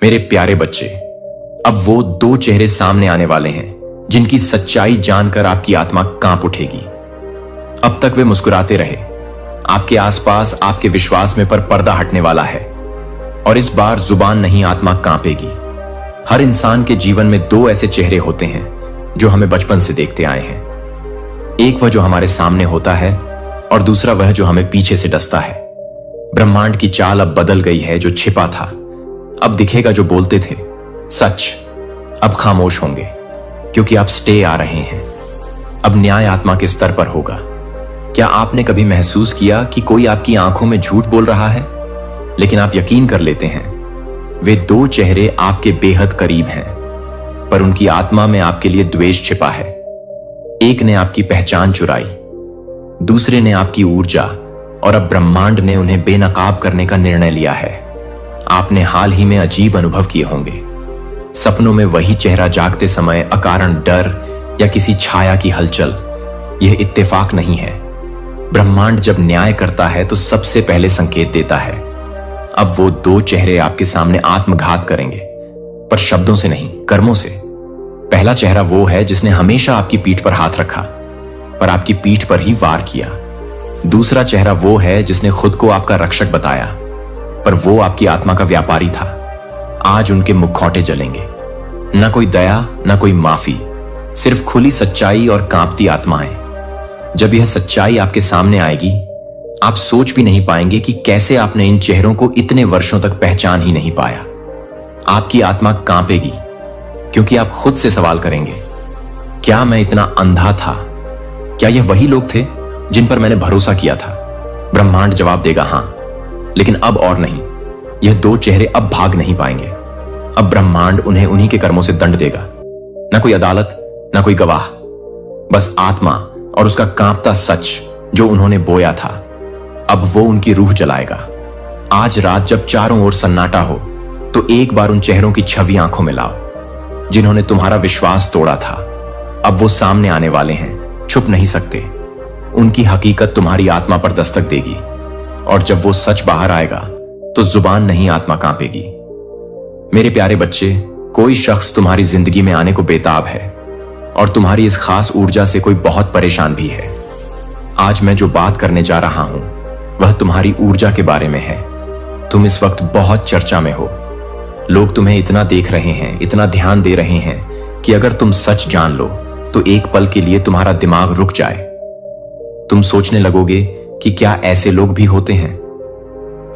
मेरे प्यारे बच्चे, अब वो दो चेहरे सामने आने वाले हैं जिनकी सच्चाई जानकर आपकी आत्मा कांप उठेगी। अब तक वे मुस्कुराते रहे, आपके आसपास आपके विश्वास में पर पर्दा हटने वाला है, और इस बार जुबान नहीं आत्मा कांपेगी। हर इंसान के जीवन में दो ऐसे चेहरे होते हैं जो हमें बचपन से देखते आए हैं। एक वह जो हमारे सामने होता है और दूसरा वह जो हमें पीछे से डसता है। ब्रह्मांड की चाल अब बदल गई है। जो छिपा था अब दिखेगा, जो बोलते थे सच अब खामोश होंगे, क्योंकि आप स्टे आ रहे हैं। अब न्याय आत्मा के स्तर पर होगा। क्या आपने कभी महसूस किया कि कोई आपकी आंखों में झूठ बोल रहा है, लेकिन आप यकीन कर लेते हैं? वे दो चेहरे आपके बेहद करीब हैं, पर उनकी आत्मा में आपके लिए द्वेष छिपा है। एक ने आपकी पहचान चुराई, दूसरे ने आपकी ऊर्जा, और अब ब्रह्मांड ने उन्हें बेनकाब करने का निर्णय लिया है। आपने हाल ही में अजीब अनुभव किए होंगे। सपनों में वही चेहरा जागते समय अकारण डर या किसी छाया की हलचल। यह इत्तेफाक नहीं है। ब्रह्मांड जब न्याय करता है तो सबसे पहले संकेत देता है। अब वो दो चेहरे आपके सामने आत्मघात करेंगे, पर शब्दों से नहीं, कर्मों से। पहला चेहरा वो है जिसने हमेशा आपकी पीठ पर हाथ रखा, पर आपकी पीठ पर ही वार किया। दूसरा चेहरा वो है जिसने खुद को आपका रक्षक बताया, पर वो आपकी आत्मा का व्यापारी था। आज उनके मुखौटे जलेंगे। न कोई दया, न कोई माफी, सिर्फ खुली सच्चाई और कांपती आत्माएं। जब यह सच्चाई आपके सामने आएगी, आप सोच भी नहीं पाएंगे कि कैसे आपने इन चेहरों को इतने वर्षों तक पहचान ही नहीं पाया। आपकी आत्मा कांपेगी, क्योंकि आप खुद से सवाल करेंगे, क्या मैं इतना अंधा था? क्या यह वही लोग थे जिन पर मैंने भरोसा किया था? ब्रह्मांड जवाब देगा, हां, लेकिन अब और नहीं। यह दो चेहरे अब भाग नहीं पाएंगे। अब ब्रह्मांड उन्हें उन्हीं के कर्मों से दंड देगा। न कोई अदालत, न कोई गवाह, बस आत्मा और उसका कांपता सच जो उन्होंने बोया था। अब वो उनकी रूह जलाएगा। आज रात जब चारों ओर सन्नाटा हो, तो एक बार उन चेहरों की छवि आंखों में लाओ जिन्होंने तुम्हारा विश्वास तोड़ा था। अब वो सामने आने वाले हैं, छुप नहीं सकते। उनकी हकीकत तुम्हारी आत्मा पर दस्तक देगी, और जब वो सच बाहर आएगा तो जुबान नहीं आत्मा कांपेगी। मेरे प्यारे बच्चे, कोई शख्स तुम्हारी जिंदगी में आने को बेताब है, और तुम्हारी इस खास ऊर्जा से कोई बहुत परेशान भी है। आज मैं जो बात करने जा रहा हूं वह तुम्हारी ऊर्जा के बारे में है। तुम इस वक्त बहुत चर्चा में हो। लोग तुम्हें इतना देख रहे हैं, इतना ध्यान दे रहे हैं कि अगर तुम सच जान लो तो एक पल के लिए तुम्हारा दिमाग रुक जाए। तुम सोचने लगोगे कि क्या ऐसे लोग भी होते हैं?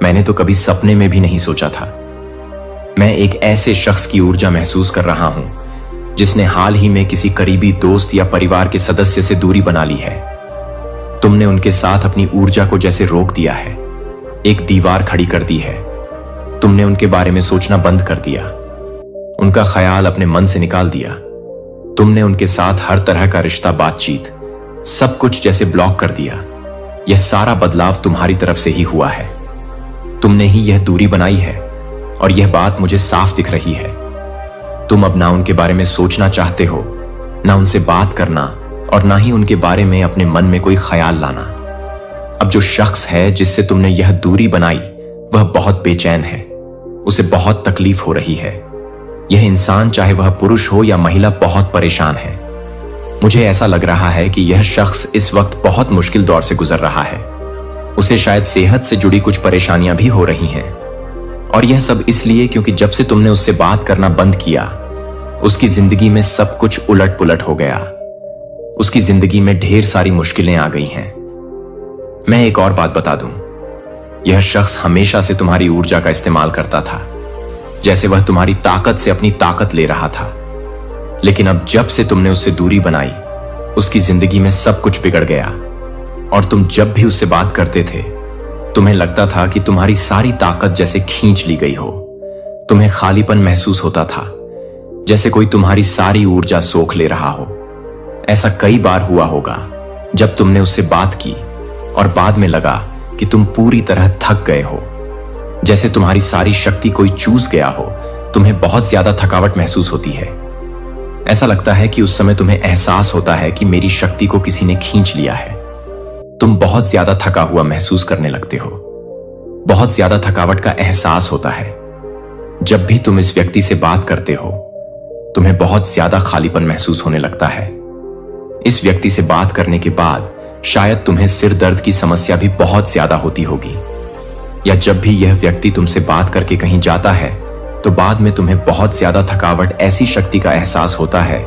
मैंने तो कभी सपने में भी नहीं सोचा था। मैं एक ऐसे शख्स की ऊर्जा महसूस कर रहा हूं जिसने हाल ही में किसी करीबी दोस्त या परिवार के सदस्य से दूरी बना ली है। तुमने उनके साथ अपनी ऊर्जा को जैसे रोक दिया है, एक दीवार खड़ी कर दी है। तुमने उनके बारे में सोचना बंद कर दिया, उनका ख्याल अपने मन से निकाल दिया। तुमने उनके साथ हर तरह का रिश्ता, बातचीत, सब कुछ जैसे ब्लॉक कर दिया। यह सारा बदलाव तुम्हारी तरफ से ही हुआ है। तुमने ही यह दूरी बनाई है, और यह बात मुझे साफ दिख रही है। तुम अब ना उनके बारे में सोचना चाहते हो, ना उनसे बात करना, और ना ही उनके बारे में अपने मन में कोई ख्याल लाना। अब जो शख्स है जिससे तुमने यह दूरी बनाई वह बहुत बेचैन है। उसे बहुत तकलीफ हो रही है। यह इंसान, चाहे वह पुरुष हो या महिला, बहुत परेशान है। मुझे ऐसा लग रहा है कि यह शख्स इस वक्त बहुत मुश्किल दौर से गुजर रहा है। उसे शायद सेहत से जुड़ी कुछ परेशानियां भी हो रही हैं, और यह सब इसलिए क्योंकि जब से तुमने उससे बात करना बंद किया, उसकी जिंदगी में सब कुछ उलट पुलट हो गया। उसकी जिंदगी में ढेर सारी मुश्किलें आ गई हैं। मैं एक और बात बता दूं, यह शख्स हमेशा से तुम्हारी ऊर्जा का इस्तेमाल करता था, जैसे वह तुम्हारी ताकत से अपनी ताकत ले रहा था। लेकिन अब जब से तुमने उससे दूरी बनाई, उसकी जिंदगी में सब कुछ बिगड़ गया। और तुम जब भी उससे बात करते थे, तुम्हें लगता था कि तुम्हारी सारी ताकत जैसे खींच ली गई हो। तुम्हें खालीपन महसूस होता था, जैसे कोई तुम्हारी सारी ऊर्जा सोख ले रहा हो। ऐसा कई बार हुआ होगा जब तुमने उससे बात की और बाद में लगा कि तुम पूरी तरह थक गए हो, जैसे तुम्हारी सारी शक्ति कोई चूस गया हो। तुम्हें बहुत ज्यादा थकावट महसूस होती है। ऐसा लगता है कि उस समय तुम्हें एहसास होता है कि मेरी शक्ति को किसी ने खींच लिया है। तुम बहुत ज्यादा थका हुआ महसूस करने लगते हो। बहुत ज्यादा थकावट का एहसास होता है। जब भी तुम इस व्यक्ति से बात करते हो, तुम्हें बहुत ज्यादा खालीपन महसूस होने लगता है। इस व्यक्ति से बात करने के बाद शायद तुम्हें सिर दर्द की समस्या भी बहुत ज्यादा होती होगी, या जब भी यह व्यक्ति तुमसे बात करके कहीं जाता है तो बाद में तुम्हें बहुत ज्यादा थकावट, ऐसी शक्ति का एहसास होता है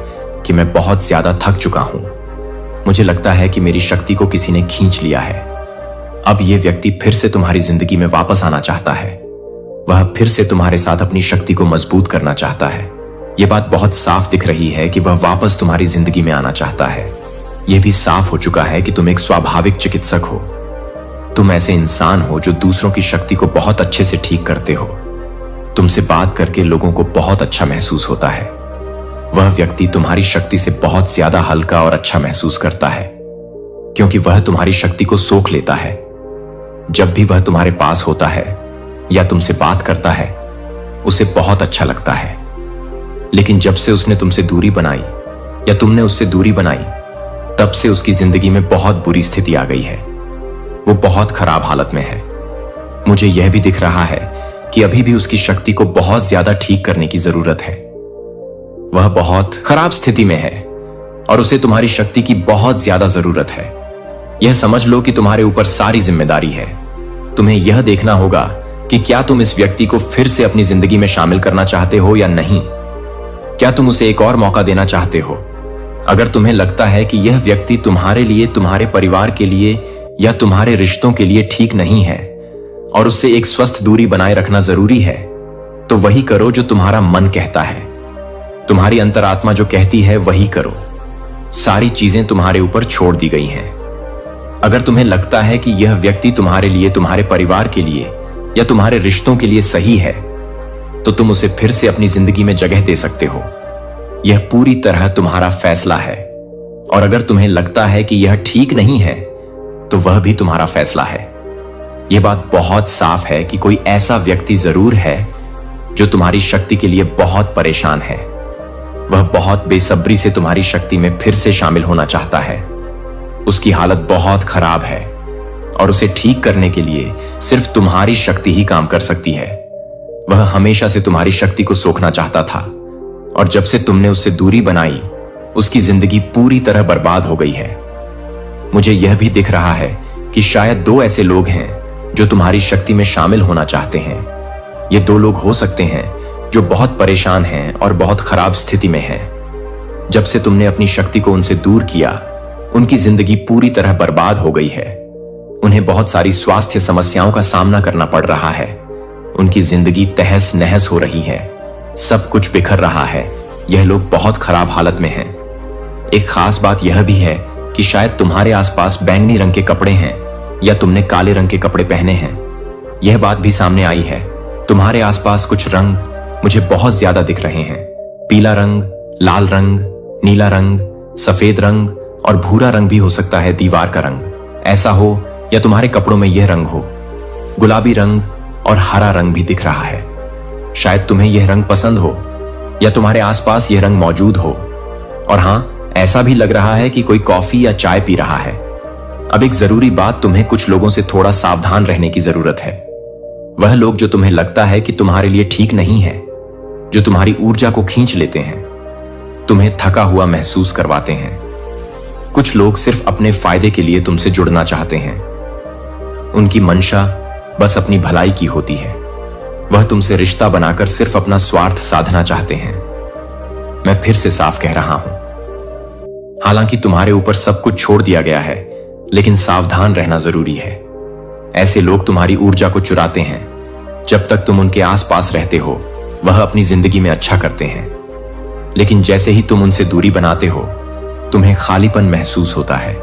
कि मैं बहुत ज्यादा थक चुका हूं, मुझे लगता है कि मेरी शक्ति को किसी ने खींच लिया है। अब यह व्यक्ति फिर से तुम्हारी जिंदगी में वापस आना चाहता है। वह फिर से तुम्हारे साथ अपनी शक्ति को मजबूत करना चाहता है। यह बात बहुत साफ दिख रही है कि वह वापस तुम्हारी जिंदगी में आना चाहता है। यह भी साफ हो चुका है कि तुम एक स्वाभाविक चिकित्सक हो। तुम ऐसे इंसान हो जो दूसरों की शक्ति को बहुत अच्छे से ठीक करते हो। तुमसे बात करके लोगों को बहुत अच्छा महसूस होता है। वह व्यक्ति तुम्हारी शक्ति से बहुत ज्यादा हल्का और अच्छा महसूस करता है, क्योंकि वह तुम्हारी शक्ति को सोख लेता है। जब भी वह तुम्हारे पास होता है या तुमसे बात करता है, उसे बहुत अच्छा लगता है। लेकिन जब से उसने तुमसे दूरी बनाई या तुमने उससे दूरी बनाई, तब से उसकी जिंदगी में बहुत बुरी स्थिति आ गई है। वो बहुत खराब हालत में है। मुझे यह भी दिख रहा है कि अभी भी उसकी शक्ति को बहुत ज्यादा ठीक करने की जरूरत है। वह बहुत खराब स्थिति में है और उसे तुम्हारी शक्ति की बहुत ज्यादा जरूरत है। यह समझ लो कि तुम्हारे ऊपर सारी जिम्मेदारी है। तुम्हें यह देखना होगा कि क्या तुम इस व्यक्ति को फिर से अपनी जिंदगी में शामिल करना चाहते हो या नहीं। क्या तुम उसे एक और मौका देना चाहते हो? अगर तुम्हें लगता है कि यह व्यक्ति तुम्हारे लिए, तुम्हारे परिवार के लिए या तुम्हारे रिश्तों के लिए ठीक नहीं है और उससे एक स्वस्थ दूरी बनाए रखना जरूरी है, तो वही करो जो तुम्हारा मन कहता है। तुम्हारी अंतरात्मा जो कहती है वही करो। सारी चीजें तुम्हारे ऊपर छोड़ दी गई हैं। अगर तुम्हें लगता है कि यह व्यक्ति तुम्हारे लिए, तुम्हारे परिवार के लिए या तुम्हारे रिश्तों के लिए सही है, तो तुम उसे फिर से अपनी जिंदगी में जगह दे सकते हो। यह पूरी तरह तुम्हारा फैसला है। और अगर तुम्हें लगता है कि यह ठीक नहीं है, तो वह भी तुम्हारा फैसला है। यह बात बहुत साफ है कि कोई ऐसा व्यक्ति जरूर है जो तुम्हारी शक्ति के लिए बहुत परेशान है। वह बहुत बेसब्री से तुम्हारी शक्ति में फिर से शामिल होना चाहता है। उसकी हालत बहुत खराब है और उसे ठीक करने के लिए सिर्फ तुम्हारी शक्ति ही काम कर सकती है। वह हमेशा से तुम्हारी शक्ति को सोखना चाहता था और जब से तुमने उससे दूरी बनाई, उसकी जिंदगी पूरी तरह बर्बाद हो गई है। मुझे यह भी दिख रहा है कि शायद दो ऐसे लोग हैं जो तुम्हारी शक्ति में शामिल होना चाहते हैं। ये दो लोग हो सकते हैं जो बहुत परेशान हैं और बहुत खराब स्थिति में हैं। जब से तुमने अपनी शक्ति को उनसे दूर किया, उनकी जिंदगी पूरी तरह बर्बाद हो गई है। उन्हें बहुत सारी स्वास्थ्य समस्याओं का सामना करना पड़ रहा है। उनकी जिंदगी तहस नहस हो रही है। सब कुछ बिखर रहा है। यह लोग बहुत खराब हालत में हैं। एक खास बात यह भी है कि शायद तुम्हारे आसपास बैंगनी रंग के कपड़े हैं या तुमने काले रंग के कपड़े पहने हैं। यह बात भी सामने आई है। तुम्हारे आसपास कुछ रंग मुझे बहुत ज्यादा दिख रहे हैं। पीला रंग, लाल रंग, नीला रंग, सफेद रंग और भूरा रंग भी हो सकता है। दीवार का रंग ऐसा हो या तुम्हारे कपड़ों में यह रंग हो। गुलाबी रंग और हरा रंग भी दिख रहा है। शायद तुम्हें यह रंग पसंद हो या तुम्हारे आसपास यह रंग मौजूद हो। और हां, ऐसा भी लग रहा है कि कोई कॉफी या चाय पी रहा है। अब एक जरूरी बात, तुम्हें कुछ लोगों से थोड़ा सावधान रहने की जरूरत है। वह लोग जो तुम्हें लगता है कि तुम्हारे लिए ठीक नहीं है, जो तुम्हारी ऊर्जा को खींच लेते हैं, तुम्हें थका हुआ महसूस करवाते हैं। कुछ लोग सिर्फ अपने फायदे के लिए तुमसे जुड़ना चाहते हैं। उनकी मंशा बस अपनी भलाई की होती है। वह तुमसे रिश्ता बनाकर सिर्फ अपना स्वार्थ साधना चाहते हैं। मैं फिर से साफ कह रहा हूं, हालांकि तुम्हारे ऊपर सब कुछ छोड़ दिया गया है, लेकिन सावधान रहना जरूरी है। ऐसे लोग तुम्हारी ऊर्जा को चुराते हैं। जब तक तुम उनके आसपास रहते हो, वह अपनी जिंदगी में अच्छा करते हैं, लेकिन जैसे ही तुम उनसे दूरी बनाते हो, तुम्हें खालीपन महसूस होता है।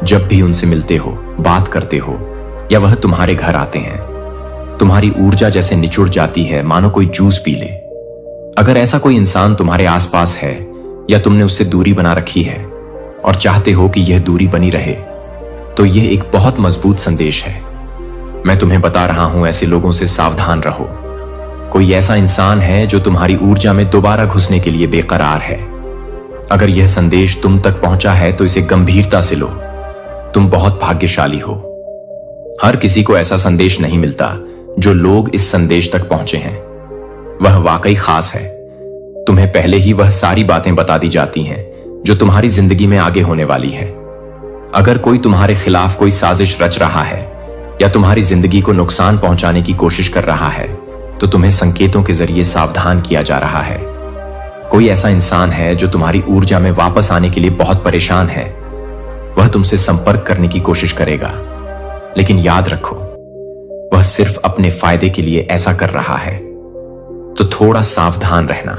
जब भी उनसे मिलते हो, बात करते हो या वह तुम्हारे घर आते हैं, तुम्हारी ऊर्जा जैसे निचुड़ जाती है, मानो कोई जूस पी ले। अगर ऐसा कोई इंसान तुम्हारे आसपास है या तुमने उससे दूरी बना रखी है और चाहते हो कि यह दूरी बनी रहे, तो यह एक बहुत मजबूत संदेश है। मैं तुम्हें बता रहा हूं, ऐसे लोगों से सावधान रहो। कोई ऐसा इंसान है जो तुम्हारी ऊर्जा में दोबारा घुसने के लिए बेकरार है। अगर यह संदेश तुम तक पहुंचा है तो इसे गंभीरता से लो। तुम बहुत भाग्यशाली हो। हर किसी को ऐसा संदेश नहीं मिलता जो लोग इस संदेश तक पहुंचे हैं। वह वाकई खास है। तुम्हें पहले ही वह सारी बातें बता दी जाती हैं जो तुम्हारी जिंदगी में आगे होने वाली है। अगर कोई तुम्हारे खिलाफ कोई साजिश रच रहा है या तुम्हारी जिंदगी को नुकसान पहुंचाने की कोशिश कर रहा है तो तुम्हें संकेतों के जरिए सावधान किया जा रहा है। कोई ऐसा इंसान है जो तुम्हारी ऊर्जा में वापस आने के लिए बहुत परेशान है। वह तुमसे संपर्क करने की कोशिश करेगा, लेकिन याद रखो वह सिर्फ अपने फायदे के लिए ऐसा कर रहा है। तो थोड़ा सावधान रहना,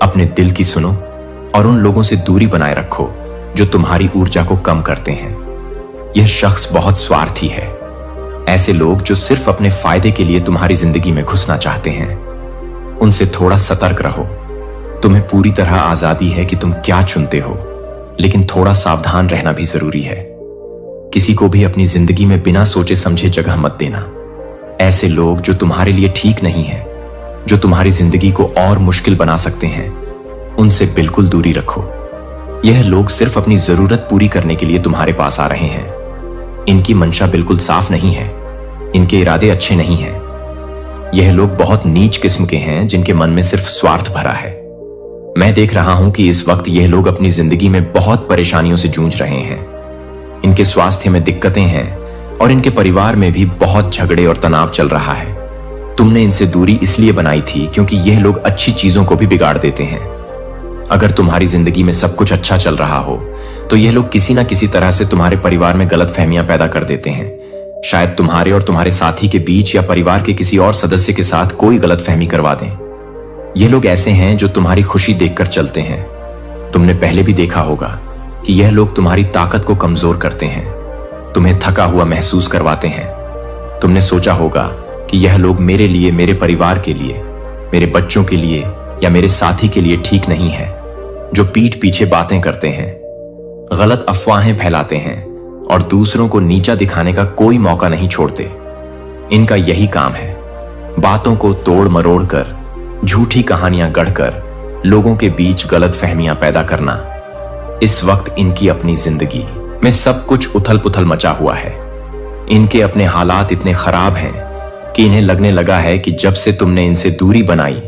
अपने दिल की सुनो और उन लोगों से दूरी बनाए रखो जो तुम्हारी ऊर्जा को कम करते हैं। यह शख्स बहुत स्वार्थी है। ऐसे लोग जो सिर्फ अपने फायदे के लिए तुम्हारी जिंदगी में घुसना चाहते हैं, उनसे थोड़ा सतर्क रहो। तुम्हें पूरी तरह आजादी है कि तुम क्या चुनते हो, लेकिन थोड़ा सावधान रहना भी जरूरी है। किसी को भी अपनी जिंदगी में बिना सोचे समझे जगह मत देना। ऐसे लोग जो तुम्हारे लिए ठीक नहीं है, जो तुम्हारी जिंदगी को और मुश्किल बना सकते हैं, उनसे बिल्कुल दूरी रखो। यह लोग सिर्फ अपनी जरूरत पूरी करने के लिए तुम्हारे पास आ रहे हैं। इनकी मंशा बिल्कुल साफ नहीं है, इनके इरादे अच्छे नहीं हैं। यह लोग बहुत नीच किस्म के हैं जिनके मन में सिर्फ स्वार्थ भरा है। मैं देख रहा हूं कि इस वक्त यह लोग अपनी जिंदगी में बहुत परेशानियों से जूझ रहे हैं। इनके स्वास्थ्य में दिक्कतें हैं और इनके परिवार में भी बहुत झगड़े और तनाव चल रहा है। तुमने इनसे दूरी इसलिए बनाई थी क्योंकि यह लोग अच्छी चीजों को भी बिगाड़ देते हैं। अगर तुम्हारी जिंदगी में सब कुछ अच्छा चल रहा हो तो यह लोग किसी ना किसी तरह से तुम्हारे परिवार में गलतफहमियां पैदा कर देते हैं। शायद तुम्हारे और तुम्हारे साथी के बीच या परिवार के किसी और सदस्य के साथ कोई गलतफहमी करवा दें। यह लोग ऐसे हैं जो तुम्हारी खुशी देखकर चलते हैं। तुमने पहले भी देखा होगा कि यह लोग तुम्हारी ताकत को कमजोर करते हैं, तुम्हें थका हुआ महसूस करवाते हैं। तुमने सोचा होगा कि यह लोग मेरे लिए, मेरे परिवार के लिए, मेरे बच्चों के लिए या मेरे साथी के लिए ठीक नहीं है। जो पीठ पीछे बातें करते हैं, गलत अफवाहें फैलाते हैं और दूसरों को नीचा दिखाने का कोई मौका नहीं छोड़ते। इनका यही काम है, बातों को तोड़ मरोड़ कर, झूठी कहानियां गढ़कर लोगों के बीच गलतफहमियां पैदा करना। इस वक्त इनकी अपनी जिंदगी में सब कुछ उथल पुथल मचा हुआ है। इनके अपने हालात इतने खराब हैं कि इन्हें लगने लगा है कि जब से तुमने इनसे दूरी बनाई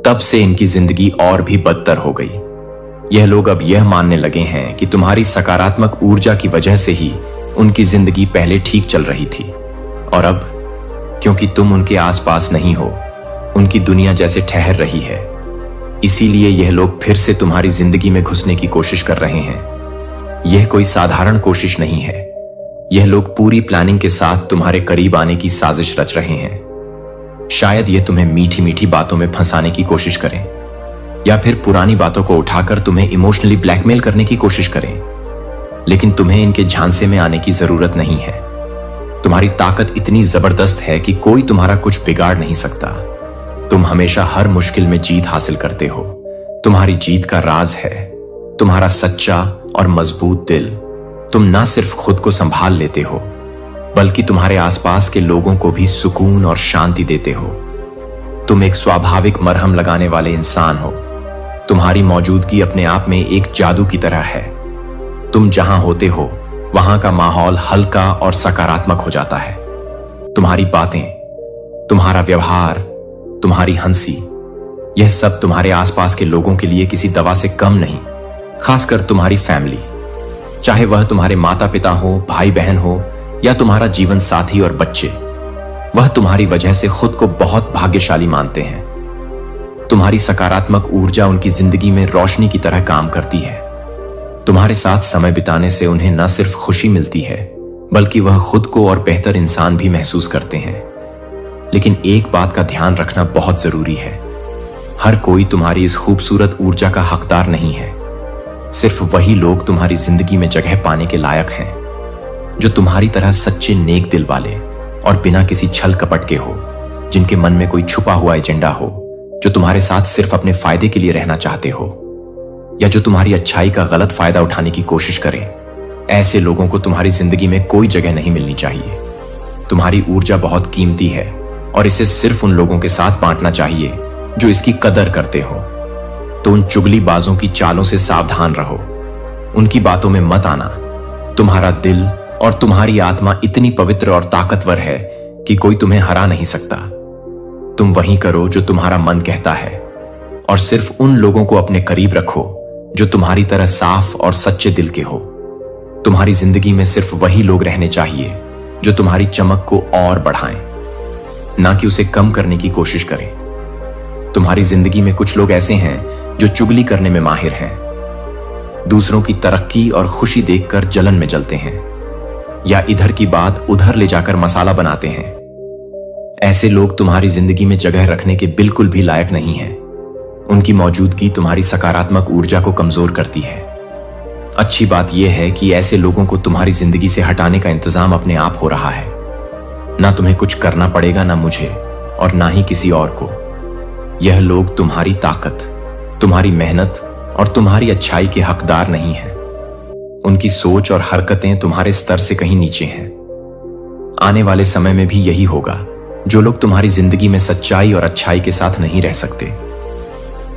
तब से इनकी जिंदगी और भी बदतर हो गई। यह लोग अब यह मानने लगे हैं कि तुम्हारी सकारात्मक ऊर्जा की वजह से ही उनकी जिंदगी पहले ठीक चल रही थी, और अब क्योंकि तुम उनके आसपास नहीं हो, उनकी दुनिया जैसे ठहर रही है। इसीलिए यह लोग फिर से तुम्हारी जिंदगी में घुसने की कोशिश कर रहे हैं। यह कोई साधारण कोशिश नहीं है। यह लोग पूरी प्लानिंग के साथ तुम्हारे करीब आने की साजिश रच रहे हैं। शायद यह तुम्हें मीठी मीठी बातों में फंसाने की कोशिश करें, या फिर पुरानी बातों को उठाकर तुम्हें इमोशनली ब्लैकमेल करने की कोशिश करें। लेकिन तुम्हें इनके झांसे में आने की जरूरत नहीं है। तुम्हारी ताकत इतनी जबरदस्त है कि कोई तुम्हारा कुछ बिगाड़ नहीं सकता। तुम हमेशा हर मुश्किल में जीत हासिल करते हो। तुम्हारी जीत का राज है तुम्हारा सच्चा और मजबूत दिल। तुम ना सिर्फ खुद को संभाल लेते हो, बल्कि तुम्हारे आसपास के लोगों को भी सुकून और शांति देते हो। तुम एक स्वाभाविक मरहम लगाने वाले इंसान हो। तुम्हारी मौजूदगी अपने आप में एक जादू की तरह है। तुम जहां होते हो वहां का माहौल हल्का और सकारात्मक हो जाता है। तुम्हारी बातें, तुम्हारा व्यवहार, तुम्हारी हंसी, यह सब तुम्हारे आसपास के लोगों के लिए किसी दवा से कम नहीं। खासकर तुम्हारी फैमिली, चाहे वह तुम्हारे माता पिता हो, भाई बहन हो या तुम्हारा जीवन साथी और बच्चे, वह तुम्हारी वजह से खुद को बहुत भाग्यशाली मानते हैं। तुम्हारी सकारात्मक ऊर्जा उनकी जिंदगी में रोशनी की तरह काम करती है। तुम्हारे साथ समय बिताने से उन्हें न सिर्फ खुशी मिलती है, बल्कि वह खुद को और बेहतर इंसान भी महसूस करते हैं। लेकिन एक बात का ध्यान रखना बहुत जरूरी है, हर कोई तुम्हारी इस खूबसूरत ऊर्जा का हकदार नहीं है। सिर्फ वही लोग तुम्हारी जिंदगी में जगह पाने के लायक हैं जो तुम्हारी तरह सच्चे नेक दिल वाले और बिना किसी छल कपट के हो, जिनके मन में कोई छुपा हुआ एजेंडा हो, जो तुम्हारे साथ सिर्फ अपने फायदे के लिए रहना चाहते हो या जो तुम्हारी अच्छाई का गलत फायदा उठाने की कोशिश करें। ऐसे लोगों को तुम्हारी जिंदगी में कोई जगह नहीं मिलनी चाहिए। तुम्हारी ऊर्जा बहुत कीमती है और इसे सिर्फ उन लोगों के साथ बांटना चाहिए जो इसकी कदर करते हो। तो उन चुगलीबाजों की चालों से सावधान रहो, उनकी बातों में मत आना। तुम्हारा दिल और तुम्हारी आत्मा इतनी पवित्र और ताकतवर है कि कोई तुम्हें हरा नहीं सकता। तुम वही करो जो तुम्हारा मन कहता है और सिर्फ उन लोगों को अपने करीब रखो जो तुम्हारी तरह साफ और सच्चे दिल के हो। तुम्हारी जिंदगी में सिर्फ वही लोग रहने चाहिए जो तुम्हारी चमक को और बढ़ाएं, ना कि उसे कम करने की कोशिश करें। तुम्हारी जिंदगी में कुछ लोग ऐसे हैं जो चुगली करने में माहिर हैं, दूसरों की तरक्की और खुशी देखकर जलन में जलते हैं या इधर की बात उधर ले जाकर मसाला बनाते हैं। ऐसे लोग तुम्हारी जिंदगी में जगह रखने के बिल्कुल भी लायक नहीं हैं। उनकी मौजूदगी तुम्हारी सकारात्मक ऊर्जा को कमजोर करती है। अच्छी बात यह है कि ऐसे लोगों को तुम्हारी जिंदगी से हटाने का इंतजाम अपने आप हो रहा है। ना तुम्हें कुछ करना पड़ेगा, ना मुझे और ना ही किसी और को। यह लोग तुम्हारी ताकत, तुम्हारी मेहनत और तुम्हारी अच्छाई के हकदार नहीं हैं। उनकी सोच और हरकतें तुम्हारे स्तर से कहीं नीचे हैं। आने वाले समय में भी यही होगा। जो लोग तुम्हारी जिंदगी में सच्चाई और अच्छाई के साथ नहीं रह सकते,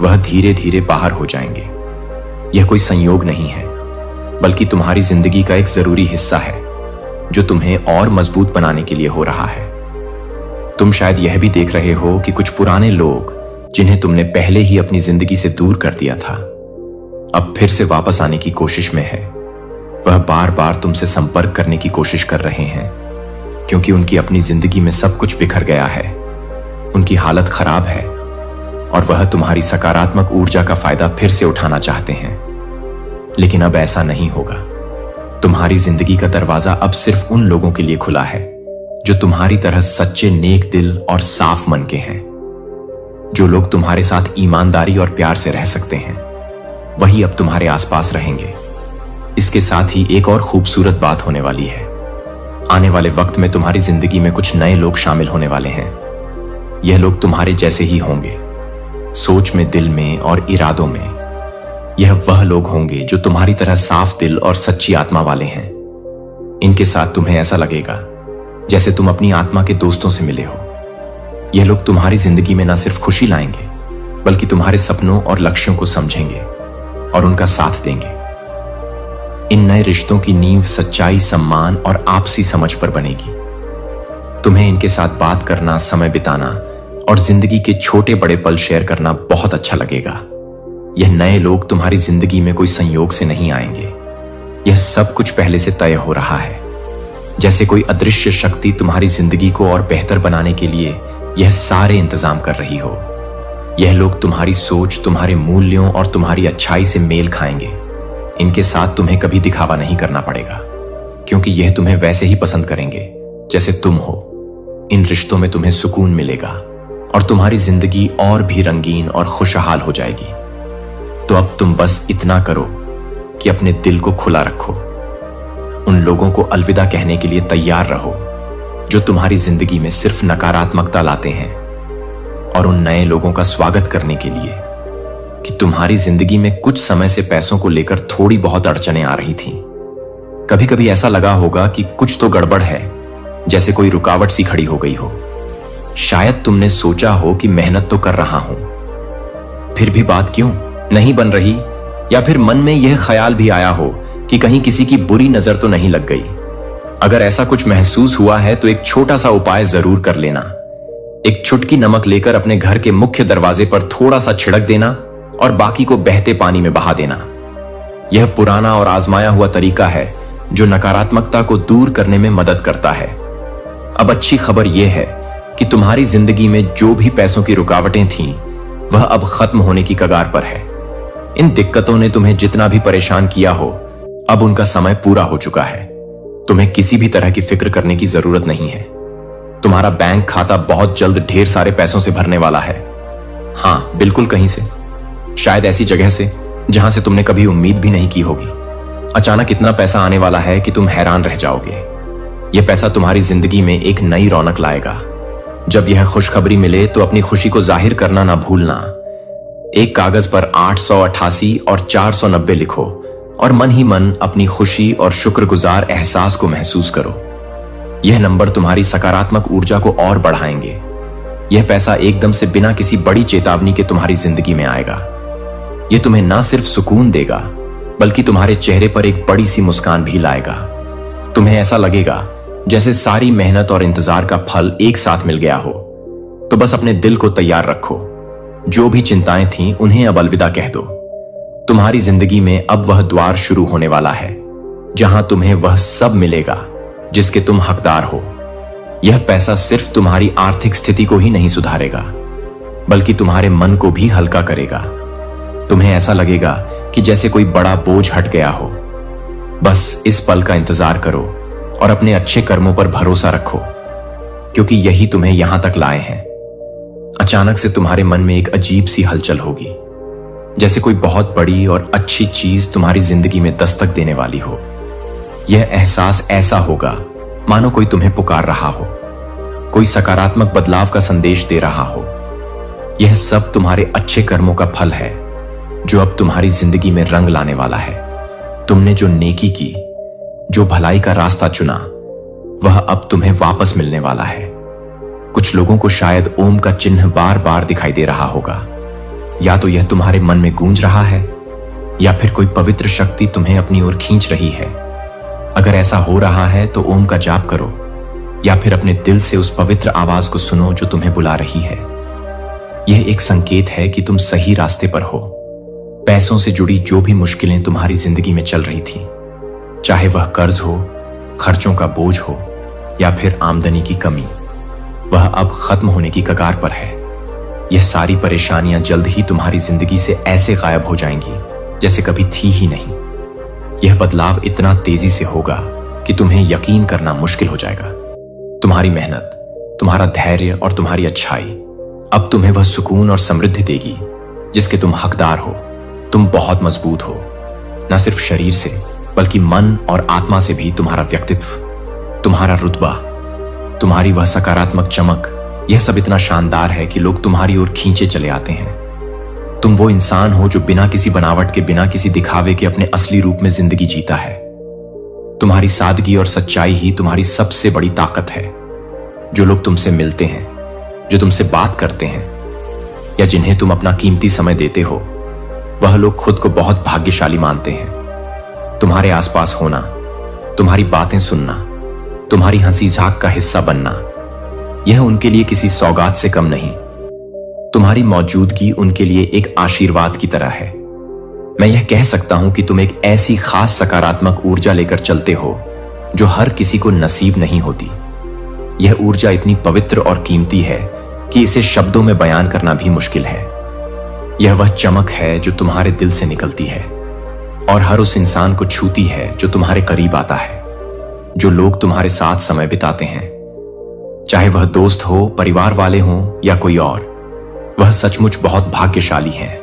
वह धीरे धीरे बाहर हो जाएंगे। यह कोई संयोग नहीं है, बल्कि तुम्हारी जिंदगी का एक जरूरी हिस्सा है जो तुम्हें और मजबूत बनाने के लिए हो रहा है। तुम शायद यह भी देख रहे हो कि कुछ पुराने लोग जिन्हें तुमने पहले ही अपनी जिंदगी से दूर कर दिया था, अब फिर से वापस आने की कोशिश में है। वह बार बार तुमसे संपर्क करने की कोशिश कर रहे हैं क्योंकि उनकी अपनी जिंदगी में सब कुछ बिखर गया है, उनकी हालत खराब है और वह तुम्हारी सकारात्मक ऊर्जा का फायदा फिर से उठाना चाहते हैं। लेकिन अब ऐसा नहीं होगा। तुम्हारी जिंदगी का दरवाजा अब सिर्फ उन लोगों के लिए खुला है जो तुम्हारी तरह सच्चे, नेक दिल और साफ मन के हैं। जो लोग तुम्हारे साथ ईमानदारी और प्यार से रह सकते हैं, वही अब तुम्हारे आसपास रहेंगे। इसके साथ ही एक और खूबसूरत बात होने वाली है। आने वाले वक्त में तुम्हारी जिंदगी में कुछ नए लोग शामिल होने वाले हैं। यह लोग तुम्हारे जैसे ही होंगे, सोच में, दिल में और इरादों में। यह वह लोग होंगे जो तुम्हारी तरह साफ दिल और सच्ची आत्मा वाले हैं। इनके साथ तुम्हें ऐसा लगेगा जैसे तुम अपनी आत्मा के दोस्तों से मिले हो। यह लोग तुम्हारी जिंदगी में न सिर्फ खुशी लाएंगे, बल्कि तुम्हारे सपनों और लक्ष्यों को समझेंगे और उनका साथ देंगे। इन नए रिश्तों की नींव सच्चाई, सम्मान और आपसी समझ पर बनेगी। तुम्हें इनके साथ बात करना, समय बिताना और जिंदगी के छोटे बड़े पल शेयर करना बहुत अच्छा लगेगा। यह नए लोग तुम्हारी जिंदगी में कोई संयोग से नहीं आएंगे। यह सब कुछ पहले से तय हो रहा है, जैसे कोई अदृश्य शक्ति तुम्हारी जिंदगी को और बेहतर बनाने के लिए यह सारे इंतजाम कर रही हो। यह लोग तुम्हारी सोच, तुम्हारे मूल्यों और तुम्हारी अच्छाई से मेल खाएंगे। इनके साथ तुम्हें कभी दिखावा नहीं करना पड़ेगा, क्योंकि यह तुम्हें वैसे ही पसंद करेंगे जैसे तुम हो। इन रिश्तों में तुम्हें सुकून मिलेगा और तुम्हारी जिंदगी और भी रंगीन और खुशहाल हो जाएगी। तो अब तुम बस इतना करो कि अपने दिल को खुला रखो। उन लोगों को अलविदा कहने के लिए तैयार रहो जो तुम्हारी जिंदगी में सिर्फ नकारात्मकता लाते हैं, और उन नए लोगों का स्वागत करने के लिए कि तुम्हारी जिंदगी में कुछ समय से पैसों को लेकर थोड़ी बहुत अड़चनें आ रही थीं। कभी कभी ऐसा लगा होगा कि कुछ तो गड़बड़ है, जैसे कोई रुकावट सी खड़ी हो गई हो। शायद तुमने सोचा हो कि मेहनत तो कर रहा हूं, फिर भी बात क्यों नहीं बन रही, या फिर मन में यह ख्याल भी आया हो कि कहीं किसी की बुरी नजर तो नहीं लग गई। अगर ऐसा कुछ महसूस हुआ है तो एक छोटा सा उपाय जरूर कर लेना। एक चुटकी नमक लेकर अपने घर के मुख्य दरवाजे पर थोड़ा सा छिड़क देना और बाकी को बहते पानी में बहा देना। यह पुराना और आजमाया हुआ तरीका है जो नकारात्मकता को दूर करने में मदद करता है। अब अच्छी खबर यह है कि तुम्हारी जिंदगी में जो भी पैसों की रुकावटें थीं, वह अब खत्म होने की कगार पर है। इन दिक्कतों ने तुम्हें जितना भी परेशान किया हो, अब उनका समय पूरा हो चुका है। तुम्हें किसी भी तरह की फिक्र करने की जरूरत नहीं है। तुम्हारा बैंक खाता बहुत जल्द ढेर सारे पैसों से भरने वाला है। हाँ, बिल्कुल कहीं से, शायद ऐसी जगह से जहां से तुमने कभी उम्मीद भी नहीं की होगी। अचानक इतना पैसा आने वाला है कि तुम हैरान रह जाओगे। यह पैसा तुम्हारी जिंदगी में एक नई रौनक लाएगा। जब यह खुशखबरी मिले तो अपनी खुशी को जाहिर करना ना भूलना। एक कागज पर 888 और 490 लिखो और मन ही मन अपनी खुशी और शुक्रगुजार एहसास को महसूस करो। यह नंबर तुम्हारी सकारात्मक ऊर्जा को और बढ़ाएंगे। यह पैसा एकदम से बिना किसी बड़ी चेतावनी के तुम्हारी जिंदगी में आएगा। यह तुम्हें ना सिर्फ सुकून देगा, बल्कि तुम्हारे चेहरे पर एक बड़ी सी मुस्कान भी लाएगा। तुम्हें ऐसा लगेगा जैसे सारी मेहनत और इंतजार का फल एक साथ मिल गया हो। तो बस अपने दिल को तैयार रखो। जो भी चिंताएं थीं उन्हें अब अलविदा कह दो। तुम्हारी जिंदगी में अब वह द्वार शुरू होने वाला है जहां तुम्हें वह सब मिलेगा जिसके तुम हकदार हो। यह पैसा सिर्फ तुम्हारी आर्थिक स्थिति को ही नहीं सुधारेगा, बल्कि तुम्हारे मन को भी हल्का करेगा। तुम्हें ऐसा लगेगा कि जैसे कोई बड़ा बोझ हट गया हो। बस इस पल का इंतजार करो और अपने अच्छे कर्मों पर भरोसा रखो, क्योंकि यही तुम्हें यहां तक लाए हैं। अचानक से तुम्हारे मन में एक अजीब सी हलचल होगी, जैसे कोई बहुत बड़ी और अच्छी चीज तुम्हारी जिंदगी में दस्तक देने वाली हो। यह एहसास ऐसा होगा मानो कोई तुम्हें पुकार रहा हो, कोई सकारात्मक बदलाव का संदेश दे रहा हो। यह सब तुम्हारे अच्छे कर्मों का फल है जो अब तुम्हारी जिंदगी में रंग लाने वाला है। तुमने जो नेकी की, जो भलाई का रास्ता चुना, वह अब तुम्हें वापस मिलने वाला है। कुछ लोगों को शायद ओम का चिन्ह बार बार दिखाई दे रहा होगा। या तो यह तुम्हारे मन में गूंज रहा है, या फिर कोई पवित्र शक्ति तुम्हें अपनी ओर खींच रही है। अगर ऐसा हो रहा है तो ओम का जाप करो, या फिर अपने दिल से उस पवित्र आवाज को सुनो जो तुम्हें बुला रही है। यह एक संकेत है कि तुम सही रास्ते पर हो। पैसों से जुड़ी जो भी मुश्किलें तुम्हारी जिंदगी में चल रही थी, चाहे वह कर्ज हो, खर्चों का बोझ हो, या फिर आमदनी की कमी, वह अब खत्म होने की कगार पर है। यह सारी परेशानियां जल्द ही तुम्हारी जिंदगी से ऐसे गायब हो जाएंगी जैसे कभी थी ही नहीं। यह बदलाव इतना तेजी से होगा कि तुम्हें यकीन करना मुश्किल हो जाएगा। तुम्हारी मेहनत, तुम्हारा धैर्य और तुम्हारी अच्छाई अब तुम्हें वह सुकून और समृद्धि देगी जिसके तुम हकदार हो। तुम बहुत मजबूत हो, न सिर्फ शरीर से बल्कि मन और आत्मा से भी। तुम्हारा व्यक्तित्व, तुम्हारा रुतबा, तुम्हारी वह सकारात्मक चमक, यह सब इतना शानदार है कि लोग तुम्हारी ओर खींचे चले आते हैं। तुम वो इंसान हो जो बिना किसी बनावट के, बिना किसी दिखावे के अपने असली रूप में जिंदगी जीता है। तुम्हारी सादगी और सच्चाई ही तुम्हारी सबसे बड़ी ताकत है। जो लोग तुमसे मिलते हैं, जो तुमसे बात करते हैं, या जिन्हें तुम अपना कीमती समय देते हो, वह लोग खुद को बहुत भाग्यशाली मानते हैं। तुम्हारे आसपास होना, तुम्हारी बातें सुनना, तुम्हारी हंसी झाक का हिस्सा बनना, यह उनके लिए किसी सौगात से कम नहीं। तुम्हारी मौजूदगी उनके लिए एक आशीर्वाद की तरह है। मैं यह कह सकता हूं कि तुम एक ऐसी खास सकारात्मक ऊर्जा लेकर चलते हो जो हर किसी को नसीब नहीं होती। यह ऊर्जा इतनी पवित्र और कीमती है कि इसे शब्दों में बयान करना भी मुश्किल है। यह वह चमक है जो तुम्हारे दिल से निकलती है और हर उस इंसान को छूती है जो तुम्हारे करीब आता है। जो लोग तुम्हारे साथ समय बिताते हैं, चाहे वह दोस्त हो, परिवार वाले हों या कोई और, वह सचमुच बहुत भाग्यशाली हैं।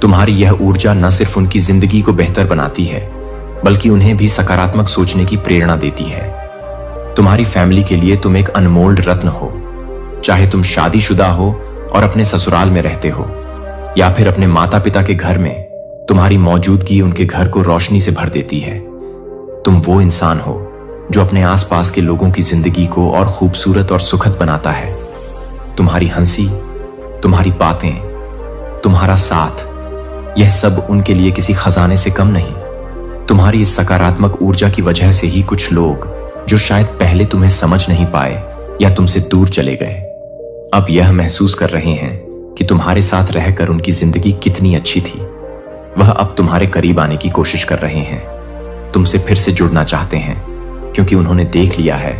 तुम्हारी यह ऊर्जा न सिर्फ उनकी जिंदगी को बेहतर बनाती है, बल्कि उन्हें भी सकारात्मक सोचने की प्रेरणा देती है। तुम्हारी फैमिली के लिए तुम एक अनमोल रत्न हो। चाहे तुम शादीशुदा हो और अपने ससुराल में रहते हो, या फिर अपने माता पिता के घर में, तुम्हारी मौजूदगी उनके घर को रोशनी से भर देती है। तुम वो इंसान हो जो अपने आसपास के लोगों की जिंदगी को और खूबसूरत और सुखद बनाता है। तुम्हारी हंसी, तुम्हारी बातें, तुम्हारा साथ, यह सब उनके लिए किसी खजाने से कम नहीं। तुम्हारी इस सकारात्मक ऊर्जा की वजह से ही कुछ लोग जो शायद पहले तुम्हें समझ नहीं पाए या तुमसे दूर चले गए, अब यह महसूस कर रहे हैं कि तुम्हारे साथ रहकर उनकी जिंदगी कितनी अच्छी थी। वह अब तुम्हारे करीब आने की कोशिश कर रहे हैं, तुमसे फिर से जुड़ना चाहते हैं, क्योंकि उन्होंने देख लिया है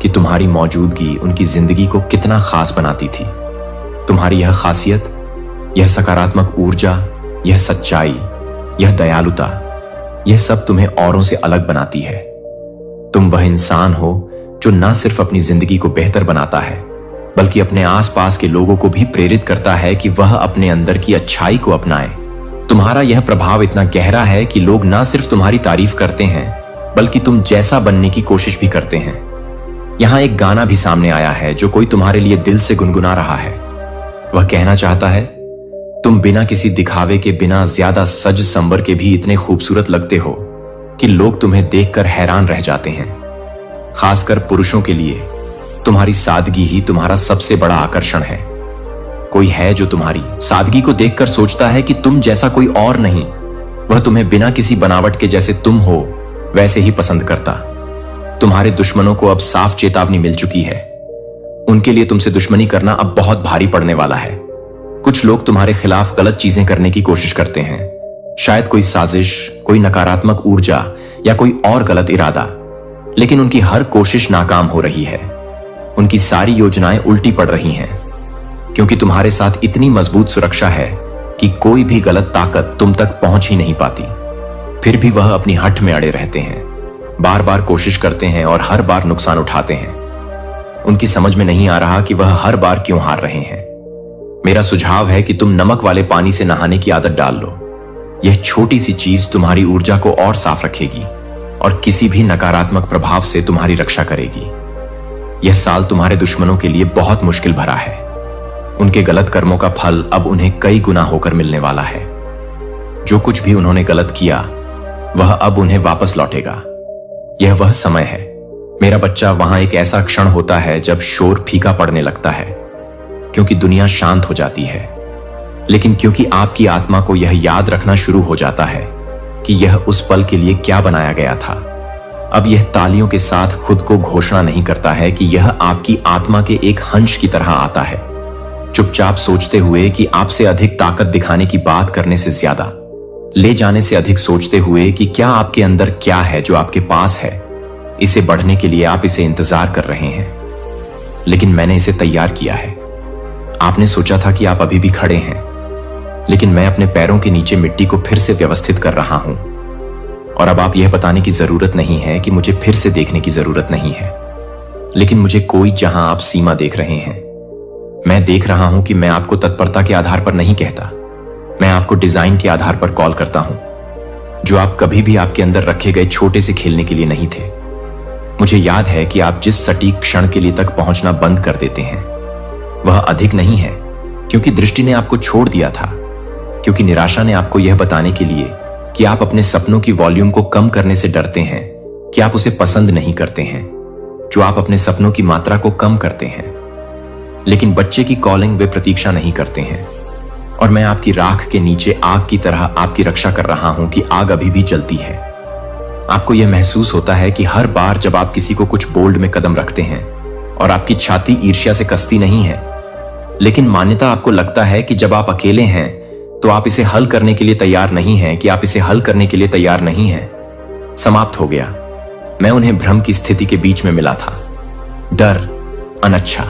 कि तुम्हारी मौजूदगी उनकी जिंदगी को कितना खास बनाती थी। तुम्हारी यह खासियत, यह सकारात्मक ऊर्जा, यह सच्चाई, यह दयालुता, यह सब तुम्हें औरों से अलग बनाती है। तुम वह इंसान हो जो न सिर्फ अपनी जिंदगी को बेहतर बनाता है, बल्कि अपने आसपास के लोगों को भी प्रेरित करता है कि वह अपने अंदर की अच्छाई को अपनाएं। तुम्हारा यह प्रभाव इतना गहरा है कि लोग न सिर्फ तुम्हारी तारीफ करते हैं, बल्कि तुम जैसा बनने की कोशिश भी करते हैं। यहां एक गाना भी सामने आया है जो कोई तुम्हारे लिए दिल से गुनगुना रहा है। वह कहना चाहता है, तुम बिना किसी दिखावे के, बिना ज्यादा सज संवर के भी इतने खूबसूरत लगते हो कि लोग तुम्हें देखकर हैरान रह जाते हैं। खासकर पुरुषों के लिए तुम्हारी सादगी ही तुम्हारा सबसे बड़ा आकर्षण है। कोई है जो तुम्हारी सादगी को देखकर सोचता है कि तुम जैसा कोई और नहीं। वह तुम्हें बिना किसी बनावट के जैसे तुम हो वैसे ही पसंद करता। तुम्हारे दुश्मनों को अब साफ चेतावनी मिल चुकी है। उनके लिए तुमसे दुश्मनी करना अब बहुत भारी पड़ने वाला है। कुछ लोग तुम्हारे खिलाफ गलत चीजें करने की कोशिश करते हैं, शायद कोई साजिश, कोई नकारात्मक ऊर्जा या कोई और गलत इरादा, लेकिन उनकी हर कोशिश नाकाम हो रही है। उनकी सारी योजनाएं उल्टी पड़ रही हैं, क्योंकि तुम्हारे साथ इतनी मजबूत सुरक्षा है कि कोई भी गलत ताकत तुम तक पहुंच ही नहीं पाती। फिर भी वह अपनी हठ में अड़े रहते हैं, बार बार कोशिश करते हैं और हर बार नुकसान उठाते हैं। उनकी समझ में नहीं आ रहा कि वह हर बार क्यों हार रहे हैं। मेरा सुझाव है कि तुम नमक वाले पानी से नहाने की आदत डाल लो। यह छोटी सी चीज तुम्हारी ऊर्जा को और साफ रखेगी और किसी भी नकारात्मक प्रभाव से तुम्हारी रक्षा करेगी। यह साल तुम्हारे दुश्मनों के लिए बहुत मुश्किल भरा है। उनके गलत कर्मों का फल अब उन्हें कई गुना होकर मिलने वाला है। जो कुछ भी उन्होंने गलत किया वह अब उन्हें वापस लौटेगा। यह वह समय है मेरा बच्चा, वहां एक ऐसा क्षण होता है जब शोर फीका पड़ने लगता है, क्योंकि दुनिया शांत हो जाती है। लेकिन क्योंकि आपकी आत्मा को यह याद रखना शुरू हो जाता है कि यह उस पल के लिए क्या बनाया गया था, अब यह तालियों के साथ खुद को घोषणा नहीं करता है कि यह आपकी आत्मा के एक हंस की तरह आता है, चुपचाप सोचते हुए कि आपसे अधिक ताकत दिखाने की बात करने से ज्यादा ले जाने से अधिक सोचते हुए कि क्या आपके अंदर क्या है जो आपके पास है। इसे बढ़ने के लिए आप इसे इंतजार कर रहे हैं, लेकिन मैंने इसे तैयार किया है। आपने सोचा था कि आप अभी भी खड़े हैं, लेकिन मैं अपने पैरों के नीचे मिट्टी को फिर से व्यवस्थित कर रहा हूं। और अब आप यह बताने की जरूरत नहीं है कि मुझे फिर से देखने की जरूरत नहीं है, लेकिन मुझे कोई जहां आप सीमा देख रहे हैं। मैं देख रहा हूं कि मैं आपको तत्परता के आधार पर नहीं कहता, मैं आपको डिजाइन के आधार पर कॉल करता हूं, जो आप कभी भी आपके अंदर रखे गए छोटे से खेलने के लिए नहीं थे। मुझे याद है कि आप जिस सटीक क्षण के लिए तक पहुंचना बंद कर देते हैं वह अधिक नहीं है, क्योंकि दृष्टि ने आपको छोड़ दिया था, क्योंकि निराशा ने आपको यह बताने के लिए कि आप अपने सपनों की वॉल्यूम को कम करने से डरते हैं, कि आप उसे पसंद नहीं करते हैं, जो आप अपने सपनों की मात्रा को कम करते हैं। लेकिन बच्चे की कॉलिंग वे प्रतीक्षा नहीं करते हैं, और मैं आपकी राख के नीचे आग की तरह आपकी रक्षा कर रहा हूं कि आग अभी भी जलती है। आपको यह महसूस होता है कि हर बार जब आप किसी को कुछ बोल्ड में कदम रखते हैं और आपकी छाती ईर्ष्या से कसती नहीं है, लेकिन मान्यता आपको लगता है कि जब आप अकेले हैं तो आप इसे हल करने के लिए तैयार नहीं हैं, कि आप इसे हल करने के लिए तैयार नहीं हैं। समाप्त हो गया। मैं उन्हें भ्रम की स्थिति के बीच में मिला था। डर, अनच्छा,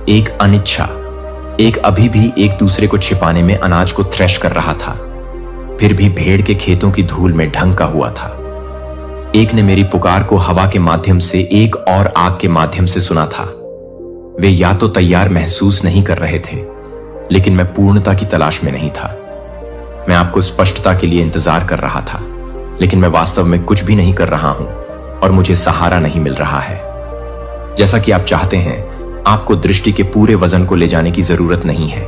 एक अनिच्छा, एक अभी भी एक दूसरे को छिपाने में अनाज को थ्रेश कर रहा था, फिर भी भेड़ के खेतों की धूल में ढंका हुआ था। एक ने मेरी पुकार को हवा के माध्यम से, एक और आग के माध्यम से सुना था। वे या तो तैयार महसूस नहीं कर रहे थे, लेकिन मैं पूर्णता की तलाश में नहीं था। मैं आपको स्पष्टता के लिए इंतजार कर रहा था, लेकिन मैं वास्तव में कुछ भी नहीं कर रहा हूं और मुझे सहारा नहीं मिल रहा है। जैसा कि आप चाहते हैं, आपको दृष्टि के पूरे वजन को ले जाने की जरूरत नहीं है।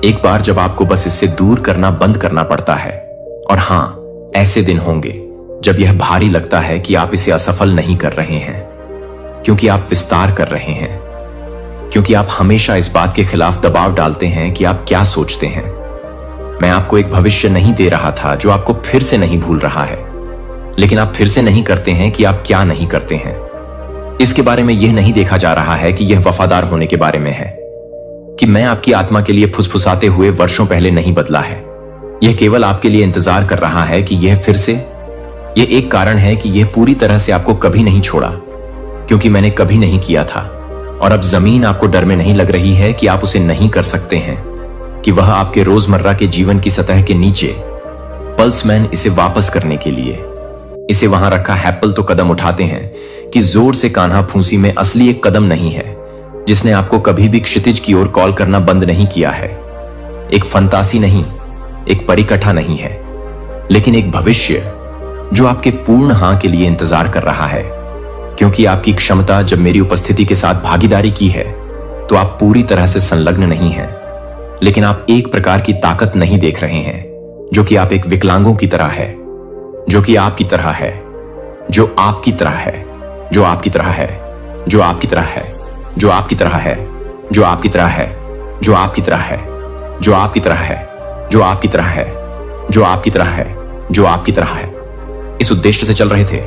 एक बार जब आपको बस इससे दूर करना बंद करना पड़ता है। और हां, ऐसे दिन होंगे जब यह भारी लगता है कि आप इसे असफल नहीं कर रहे हैं, क्योंकि आप विस्तार कर रहे हैं, क्योंकि आप हमेशा इस बात के खिलाफ दबाव डालते हैं कि आप क्या सोचते हैं। मैं आपको एक भविष्य नहीं दे रहा था जो आपको फिर से नहीं भूल रहा है, लेकिन आप फिर से नहीं करते हैं कि आप क्या नहीं करते हैं। इसके बारे में यह नहीं देखा जा रहा है कि यह वफादार होने के बारे में है, कि मैं आपकी आत्मा के लिए फुसफुसाते हुए वर्षों पहले नहीं बदला है। यह केवल आपके लिए इंतजार कर रहा है कि यह फिर से, यह एक कारण है कि यह पूरी तरह से आपको कभी नहीं छोड़ा, क्योंकि मैंने कभी नहीं किया था। और अब जमीन आपको डर में नहीं लग रही है कि आप उसे नहीं कर सकते हैं, कि वह आपके रोजमर्रा के जीवन की सतह के नीचे पल्समैन इसे वापस करने के लिए इसे वहां रखा हैप्पल तो कदम उठाते हैं कि जोर से कान्हा फूंसी में असली एक कदम नहीं है जिसने आपको कभी भी क्षितिज की ओर कॉल करना बंद नहीं किया है। एक फंतासी नहीं, एक परिकथा नहीं है, लेकिन एक भविष्य जो आपके पूर्ण हां के लिए इंतजार कर रहा है। क्योंकि आपकी क्षमता जब मेरी उपस्थिति के साथ भागीदारी की है तो आप पूरी तरह से संलग्न नहीं हैं, लेकिन आप एक प्रकार की ताकत नहीं देख रहे हैं जो कि आप एक विकलांगों की तरह है, जो कि आपकी तरह है, जो आपकी तरह है, जो आपकी तरह है, जो आपकी तरह है, जो आपकी तरह है, जो आपकी तरह है, जो आपकी तरह है, जो आपकी तरह है, जो आपकी तरह है, जो आपकी तरह है, जो आपकी तरह है। इस उद्देश्य से चल रहे थे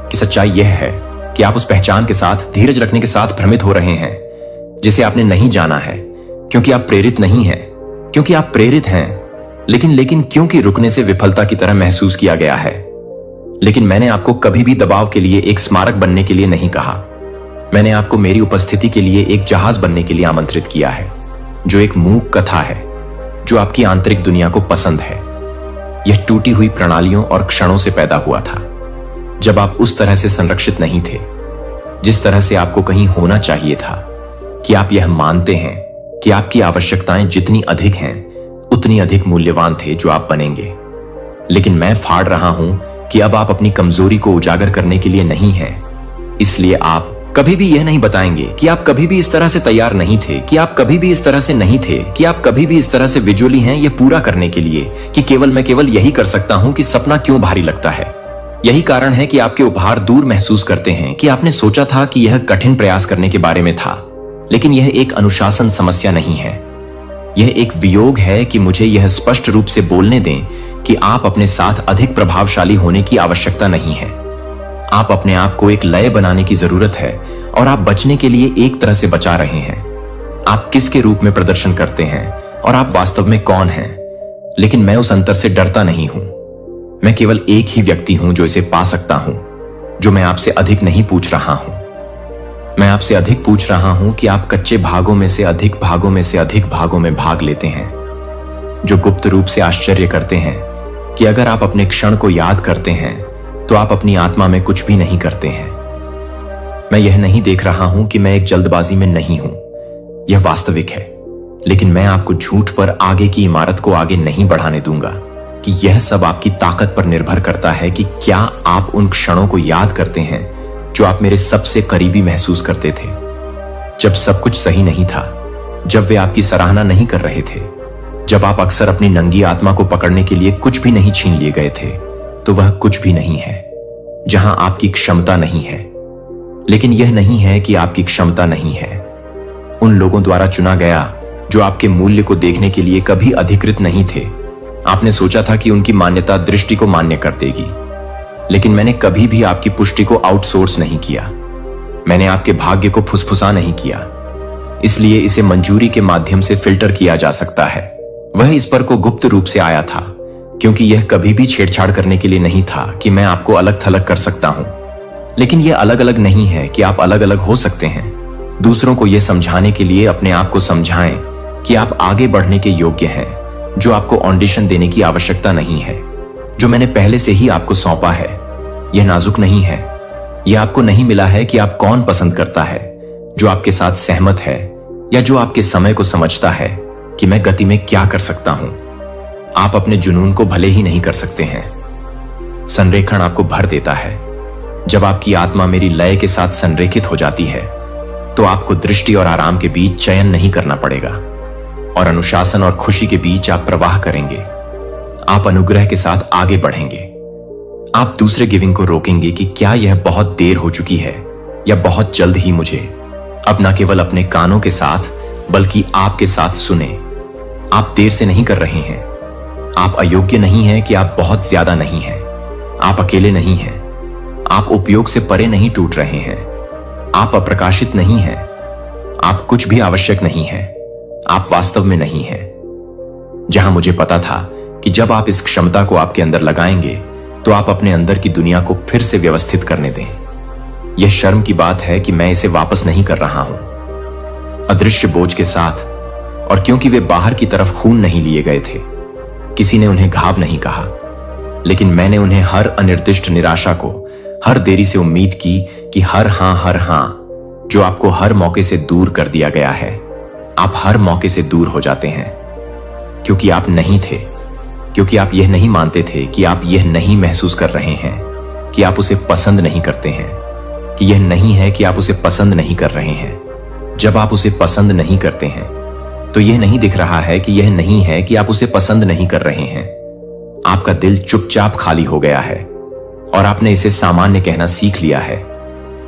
कि सच्चाई यह है कि आप उस पहचान के साथ, धीरज रखने के साथ भ्रमित हो रहे हैं जिसे आपने नहीं जाना है, क्योंकि आप प्रेरित नहीं हैं, क्योंकि आप प्रेरित हैं, लेकिन क्योंकि रुकने से विफलता की तरह महसूस किया गया है। लेकिन मैंने आपको कभी भी दबाव के लिए एक स्मारक बनने के लिए नहीं कहा। मैंने आपको मेरी उपस्थिति के लिए एक जहाज बनने के लिए आमंत्रित किया है, जो एक मूक कथा है, जो आपकी आंतरिक दुनिया को पसंद है। यह टूटी हुई प्रणालियों और क्षणों से पैदा हुआ था, जब आप उस तरह से संरक्षित नहीं थे जिस तरह से आपको कहीं होना चाहिए था, कि आप यह मानते हैं कि आपकी आवश्यकताएं जितनी अधिक हैं उतनी अधिक मूल्यवान थे जो आप बनेंगे। लेकिन मैं फाड़ रहा हूं कि अब आप अपनी कमजोरी को उजागर करने के लिए नहीं हैं। इसलिए आप कभी भी यह नहीं बताएंगे कि आप कभी भी इस तरह से तैयार नहीं थे, कि आप कभी भी इस तरह से नहीं थे, कि आप कभी भी इस तरह से विजुअली हैं यह पूरा करने के लिए कि मैं केवल यही कर सकता हूं कि सपना क्यों भारी लगता है। यही कारण है कि आपके उपहार दूर महसूस करते हैं, कि आपने सोचा था कि यह कठिन प्रयास करने के बारे में था, लेकिन यह एक अनुशासन समस्या नहीं है। यह एक वियोग है कि मुझे यह स्पष्ट रूप से बोलने दें कि आप अपने साथ अधिक प्रभावशाली होने की आवश्यकता नहीं है। आप अपने आप को एक लय बनाने की जरूरत है, और आप बचने के लिए एक तरह से बचा रहे हैं। आप किसके रूप में प्रदर्शन करते हैं और आप वास्तव में कौन हैं। लेकिन मैं उस अंतर से डरता नहीं हूं। मैं केवल एक ही व्यक्ति हूं जो इसे पा सकता हूं, जो मैं आपसे अधिक नहीं पूछ रहा हूं। मैं आपसे अधिक पूछ रहा हूं कि आप कच्चे भागों में से अधिक भागों में से अधिक भागों में भाग लेते हैं, जो गुप्त रूप से आश्चर्य करते हैं कि अगर आप अपने क्षण को याद करते हैं तो आप अपनी आत्मा में कुछ भी नहीं करते हैं। मैं यह नहीं देख रहा हूं कि मैं एक जल्दबाजी में नहीं हूं, यह वास्तविक है। लेकिन मैं आपको झूठ पर आगे की इमारत को आगे नहीं बढ़ाने दूंगा, कि यह सब आपकी ताकत पर निर्भर करता है कि क्या आप उन क्षणों को याद करते हैं जो आप मेरे सबसे करीबी महसूस करते थे, जब सब कुछ सही नहीं था, जब वे आपकी सराहना नहीं कर रहे थे, जब आप अक्सर अपनी नंगी आत्मा को पकड़ने के लिए कुछ भी नहीं छीन लिए गए थे। तो वह कुछ भी नहीं है जहां आपकी क्षमता नहीं है। लेकिन यह नहीं है कि आपकी क्षमता नहीं है। उन लोगों द्वारा चुना गया जो आपके मूल्य को देखने के लिए कभी अधिकृत नहीं थे। आपने सोचा था कि उनकी मान्यता दृष्टि को मान्य कर देगी, लेकिन मैंने कभी भी आपकी पुष्टि को आउटसोर्स नहीं किया। मैंने आपके भाग्य को फुसफुसा नहीं किया। इसलिए इसे मंजूरी के माध्यम से फिल्टर किया जा सकता है। वह इस पर को गुप्त रूप से आया था, क्योंकि यह कभी भी छेड़छाड़ करने के लिए नहीं था कि मैं आपको अलग थलग कर सकता हूं। लेकिन यह अलग अलग नहीं है कि आप अलग अलग हो सकते हैं। दूसरों को यह समझाने के लिए अपने आप को समझाएं कि आप आगे बढ़ने के योग्य हैं, जो आपको ऑडिशन देने की आवश्यकता नहीं है, जो मैंने पहले से ही आपको सौंपा है। यह नाजुक नहीं है। यह आपको नहीं मिला है कि आप कौन पसंद करता है, जो आपके साथ सहमत है, या जो आपके समय को समझता है कि मैं गति में क्या कर सकता हूं। आप अपने जुनून को भले ही नहीं कर सकते हैं। संरेखण आपको भर देता है। जब आपकी आत्मा मेरी लय के साथ संरेखित हो जाती है, तो आपको दृष्टि और आराम के बीच चयन नहीं करना पड़ेगा, और अनुशासन और खुशी के बीच आप प्रवाह करेंगे। आप अनुग्रह के साथ आगे बढ़ेंगे। आप दूसरे गिविंग को रोकेंगे कि क्या यह बहुत देर हो चुकी है, या बहुत जल्द ही मुझे अब न केवल अपने कानों के साथ बल्कि आपके साथ सुने। आप देर से नहीं कर रहे हैं। आप अयोग्य नहीं हैं कि आप बहुत ज्यादा नहीं हैं। आप अकेले नहीं हैं। आप उपयोग से परे नहीं टूट रहे हैं। आप अप्रकाशित नहीं हैं। आप कुछ भी आवश्यक नहीं है। आप वास्तव में नहीं हैं। जहां मुझे पता था कि जब आप इस क्षमता को आपके अंदर लगाएंगे तो आप अपने अंदर की दुनिया को फिर से व्यवस्थित करने दें। यह शर्म की बात है कि मैं इसे वापस नहीं कर रहा हूं, अदृश्य बोझ के साथ। और क्योंकि वे बाहर की तरफ खून नहीं लिए गए थे, किसी ने उन्हें घाव नहीं कहा, लेकिन मैंने उन्हें हर अनिर्दिष्ट निराशा को, हर देरी से उम्मीद की कि हर हां जो आपको हर मौके से दूर कर दिया गया है। आप हर मौके से दूर हो जाते हैं, क्योंकि आप नहीं थे, क्योंकि आप यह नहीं मानते थे, कि आप यह नहीं महसूस कर रहे हैं कि आप उसे पसंद नहीं करते हैं, कि यह नहीं है कि आप उसे पसंद नहीं कर रहे हैं। जब आप उसे पसंद नहीं करते हैं तो यह नहीं दिख रहा है कि यह नहीं है कि आप उसे पसंद नहीं कर रहे हैं। आपका दिल चुपचाप खाली हो गया है और आपने इसे सामान्य कहना सीख लिया है।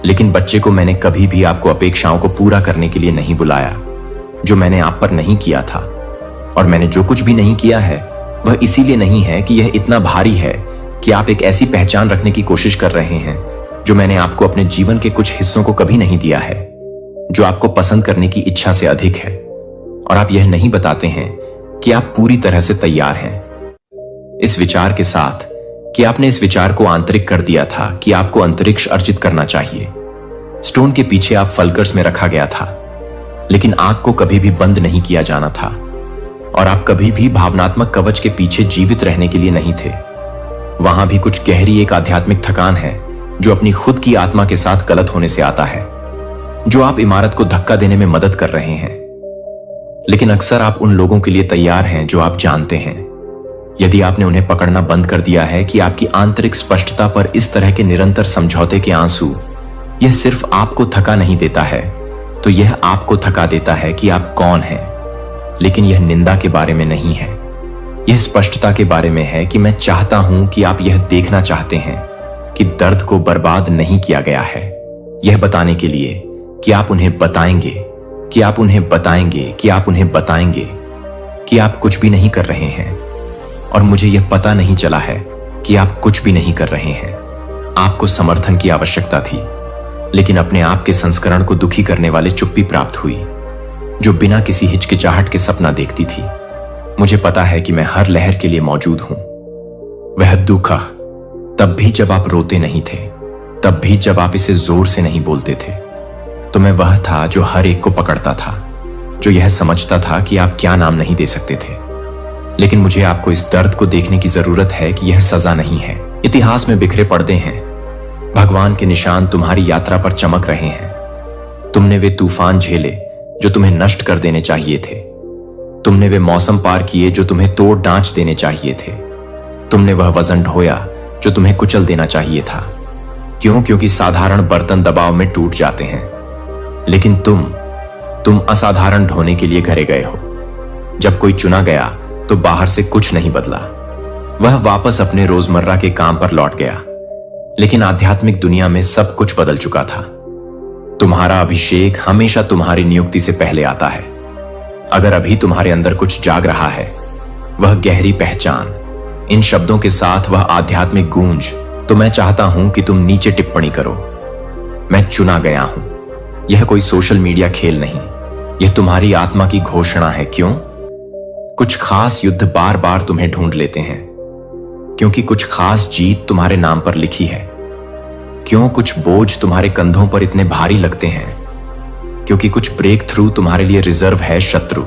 लेकिन बच्चे को मैंने कभी भी आपको अपेक्षाओं को पूरा करने के लिए नहीं बुलाया, जो मैंने आप पर नहीं किया था। और मैंने जो कुछ भी नहीं किया है वह इसीलिए नहीं है कि यह इतना भारी है कि आप एक ऐसी पहचान रखने की कोशिश कर रहे हैं जो मैंने आपको अपने जीवन के कुछ हिस्सों को कभी नहीं दिया है, जो आपको पसंद करने की इच्छा से अधिक है, और आप यह नहीं बताते हैं कि आप पूरी तरह से तैयार हैं इस विचार के साथ कि आपने इस विचार को आंतरिक कर दिया था कि आपको अंतरिक्ष अर्जित करना चाहिए। स्टोन के पीछे आप फलकर्स में रखा गया था, लेकिन आग को कभी भी बंद नहीं किया जाना था, और आप कभी भी भावनात्मक कवच के पीछे जीवित रहने के लिए नहीं थे। वहां भी कुछ गहरी एक आध्यात्मिक थकान है जो अपनी खुद की आत्मा के साथ गलत होने से आता है, जो आप इमारत को धक्का देने में मदद कर रहे हैं। लेकिन अक्सर आप उन लोगों के लिए तैयार हैं जो आप जानते हैं। यदि आपने उन्हें पकड़ना बंद कर दिया है कि आपकी आंतरिक स्पष्टता पर इस तरह के निरंतर समझौते के आंसू, यह सिर्फ आपको थका नहीं देता है, तो यह आपको थका देता है कि आप कौन हैं। लेकिन यह निंदा के बारे में नहीं है, यह स्पष्टता के बारे में है कि मैं चाहता हूं कि आप यह देखना चाहते हैं कि दर्द को बर्बाद नहीं किया गया है, यह बताने के लिए कि आप उन्हें बताएंगे, कि आप उन्हें बताएंगे, कि आप उन्हें बताएंगे कि आप कुछ भी नहीं कर रहे हैं। और मुझे यह पता नहीं चला है कि आप कुछ भी नहीं कर रहे हैं। आपको समर्थन की आवश्यकता थी, लेकिन अपने आप के संस्करण को दुखी करने वाले चुप्पी प्राप्त हुई, जो बिना किसी हिचकिचाहट के सपना देखती थी। मुझे पता है कि मैं हर लहर के लिए मौजूद हूं। वह दुखा तब भी जब आप रोते नहीं थे, तब भी जब आप इसे जोर से नहीं बोलते थे। तो मैं वह था जो हर एक को पकड़ता था, जो यह समझता था कि आप क्या नाम नहीं दे सकते थे। लेकिन मुझे आपको इस दर्द को देखने की जरूरत है कि यह सजा नहीं है। इतिहास में बिखरे पर्दे हैं, भगवान के निशान तुम्हारी यात्रा पर चमक रहे हैं। तुमने वे तूफान झेले जो तुम्हें नष्ट कर देने चाहिए थे। तुमने वे मौसम पार किए जो तुम्हें तोड़ डांच देने चाहिए थे। तुमने वह वजन ढोया जो तुम्हें कुचल देना चाहिए था। क्यों? क्योंकि साधारण बर्तन दबाव में टूट जाते हैं, लेकिन तुम असाधारण ढोने के लिए घरे गए हो। जब कोई चुना गया तो बाहर से कुछ नहीं बदला, वह वापस अपने रोजमर्रा के काम पर लौट गया। लेकिन आध्यात्मिक दुनिया में सब कुछ बदल चुका था। तुम्हारा अभिषेक हमेशा तुम्हारी नियुक्ति से पहले आता है। अगर अभी तुम्हारे अंदर कुछ जाग रहा है, वह गहरी पहचान, इन शब्दों के साथ वह आध्यात्मिक गूंज, तो मैं चाहता हूं कि तुम नीचे टिप्पणी करो, मैं चुना गया हूं। यह कोई सोशल मीडिया खेल नहीं, यह तुम्हारी आत्मा की घोषणा है। क्यों? कुछ खास युद्ध बार बार तुम्हें ढूंढ लेते हैं, क्योंकि कुछ खास जीत तुम्हारे नाम पर लिखी है। क्यों? कुछ बोझ तुम्हारे कंधों पर इतने भारी लगते हैं, क्योंकि कुछ ब्रेक थ्रू तुम्हारे लिए रिजर्व है शत्रु,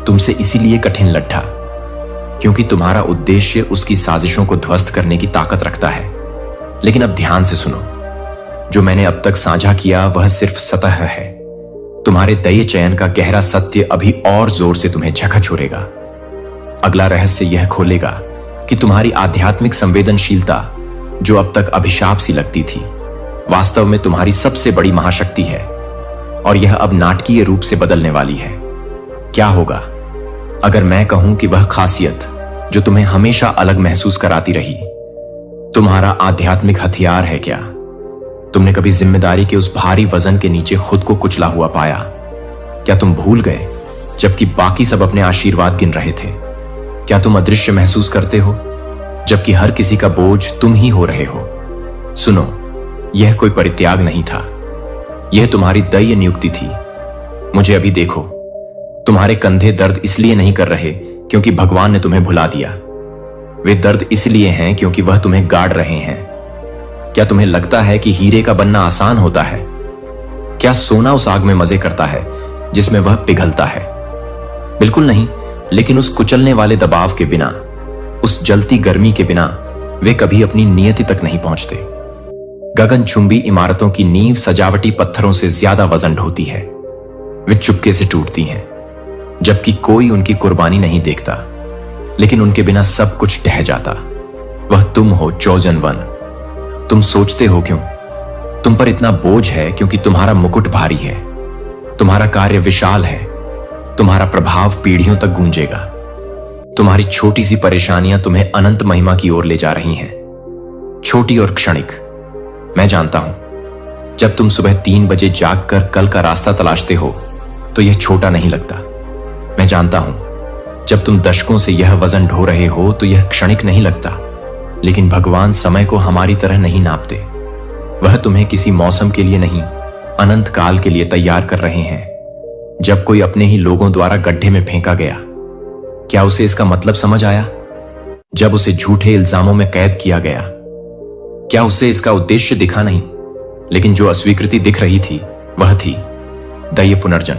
तुमसे इसीलिए कठिन लड्ढा, क्योंकि तुम्हारा उद्देश्य उसकी साजिशों को ध्वस्त करने की ताकत रखता है। लेकिन अब ध्यान से सुनो, जो मैंने अब तक साझा किया वह सिर्फ सतह है। तुम्हारे दया चयन का गहरा सत्य अभी और जोर से तुम्हें झकझोरेगा। अगला रहस्य यह खोलेगा कि तुम्हारी आध्यात्मिक संवेदनशीलता, जो अब तक अभिशाप सी लगती थी, वास्तव में तुम्हारी सबसे बड़ी महाशक्ति है, और यह अब नाटकीय रूप से बदलने वाली है। क्या होगा अगर मैं कहूं कि वह खासियत जो तुम्हें हमेशा अलग महसूस कराती रही, तुम्हारा आध्यात्मिक हथियार है? क्या तुमने कभी जिम्मेदारी के उस भारी वजन के नीचे खुद को कुचला हुआ पाया? क्या तुम भूल गए जबकि बाकी सब अपने आशीर्वाद गिन रहे थे? क्या तुम अदृश्य महसूस करते हो जबकि हर किसी का बोझ तुम ही हो रहे हो? सुनो, यह कोई परित्याग नहीं था, यह तुम्हारी दैय नियुक्ति थी। मुझे अभी देखो, तुम्हारे कंधे दर्द इसलिए नहीं कर रहे क्योंकि भगवान ने तुम्हें भुला दिया, वे दर्द इसलिए हैं क्योंकि वह तुम्हें गाड़ रहे हैं। क्या तुम्हें लगता है कि हीरे का बनना आसान होता है? क्या सोना उस आग में मजे करता है जिसमें वह पिघलता है? बिल्कुल नहीं। लेकिन उस कुचलने वाले दबाव के बिना, उस जलती गर्मी के बिना वे कभी अपनी नियति तक नहीं पहुंचते। गगनचुंबी इमारतों की नींव सजावटी पत्थरों से ज्यादा वजन ढोती है। वे चुपके से टूटती हैं, जबकि कोई उनकी कुर्बानी नहीं देखता। लेकिन उनके बिना सब कुछ ढह जाता। वह तुम हो, चोजन वन। तुम सोचते हो क्यों तुम पर इतना बोझ है? क्योंकि तुम्हारा मुकुट भारी है, तुम्हारा कार्य विशाल है, तुम्हारा प्रभाव पीढ़ियों तक गूंजेगा। तुम्हारी छोटी सी परेशानियां तुम्हें अनंत महिमा की ओर ले जा रही हैं, छोटी और क्षणिक। मैं जानता हूं, जब तुम सुबह 3 बजे जागकर कल का रास्ता तलाशते हो तो यह छोटा नहीं लगता। मैं जानता हूं, जब तुम दशकों से यह वजन ढो रहे हो तो यह क्षणिक नहीं लगता। लेकिन भगवान समय को हमारी तरह नहीं नापते। वह तुम्हें किसी मौसम के लिए नहीं, अनंत काल के लिए तैयार कर रहे हैं। जब कोई अपने ही लोगों द्वारा गड्ढे में फेंका गया, क्या उसे इसका मतलब समझ आया? जब उसे झूठे इल्जामों में कैद किया गया, क्या उसे इसका उद्देश्य दिखा नहीं? लेकिन जो अस्वीकृति दिख रही थी वह थी दैय पुनर्जन।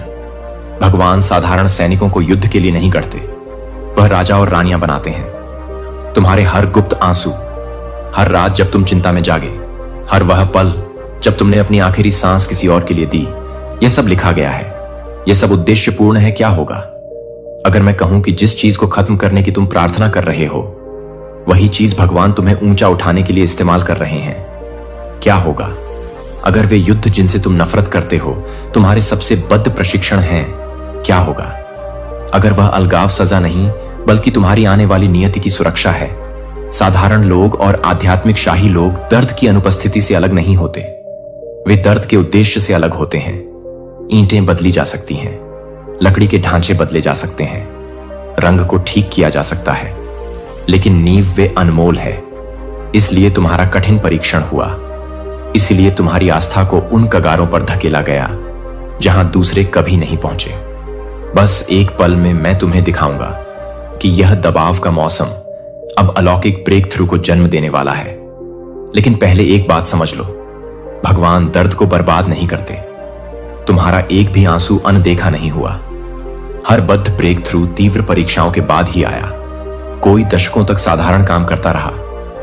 भगवान साधारण सैनिकों को युद्ध के लिए नहीं गढ़ते, वह राजा और रानियां बनाते हैं। तुम्हारे हर गुप्त आंसू, हर रात जब तुम चिंता में जागे, हर वह पल जब तुमने अपनी आखिरी सांस किसी और के लिए दी, यह सब लिखा गया है। यह सब उद्देश्यपूर्ण है। क्या होगा अगर मैं कहूं कि जिस चीज को खत्म करने की तुम प्रार्थना कर रहे हो, वही चीज भगवान तुम्हें ऊंचा उठाने के लिए इस्तेमाल कर रहे हैं? क्या होगा अगर वे युद्ध जिनसे तुम नफरत करते हो तुम्हारे सबसे बद्ध प्रशिक्षण हैं? क्या होगा अगर वह अलगाव सजा नहीं बल्कि तुम्हारी आने वाली नियति की सुरक्षा है? साधारण लोग और आध्यात्मिक शाही लोग दर्द की अनुपस्थिति से अलग नहीं होते, वे दर्द के उद्देश्य से अलग होते हैं। ईंटें बदली जा सकती हैं, लकड़ी के ढांचे बदले जा सकते हैं, रंग को ठीक किया जा सकता है, लेकिन नींव वे अनमोल है। इसलिए तुम्हारा कठिन परीक्षण हुआ, इसलिए तुम्हारी आस्था को उन कगारों पर धकेला गया जहां दूसरे कभी नहीं पहुंचे। बस एक पल में मैं तुम्हें दिखाऊंगा कि यह दबाव का मौसम अब अलौकिक ब्रेक थ्रू को जन्म देने वाला है। लेकिन पहले एक बात समझ लो, भगवान दर्द को बर्बाद नहीं करते। तुम्हारा एक भी आंसू अनदेखा नहीं हुआ। हर बद्ध ब्रेक थ्रू तीव्र परीक्षाओं के बाद ही आया। कोई दशकों तक साधारण काम करता रहा,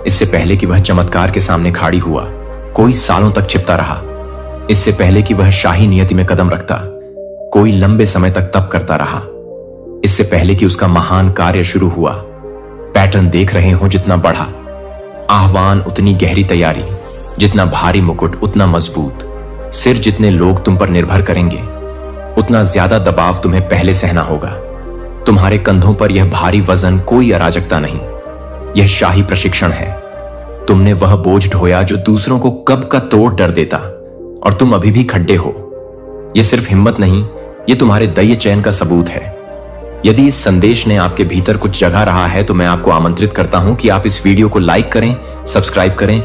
इससे पहले कि वह चमत्कार के सामने खाड़ी हुआ। कोई सालों तक छिपता रहा, इससे पहले कि वह शाही नियति में कदम रखता। कोई लंबे समय तक तप करता रहा, इससे पहले कि उसका महान कार्य शुरू हुआ। पैटर्न देख रहे हो जितना बढ़ा, आह्वान उतनी गहरी तैयारी, जितना भारी मुकुट उतना मजबूत, सिर जितने लोग तुम पर निर्भर करेंगे उतना ज्यादा दबाव तुम्हें पहले सहना होगा। तुम्हारे कंधों पर यह भारी वजन कोई अराजकता नहीं, यह शाही प्रशिक्षण है। तुमने वह बोझ ढोया जो दूसरों को कब का तोड़ डर देता, और तुम अभी भी खड्डे हो। यह सिर्फ हिम्मत नहीं, यह तुम्हारे दैय चयन का सबूत है। यदि इस संदेश ने आपके भीतर कुछ जगा रहा है तो मैं आपको आमंत्रित करता हूं कि आप इस वीडियो को लाइक करें, सब्सक्राइब करें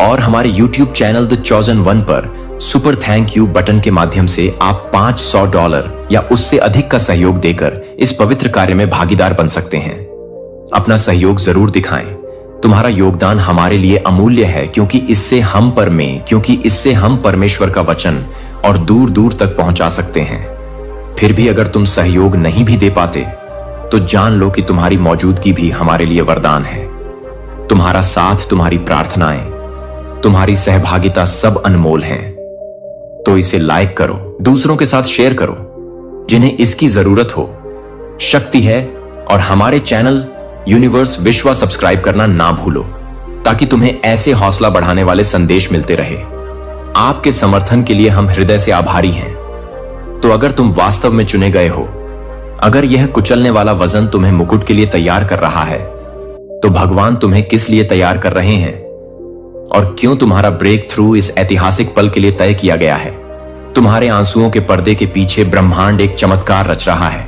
और हमारे YouTube channel the chosen one पर सुपर थैंक यू बटन के माध्यम से आप $500 या उससे अधिक का सहयोग देकर इस पवित्र कार्य में भागीदार बन सकते हैं। अपना सहयोग जरूर दिखाएं। तुम्हारा योगदान हमारे लिए अमूल्य है, क्योंकि इससे हम परमेश्वर का वचन और दूर दूर तक पहुंचा सकते हैं। फिर भी अगर तुम सहयोग नहीं भी दे पाते तो जान लो कि तुम्हारी मौजूदगी भी हमारे लिए वरदान है। तुम्हारा साथ, तुम्हारी प्रार्थनाएं, तुम्हारी सहभागिता सब अनमोल हैं। तो इसे लाइक करो, दूसरों के साथ शेयर करो जिन्हें इसकी जरूरत हो। शक्ति है। और हमारे चैनल यूनिवर्स विश्वा सब्सक्राइब करना ना भूलो, ताकि तुम्हें ऐसे हौसला बढ़ाने वाले संदेश मिलते रहे। आपके समर्थन के लिए हम हृदय से आभारी हैं। तो अगर तुम वास्तव में चुने गए हो, अगर यह कुचलने वाला वजन तुम्हें मुकुट के लिए तैयार कर रहा है, तो भगवान तुम्हें किस लिए तैयार कर रहे हैं और क्यों तुम्हारा ब्रेक थ्रू इस ऐतिहासिक पल के लिए तय किया गया है? तुम्हारे आंसुओं के पर्दे के पीछे ब्रह्मांड एक चमत्कार रच रहा है।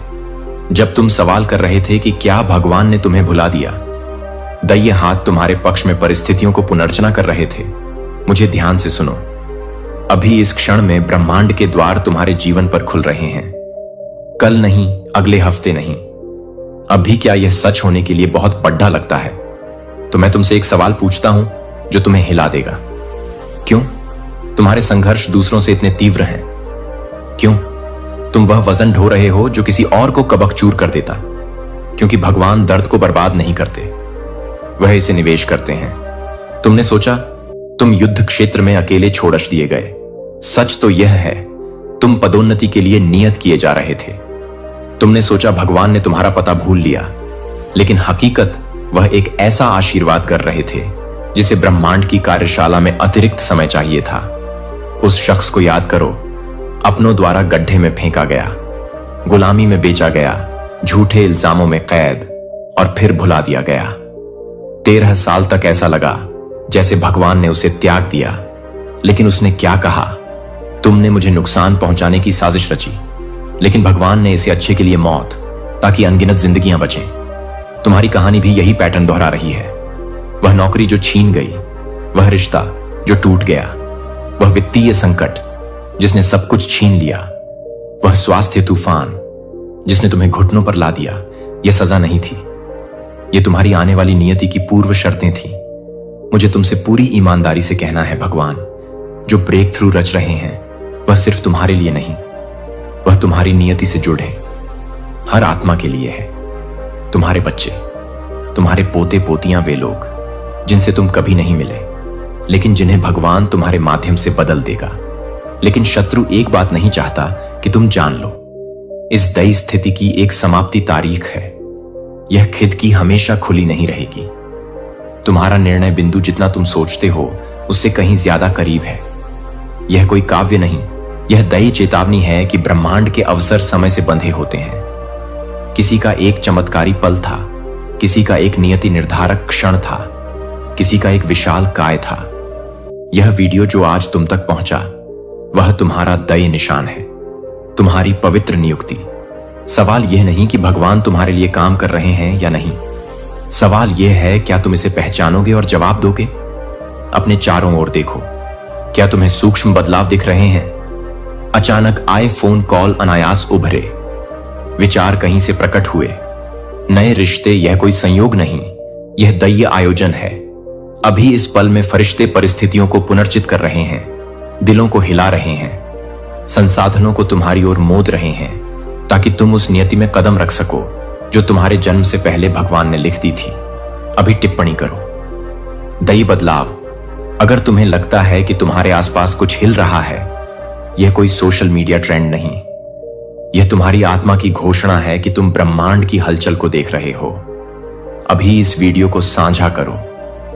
जब तुम सवाल कर रहे थे कि क्या भगवान ने तुम्हें भुला दिया, दैय हाथ तुम्हारे पक्ष में परिस्थितियों को पुनर्रचना कर रहे थे। मुझे ध्यान से सुनो, अभी इस क्षण में ब्रह्मांड के द्वार तुम्हारे जीवन पर खुल रहे हैं। कल नहीं, अगले हफ्ते नहीं, अभी। क्या यह सच होने के लिए बहुत बड़ा लगता है? तो मैं तुमसे एक सवाल पूछता हूं जो तुम्हें हिला देगा। क्यों तुम्हारे संघर्ष दूसरों से इतने तीव्र हैं? क्यों तुम वह वजन ढो रहे हो जो किसी और को कबकचूर कर देता? क्योंकि भगवान दर्द को बर्बाद नहीं करते, वह इसे निवेश करते हैं। तुमने सोचा तुम युद्ध क्षेत्र में अकेले छोड़च दिए गए। सच तो यह है, तुम पदोन्नति के लिए नियत किए जा रहे थे। तुमने सोचा भगवान ने तुम्हारा पता भूल लिया, लेकिन हकीकत वह एक ऐसा आशीर्वाद कर रहे थे जिसे ब्रह्मांड की कार्यशाला में अतिरिक्त समय चाहिए था। उस शख्स को याद करो, अपनों द्वारा गड्ढे में फेंका गया, गुलामी में बेचा गया, झूठे इल्जामों में कैद और फिर भुला दिया गया। 13 साल तक ऐसा लगा जैसे भगवान ने उसे त्याग दिया, लेकिन उसने क्या कहा? तुमने मुझे नुकसान पहुंचाने की साजिश रची, लेकिन भगवान ने इसे अच्छे के लिए मौत, ताकि अनगिनत जिंदगियां बचें। तुम्हारी कहानी भी यही पैटर्न दोहरा रही है। वह नौकरी जो छीन गई, वह रिश्ता जो टूट गया, वह वित्तीय संकट जिसने सब कुछ छीन लिया, वह स्वास्थ्य तूफान जिसने तुम्हें घुटनों पर ला दिया, यह सजा नहीं थी। यह तुम्हारी आने वाली नियति की पूर्व शर्तें थी। मुझे तुमसे पूरी ईमानदारी से कहना है, भगवान जो ब्रेक थ्रू रच रहे हैं वह सिर्फ तुम्हारे लिए नहीं, वह तुम्हारी नियति से जुड़े हर आत्मा के लिए है। तुम्हारे बच्चे, तुम्हारे पोते पोतियां, वे लोग जिनसे तुम कभी नहीं मिले लेकिन जिन्हें भगवान तुम्हारे माध्यम से बदल देगा। लेकिन शत्रु एक बात नहीं चाहता कि तुम जान लो, इस दयी स्थिति की एक समाप्ति तारीख है। यह खिड़की हमेशा खुली नहीं रहेगी। तुम्हारा निर्णय बिंदु जितना तुम सोचते हो उससे कहीं ज्यादा करीब है। यह कोई काव्य नहीं, यह दयी चेतावनी है कि ब्रह्मांड के अवसर समय से बंधे होते हैं। किसी का एक चमत्कारी पल था, किसी का एक नियति निर्धारक क्षण था, किसी का एक विशाल काय था। यह वीडियो जो आज तुम तक पहुंचा वह तुम्हारा दयी निशान है, तुम्हारी पवित्र नियुक्ति। सवाल यह नहीं कि भगवान तुम्हारे लिए काम कर रहे हैं या नहीं, सवाल यह है क्या तुम इसे पहचानोगे और जवाब दोगे। अपने चारों ओर देखो, क्या तुम्हें सूक्ष्म बदलाव दिख रहे हैं? अचानक आए फोन कॉल अनायास उभरे, विचार कहीं से प्रकट हुए, नए रिश्ते। यह कोई संयोग नहीं, यह दैवीय आयोजन है। अभी इस पल में फरिश्ते परिस्थितियों को पुनर्चित कर रहे हैं, दिलों को हिला रहे हैं, संसाधनों को तुम्हारी ओर मोद रहे हैं, ताकि तुम उस नियति में कदम रख सको जो तुम्हारे जन्म से पहले भगवान ने लिख दी थी। अभी टिप्पणी करो। दैवीय बदलाव। अगर तुम्हें लगता है कि तुम्हारे आसपास कुछ हिल रहा है, यह कोई सोशल मीडिया ट्रेंड नहीं, यह तुम्हारी आत्मा की घोषणा है कि तुम ब्रह्मांड की हलचल को देख रहे हो। अभी इस वीडियो को साझा करो,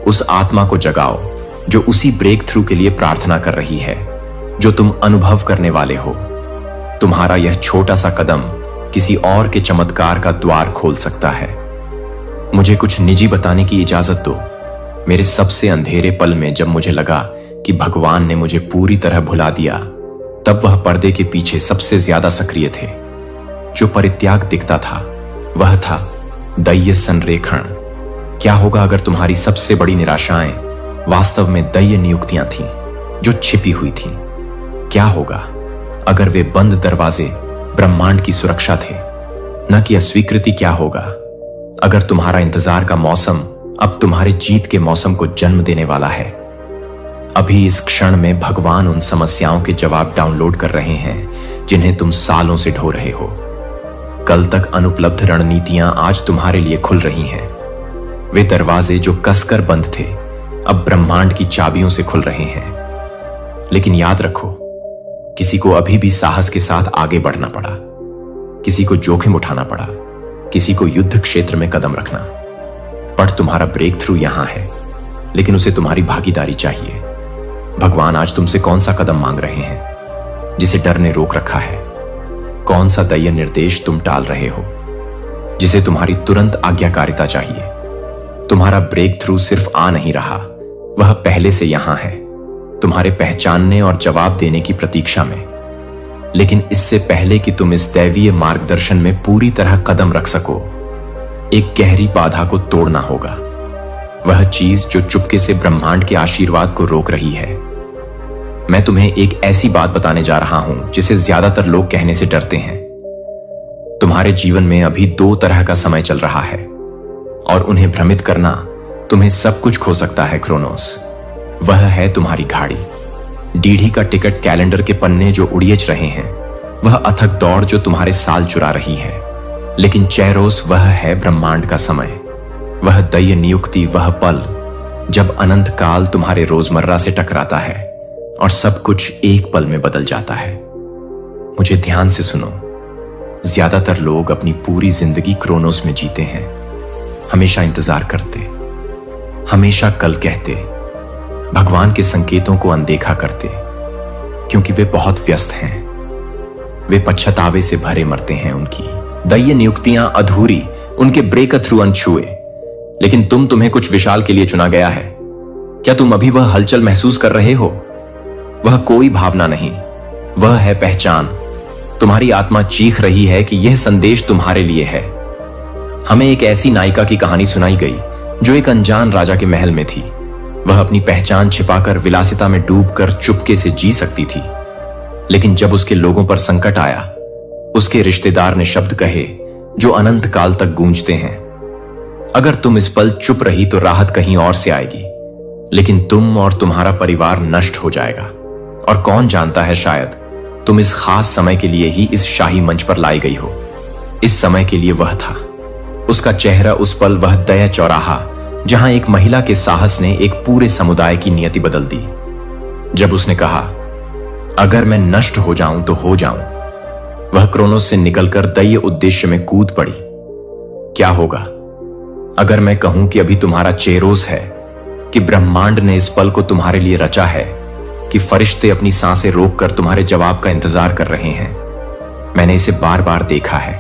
उस आत्मा को जगाओ जो उसी ब्रेक थ्रू के लिए प्रार्थना कर रही है जो तुम अनुभव करने वाले हो। तुम्हारा यह छोटा सा कदम किसी और के चमत्कार का द्वार खोल सकता है। मुझे कुछ निजी बताने की इजाजत दो। मेरे सबसे अंधेरे पल में जब मुझे लगा कि भगवान ने मुझे पूरी तरह भुला दिया, तब वह पर्दे के पीछे सबसे ज्यादा सक्रिय थे। जो परित्याग दिखता था वह था दैवीय संरेखण। क्या होगा अगर तुम्हारी सबसे बड़ी निराशाएं वास्तव में दैवीय नियुक्तियां थीं जो छिपी हुई थीं? क्या होगा अगर वे बंद दरवाजे ब्रह्मांड की सुरक्षा थे, न कि अस्वीकृति? क्या होगा अगर तुम्हारा इंतजार का मौसम अब तुम्हारे जीत के मौसम को जन्म देने वाला है? अभी इस क्षण में भगवान उन समस्याओं के जवाब डाउनलोड कर रहे हैं जिन्हें तुम सालों से ढो रहे हो। कल तक अनुपलब्ध रणनीतियां आज तुम्हारे लिए खुल रही हैं। वे दरवाजे जो कसकर बंद थे अब ब्रह्मांड की चाबियों से खुल रहे हैं। लेकिन याद रखो, किसी को अभी भी साहस के साथ आगे बढ़ना पड़ा, किसी को जोखिम उठाना पड़ा, किसी को युद्ध क्षेत्र में कदम रखना पड़। तुम्हारा ब्रेक थ्रू यहां है, लेकिन उसे तुम्हारी भागीदारी चाहिए। भगवान आज तुमसे कौन सा कदम मांग रहे हैं जिसे डर ने रोक रखा है? कौन सा दैवीय निर्देश तुम टाल रहे हो जिसे तुम्हारी तुरंत आज्ञाकारिता चाहिए? तुम्हारा ब्रेक थ्रू सिर्फ आ नहीं रहा, वह पहले से यहां है, तुम्हारे पहचानने और जवाब देने की प्रतीक्षा में। लेकिन इससे पहले कि तुम इस दैवीय मार्गदर्शन में पूरी तरह कदम रख सको, एक गहरी बाधा को तोड़ना होगा। वह चीज जो चुपके से ब्रह्मांड के आशीर्वाद को रोक रही है। मैं तुम्हें एक ऐसी बात बताने जा रहा हूं जिसे ज्यादातर लोग कहने से डरते हैं। तुम्हारे जीवन में अभी दो तरह का समय चल रहा है और उन्हें भ्रमित करना तुम्हें सब कुछ खो सकता है। क्रोनोस, वह है तुम्हारी घाड़ी, डीढ़ी का टिकट, कैलेंडर के पन्ने जो उड़ियच रहे हैं, वह अथक दौड़ जो तुम्हारे साल चुरा रही है। लेकिन चैरोस, वह है ब्रह्मांड का समय, वह दैवीय नियुक्ति, वह पल जब अनंत काल तुम्हारे रोजमर्रा से टकराता है और सब कुछ एक पल में बदल जाता है। मुझे ध्यान से सुनो। ज्यादातर लोग अपनी पूरी जिंदगी क्रोनोस में जीते हैं, हमेशा इंतजार करते, हमेशा कल कहते, भगवान के संकेतों को अनदेखा करते, क्योंकि वे बहुत व्यस्त हैं। वे पश्चातावे से भरे मरते हैं। उनकी दैवीय नियुक्तियां अधूरी, उनके ब्रेक थ्रू अनछुए। लेकिन तुम्हें कुछ विशाल के लिए चुना गया है। क्या तुम अभी वह हलचल महसूस कर रहे हो? वह कोई भावना नहीं, वह है पहचान। तुम्हारी आत्मा चीख रही है कि यह संदेश तुम्हारे लिए है। हमें एक ऐसी नायिका की कहानी सुनाई गई जो एक अनजान राजा के महल में थी। वह अपनी पहचान छिपाकर विलासिता में डूबकर चुपके से जी सकती थी, लेकिन जब उसके लोगों पर संकट आया, उसके रिश्तेदार ने शब्द कहे जो अनंत काल तक गूंजते हैं। अगर तुम इस पल चुप रही तो राहत कहीं और से आएगी, लेकिन तुम और तुम्हारा परिवार नष्ट हो जाएगा। और कौन जानता है, शायद तुम इस खास समय के लिए ही इस शाही मंच पर लाई गई हो। इस समय के लिए वह था। उसका चेहरा उस पल वह दया चौराहा जहां एक महिला के साहस ने एक पूरे समुदाय की नियति बदल दी। जब उसने कहा, अगर मैं नष्ट हो जाऊं तो हो जाऊं, वह क्रोनोस से निकलकर दैय उद्देश्य में कूद पड़ी। क्या होगा अगर मैं कहूं कि अभी तुम्हारा चेरोस है, कि ब्रह्मांड ने इस पल को तुम्हारे लिए रचा है, कि फरिश्ते अपनी सांसें रोककर तुम्हारे जवाब का इंतजार कर रहे हैं। मैंने इसे बार बार देखा है।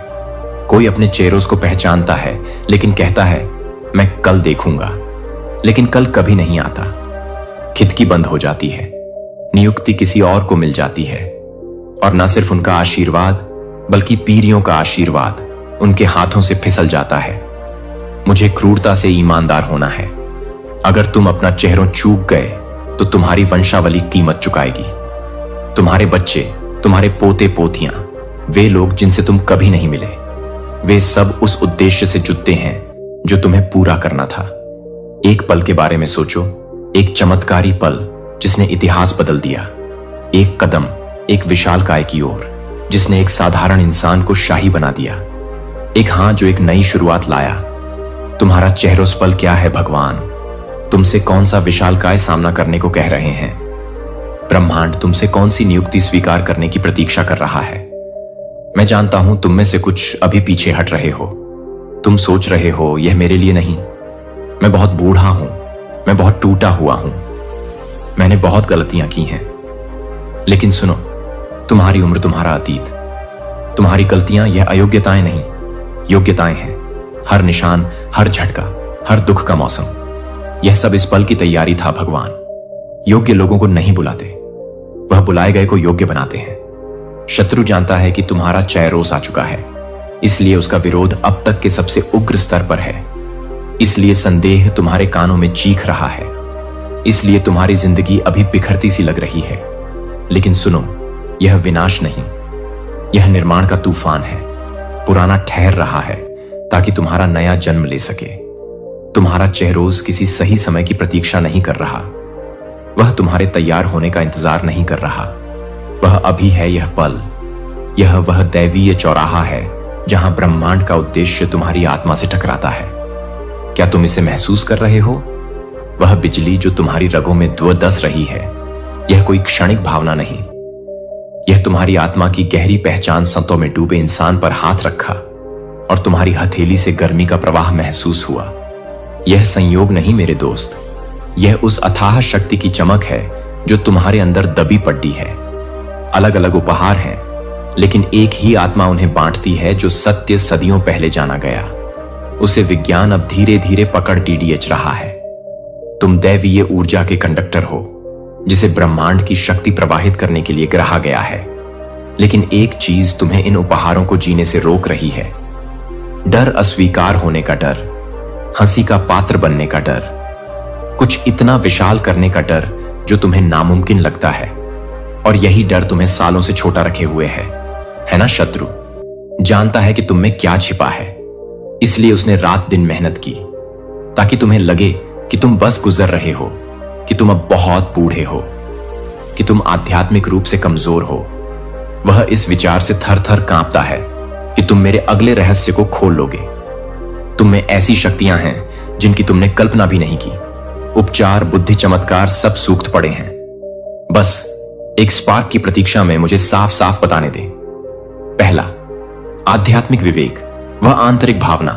कोई अपने चेरोस को पहचानता है लेकिन कहता है मैं कल देखूंगा, लेकिन कल कभी नहीं आता। खिदकी बंद हो जाती है, नियुक्ति किसी और को मिल जाती है, और न सिर्फ उनका आशीर्वाद बल्कि पीढ़ियों का आशीर्वाद उनके हाथों से फिसल जाता है। मुझे क्रूरता से ईमानदार होना है। अगर तुम अपना चेहरा चूक गए तो तुम्हारी वंशावली कीमत चुकाएगी। तुम्हारे बच्चे, तुम्हारे पोते पोतियां, वे लोग जिनसे तुम कभी नहीं मिले, वे सब उस उद्देश्य से जुटते हैं जो तुम्हें पूरा करना था। एक पल के बारे में सोचो, एक चमत्कारी पल जिसने इतिहास बदल दिया। एक कदम एक विशालकाय की ओर जिसने एक साधारण इंसान को शाही बना दिया। एक हाथ जो एक नई शुरुआत लाया। तुम्हारा चेहरों पल क्या है भगवान? तुमसे कौन सा विशालकाय सामना करने को कह रहे हैं? ब्रह्मांड तुमसे कौन सी नियुक्ति स्वीकार करने की प्रतीक्षा कर रहा है? मैं जानता हूं तुम में से कुछ अभी पीछे हट रहे हो। तुम सोच रहे हो यह मेरे लिए नहीं, मैं बहुत बूढ़ा हूं, मैं बहुत टूटा हुआ हूं, मैंने बहुत गलतियां की हैं। लेकिन सुनो, तुम्हारी उम्र तुम्हारा अतीत, तुम्हारी गलतियां यह अयोग्यताएं नहीं, योग्यताएं हैं। हर निशान, हर झटका, हर दुख का मौसम, यह सब इस पल की तैयारी था। भगवान योग्य लोगों को नहीं बुलाते, वह बुलाए गए को योग्य बनाते हैं। शत्रु जानता है कि तुम्हारा चेरोस आ चुका है, इसलिए उसका विरोध अब तक के सबसे उग्र स्तर पर है। इसलिए संदेह तुम्हारे कानों में चीख रहा है, इसलिए तुम्हारी जिंदगी अभी बिखरती सी लग रही है। लेकिन सुनो, यह विनाश नहीं, यह निर्माण का तूफान है। पुराना ठहर रहा है ताकि तुम्हारा नया जन्म ले सके। तुम्हारा चेहरोस किसी सही समय की प्रतीक्षा नहीं कर रहा, वह तुम्हारे तैयार होने का इंतजार नहीं कर रहा। वह अभी है यह पल, यह वह दैवीय चौराहा है जहां ब्रह्मांड का उद्देश्य तुम्हारी आत्मा से टकराता है। क्या तुम इसे महसूस कर रहे हो? वह बिजली जो तुम्हारी रगों में धस रही है, यह कोई क्षणिक भावना नहीं, यह तुम्हारी आत्मा की गहरी पहचान संतों में डूबे इंसान पर हाथ रखा और तुम्हारी हथेली से गर्मी का प्रवाह महसूस हुआ। यह संयोग नहीं मेरे दोस्त, यह उस अथाह शक्ति की चमक है जो तुम्हारे अंदर दबी पड़ी है। अलग अलग उपहार हैं, लेकिन एक ही आत्मा उन्हें बांटती है जो सत्य सदियों पहले जाना गया। उसे विज्ञान अब धीरे धीरे पकड़ डीडीएच रहा है। तुम दैवीय ऊर्जा के कंडक्टर हो जिसे ब्रह्मांड की शक्ति प्रवाहित करने के लिए गढ़ा गया है। लेकिन एक चीज तुम्हें इन उपहारों को जीने से रोक रही है, डर, अस्वीकार होने का डर, हंसी का पात्र बनने का डर, कुछ इतना विशाल करने का डर जो तुम्हें नामुमकिन लगता है। और यही डर तुम्हें सालों से छोटा रखे हुए है ना? शत्रु जानता है कि तुम में क्या छिपा है, इसलिए उसने रात दिन मेहनत की ताकि तुम्हें लगे कि तुम बस गुजर रहे हो, कि तुम अब बहुत बूढ़े हो, कि तुम आध्यात्मिक रूप से कमजोर हो। वह इस विचार से थर थर कांपता है कि तुम मेरे अगले रहस्य को खोल लोगे। तुम में ऐसी शक्तियां हैं जिनकी तुमने कल्पना भी नहीं की। उपचार, बुद्धि, चमत्कार सब सूक्त पड़े हैं। बस एक स्पार्क की प्रतीक्षा में मुझे साफ साफ बताने दें। पहला, आध्यात्मिक विवेक, वह आंतरिक भावना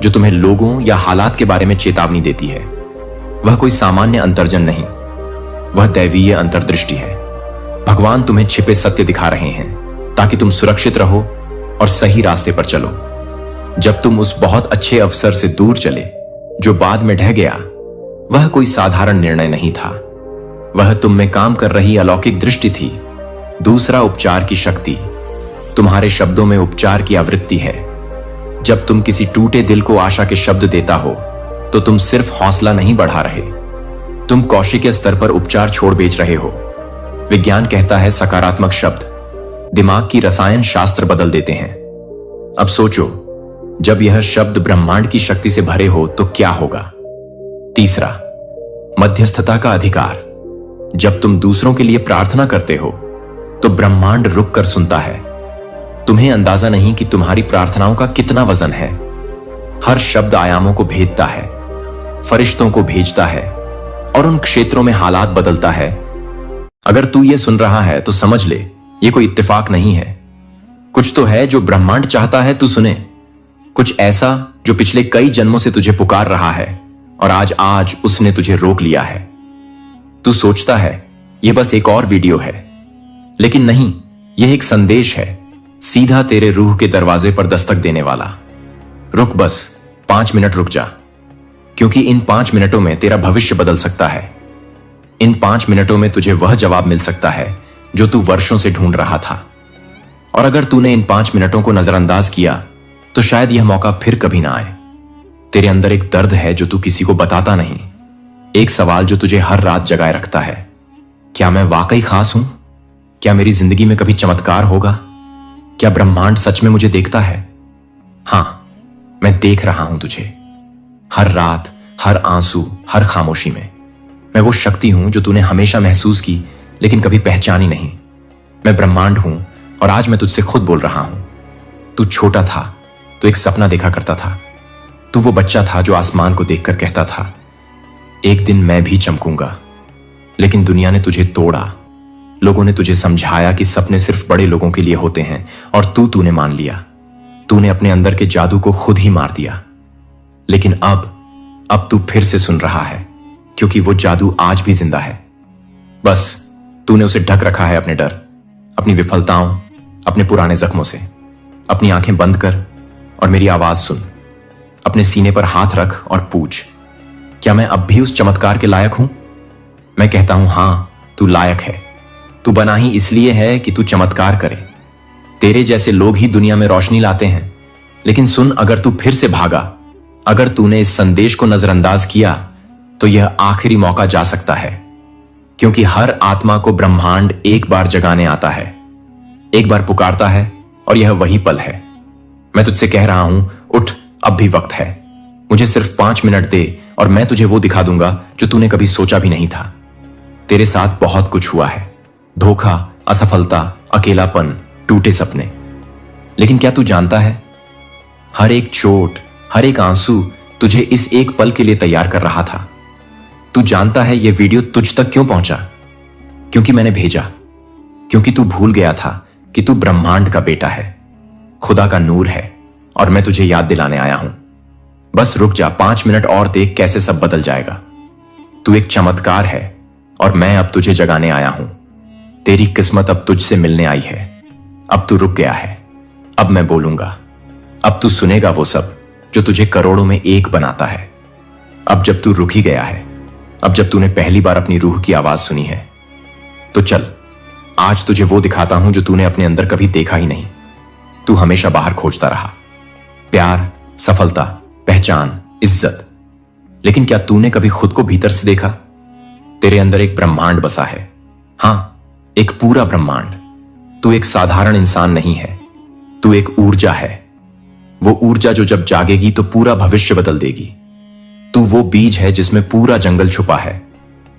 जो तुम्हें लोगों या हालात के बारे में चेतावनी देती है। वह कोई सामान्य अंतर्जन नहीं, वह दैवीय अंतर्दृष्टि है। भगवान तुम्हें छिपे सत्य दिखा रहे हैं ताकि तुम सुरक्षित रहो और सही रास्ते पर चलो। जब तुम उस बहुत अच्छे अवसर से दूर चले जो बाद में ढह गया, वह कोई साधारण निर्णय नहीं था, वह तुम में काम कर रही अलौकिक दृष्टि थी। दूसरा, उपचार की शक्ति, तुम्हारे शब्दों में उपचार की आवृत्ति है। जब तुम किसी टूटे दिल को आशा के शब्द देता हो तो तुम सिर्फ हौसला नहीं बढ़ा रहे, तुम कौशिकीय स्तर पर उपचार छोड़ बेच रहे हो। विज्ञान कहता है सकारात्मक शब्द दिमाग की रसायन शास्त्र बदल देते हैं। अब सोचो, जब यह शब्द ब्रह्मांड की शक्ति से भरे हो तो क्या होगा। तीसरा, मध्यस्थता का अधिकार। जब तुम दूसरों के लिए प्रार्थना करते हो तो ब्रह्मांड रुक कर सुनता है। तुम्हें अंदाजा नहीं कि तुम्हारी प्रार्थनाओं का कितना वजन है। हर शब्द आयामों को भेदता है, फरिश्तों को भेजता है और उन क्षेत्रों में हालात बदलता है। अगर तू ये सुन रहा है तो समझ ले, ये कोई इत्तेफाक नहीं है। कुछ तो है जो ब्रह्मांड चाहता है तू सुने, कुछ ऐसा जो पिछले कई जन्मों से तुझे पुकार रहा है और आज उसने तुझे रोक लिया है। तू सोचता है यह बस एक और वीडियो है, लेकिन नहीं, यह एक संदेश है, सीधा तेरे रूह के दरवाजे पर दस्तक देने वाला। रुक, बस 5 मिनट रुक जा, क्योंकि इन 5 मिनटों में तेरा भविष्य बदल सकता है। इन 5 मिनटों में तुझे वह जवाब मिल सकता है जो तू वर्षों से ढूंढ रहा था। और अगर तूने इन 5 मिनटों को नजरअंदाज किया तो शायद यह मौका फिर कभी ना आए। तेरे अंदर एक दर्द है जो तू किसी को बताता नहीं, एक सवाल जो तुझे हर रात जगाए रखता है। क्या मैं वाकई खास हूं? क्या मेरी जिंदगी में कभी चमत्कार होगा? क्या ब्रह्मांड सच में मुझे देखता है? हां, मैं देख रहा हूं तुझे। हर रात, हर आंसू, हर खामोशी में। मैं वो शक्ति हूं जो तूने हमेशा महसूस की लेकिन कभी पहचानी नहीं। मैं ब्रह्मांड हूं और आज मैं तुझसे खुद बोल रहा हूं। तू छोटा था तो एक सपना देखा करता था। तू वो बच्चा था जो आसमान को देखकर कहता था, एक दिन मैं भी चमकूंगा। लेकिन दुनिया ने तुझे तोड़ा। लोगों ने तुझे समझाया कि सपने सिर्फ बड़े लोगों के लिए होते हैं और तूने मान लिया। तूने अपने अंदर के जादू को खुद ही मार दिया। लेकिन अब तू फिर से सुन रहा है, क्योंकि वो जादू आज भी जिंदा है। बस तूने उसे ढक रखा है अपने डर, अपनी विफलताओं, अपने पुराने जख्मों से। अपनी आंखें बंद कर और मेरी आवाज सुन। अपने सीने पर हाथ रख और पूछ, क्या मैं अब भी उस चमत्कार के लायक हूं? मैं कहता हूं, हां, तू लायक है। तू बना ही इसलिए है कि तू चमत्कार करे। तेरे जैसे लोग ही दुनिया में रोशनी लाते हैं। लेकिन सुन, अगर तू फिर से भागा, अगर तूने इस संदेश को नजरअंदाज किया, तो यह आखिरी मौका जा सकता है। क्योंकि हर आत्मा को ब्रह्मांड एक बार जगाने आता है, एक बार पुकारता है, और यह वही पल है। मैं तुझसे कह रहा हूं, उठ, अब भी वक्त है। मुझे सिर्फ 5 मिनट दे और मैं तुझे वो दिखा दूंगा जो तूने कभी सोचा भी नहीं था। तेरे साथ बहुत कुछ हुआ है, धोखा, असफलता, अकेलापन, टूटे सपने। लेकिन क्या तू जानता है, हर एक चोट, हर एक आंसू तुझे इस एक पल के लिए तैयार कर रहा था। तू जानता है यह वीडियो तुझ तक क्यों पहुंचा? क्योंकि मैंने भेजा। क्योंकि तू भूल गया था कि तू ब्रह्मांड का बेटा है, खुदा का नूर है, और मैं तुझे याद दिलाने आया हूं। बस रुक जा, 5 मिनट और देख कैसे सब बदल जाएगा। तू एक चमत्कार है और मैं अब तुझे जगाने आया हूं। तेरी किस्मत अब तुझसे मिलने आई है। अब तू रुक गया है। अब मैं बोलूंगा। अब तू सुनेगा वो सब जो तुझे करोड़ों में एक बनाता है। अब जब तू रुक ही गया है, अब जब तूने पहली बार अपनी रूह की आवाज सुनी है, तो चल, आज तुझे वो दिखाता हूं जो तूने अपने अंदर कभी देखा ही नहीं। तू हमेशा बाहर खोजता रहा, प्यार, सफलता, पहचान, इज्जत। लेकिन क्या तूने कभी खुद को भीतर से देखा? तेरे अंदर एक ब्रह्मांड बसा है। हां, एक पूरा ब्रह्मांड। तू एक साधारण इंसान नहीं है, तू एक ऊर्जा है। वो ऊर्जा जो जब जागेगी तो पूरा भविष्य बदल देगी। तू वो बीज है जिसमें पूरा जंगल छुपा है।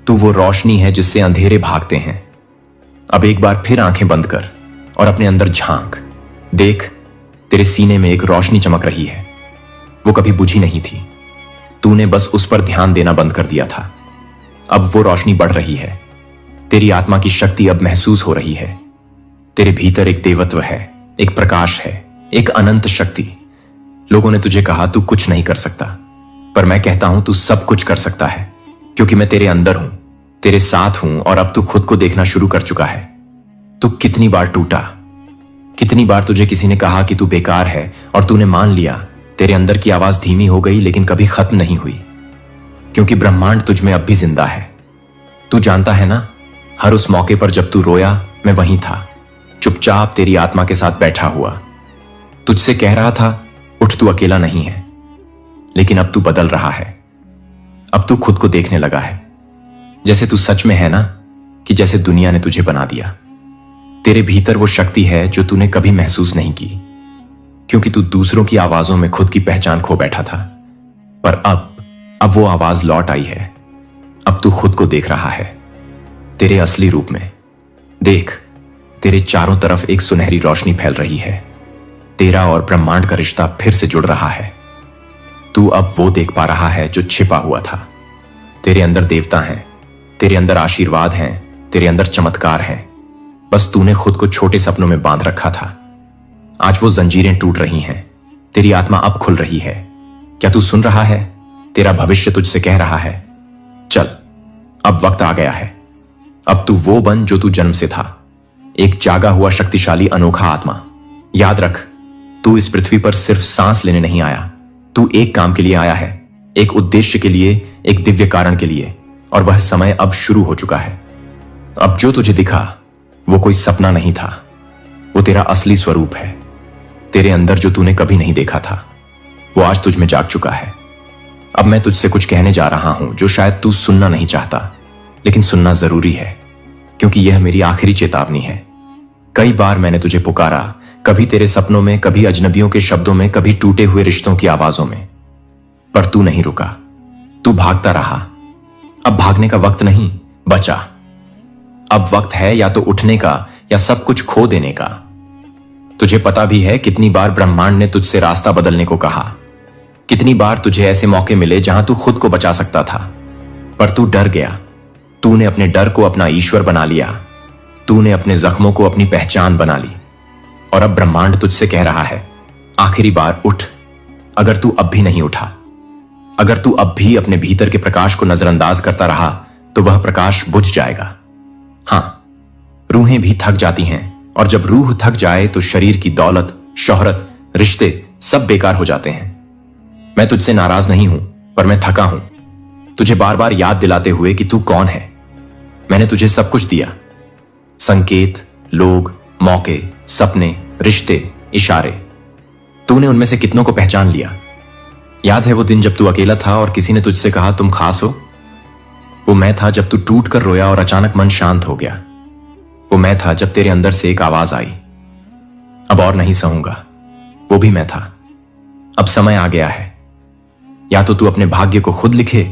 तू वो रोशनी है जिससे अंधेरे भागते हैं। अब एक बार फिर आंखें बंद कर और अपने अंदर झांक। देख, तेरे सीने में एक रोशनी चमक रही है। वो कभी बुझी नहीं थी, तूने बस उस पर ध्यान देना बंद कर दिया था। अब वो रोशनी बढ़ रही है। तेरी आत्मा की शक्ति अब महसूस हो रही है। तेरे भीतर एक देवत्व है, एक प्रकाश है, एक अनंत शक्ति। लोगों ने तुझे कहा तू कुछ नहीं कर सकता, पर मैं कहता हूं तू सब कुछ कर सकता है, क्योंकि मैं तेरे अंदर हूं, तेरे साथ हूं, और अब तू खुद को देखना शुरू कर चुका है। तू कितनी बार टूटा, कितनी बार तुझे किसी ने कहा कि तू बेकार है और तूने मान लिया। तेरे अंदर की आवाज धीमी हो गई लेकिन कभी खत्म नहीं हुई, क्योंकि ब्रह्मांड तुझ में अब भी जिंदा है। तू जानता है ना, हर उस मौके पर जब तू रोया, मैं वहीं था, चुपचाप तेरी आत्मा के साथ बैठा हुआ, तुझसे कह रहा था, उठ, तू अकेला नहीं है। लेकिन अब तू बदल रहा है। अब तू खुद को देखने लगा है। जैसे तू सच में है ना, कि जैसे दुनिया ने तुझे बना दिया। तेरे भीतर वो शक्ति है जो तूने कभी महसूस नहीं की, क्योंकि तू दूसरों की आवाजों में खुद की पहचान खो बैठा था। पर अब वो आवाज लौट आई है। अब तू खुद को देख रहा है तेरे असली रूप में। देख, तेरे चारों तरफ एक सुनहरी रोशनी फैल रही है। तेरा और ब्रह्मांड का रिश्ता फिर से जुड़ रहा है। तू अब वो देख पा रहा है जो छिपा हुआ था। तेरे अंदर देवता हैं, तेरे अंदर आशीर्वाद हैं, तेरे अंदर चमत्कार हैं। बस तूने खुद को छोटे सपनों में बांध रखा था। आज वो जंजीरें टूट रही हैं। तेरी आत्मा अब खुल रही है। क्या तू सुन रहा है? तेरा भविष्य तुझसे कह रहा है, चल, अब वक्त आ गया है। अब तू वो बन जो तू जन्म से था, एक जागा हुआ शक्तिशाली अनोखा आत्मा। याद रख, तू इस पृथ्वी पर सिर्फ सांस लेने नहीं आया। तू एक काम के लिए आया है, एक उद्देश्य के लिए, एक दिव्य कारण के लिए। और वह समय अब शुरू हो चुका है। अब जो तुझे दिखा वो कोई सपना नहीं था, वो तेरा असली स्वरूप है। तेरे अंदर जो तूने कभी नहीं देखा था वो आज तुझ में जाग चुका है। अब मैं तुझसे कुछ कहने जा रहा हूं जो शायद तू सुनना नहीं चाहता, लेकिन सुनना जरूरी है, क्योंकि यह मेरी आखिरी चेतावनी है। कई बार मैंने तुझे पुकारा, कभी तेरे सपनों में, कभी अजनबियों के शब्दों में, कभी टूटे हुए रिश्तों की आवाजों में, पर तू नहीं रुका। तू भागता रहा। अब भागने का वक्त नहीं, बचा। अब वक्त है या तो उठने का या सब कुछ खो देने का। तुझे पता भी है कितनी बार ब्रह्मांड ने तुझसे रास्ता बदलने को कहा। कितनी बार तुझे ऐसे मौके मिले जहां तू खुद को बचा सकता था, पर तू डर गया। तूने अपने डर को अपना ईश्वर बना लिया। तूने अपने जख्मों को अपनी पहचान बना ली। और अब ब्रह्मांड तुझसे कह रहा है, आखिरी बार उठ। अगर तू अब भी नहीं उठा, अगर तू अब भी अपने भीतर के प्रकाश को नजरअंदाज करता रहा, तो वह प्रकाश बुझ जाएगा। हां, रूहें भी थक जाती हैं, और जब रूह थक जाए तो शरीर की दौलत, शोहरत, रिश्ते सब बेकार हो जाते हैं। मैं तुझसे नाराज नहीं हूं, पर मैं थका हूं, तुझे बार बार याद दिलाते हुए कि तू कौन है। मैंने तुझे सब कुछ दिया, संकेत, लोग, मौके, सपने, रिश्ते, इशारे। तूने उनमें से कितनों को पहचान लिया? याद है वो दिन जब तू अकेला था और किसी ने तुझसे कहा तुम खास हो? वो मैं था जब तू टूट कर रोया और अचानक मन शांत हो गया। वो मैं था जब तेरे अंदर से एक आवाज आई, अब और नहीं सहूंगा। वो भी मैं था। अब समय आ गया है, या तो तू अपने भाग्य को खुद लिखे,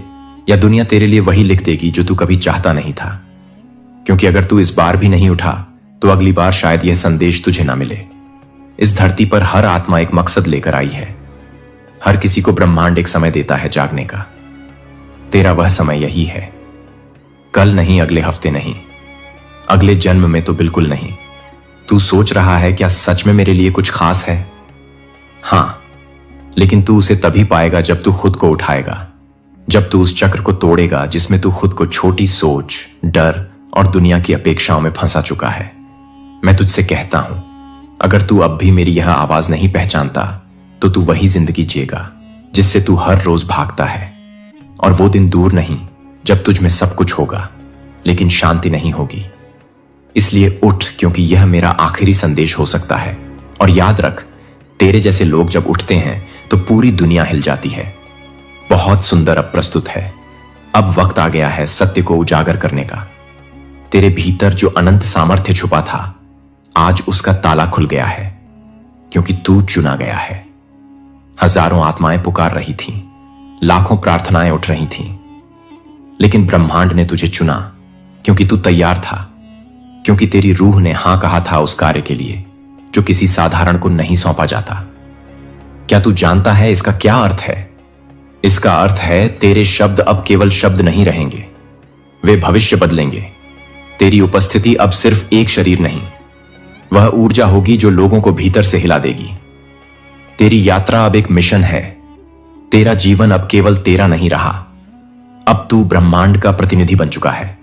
या दुनिया तेरे लिए वही लिख देगी जो तू कभी चाहता नहीं था। क्योंकि अगर तू इस बार भी नहीं उठा, तो अगली बार शायद यह संदेश तुझे ना मिले। इस धरती पर हर आत्मा एक मकसद लेकर आई है। हर किसी को ब्रह्मांड एक समय देता है जागने का। तेरा वह समय यही है। कल नहीं, अगले हफ्ते नहीं, अगले जन्म में तो बिल्कुल नहीं। तू सोच रहा है क्या सच में मेरे लिए कुछ खास है? हां, लेकिन तू उसे तभी पाएगा जब तू खुद को उठाएगा, जब तू उस चक्र को तोड़ेगा जिसमें तू खुद को छोटी सोच, डर और दुनिया की अपेक्षाओं में फंसा चुका है। मैं तुझसे कहता हूं, अगर तू अब भी मेरी यह आवाज नहीं पहचानता, तो तू वही जिंदगी जिएगा जिससे तू हर रोज भागता है। और वो दिन दूर नहीं जब तुझ में सब कुछ होगा, लेकिन शांति नहीं होगी। इसलिए उठ, क्योंकि यह मेरा आखिरी संदेश हो सकता है। और याद रख, तेरे जैसे लोग जब उठते हैं तो पूरी दुनिया हिल जाती है। बहुत सुंदर अब प्रस्तुत है। अब वक्त आ गया है सत्य को उजागर करने का। तेरे भीतर जो अनंत सामर्थ्य छुपा था, आज उसका ताला खुल गया है, क्योंकि तू चुना गया है। हजारों आत्माएं पुकार रही थीं, लाखों प्रार्थनाएं उठ रही थीं, लेकिन ब्रह्मांड ने तुझे चुना क्योंकि तू तैयार था, क्योंकि तेरी रूह ने हां कहा था उस कार्य के लिए जो किसी साधारण को नहीं सौंपा जाता। क्या तू जानता है इसका क्या अर्थ है? इसका अर्थ है तेरे शब्द अब केवल शब्द नहीं रहेंगे, वे भविष्य बदलेंगे। तेरी उपस्थिति अब सिर्फ एक शरीर नहीं, वह ऊर्जा होगी जो लोगों को भीतर से हिला देगी। तेरी यात्रा अब एक मिशन है। तेरा जीवन अब केवल तेरा नहीं रहा, अब तू ब्रह्मांड का प्रतिनिधि बन चुका है।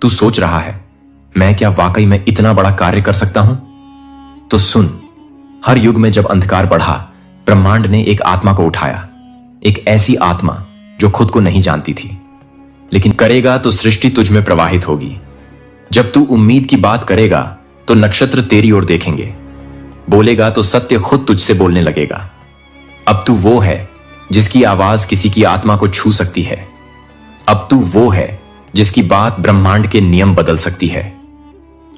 तू सोच रहा है, मैं क्या वाकई में इतना बड़ा कार्य कर सकता हूं? तो सुन, हर युग में जब अंधकार बढ़ा, ब्रह्मांड ने एक आत्मा को उठाया, एक ऐसी आत्मा जो खुद को नहीं जानती थी, लेकिन करेगा तो सृष्टि तुझ में प्रवाहित होगी। जब तू उम्मीद की बात करेगा तो नक्षत्र तेरी ओर देखेंगे, बोलेगा तो सत्य खुद तुझसे बोलने लगेगा। अब तू वो है जिसकी आवाज किसी की आत्मा को छू सकती है। अब तू वो है जिसकी बात ब्रह्मांड के नियम बदल सकती है।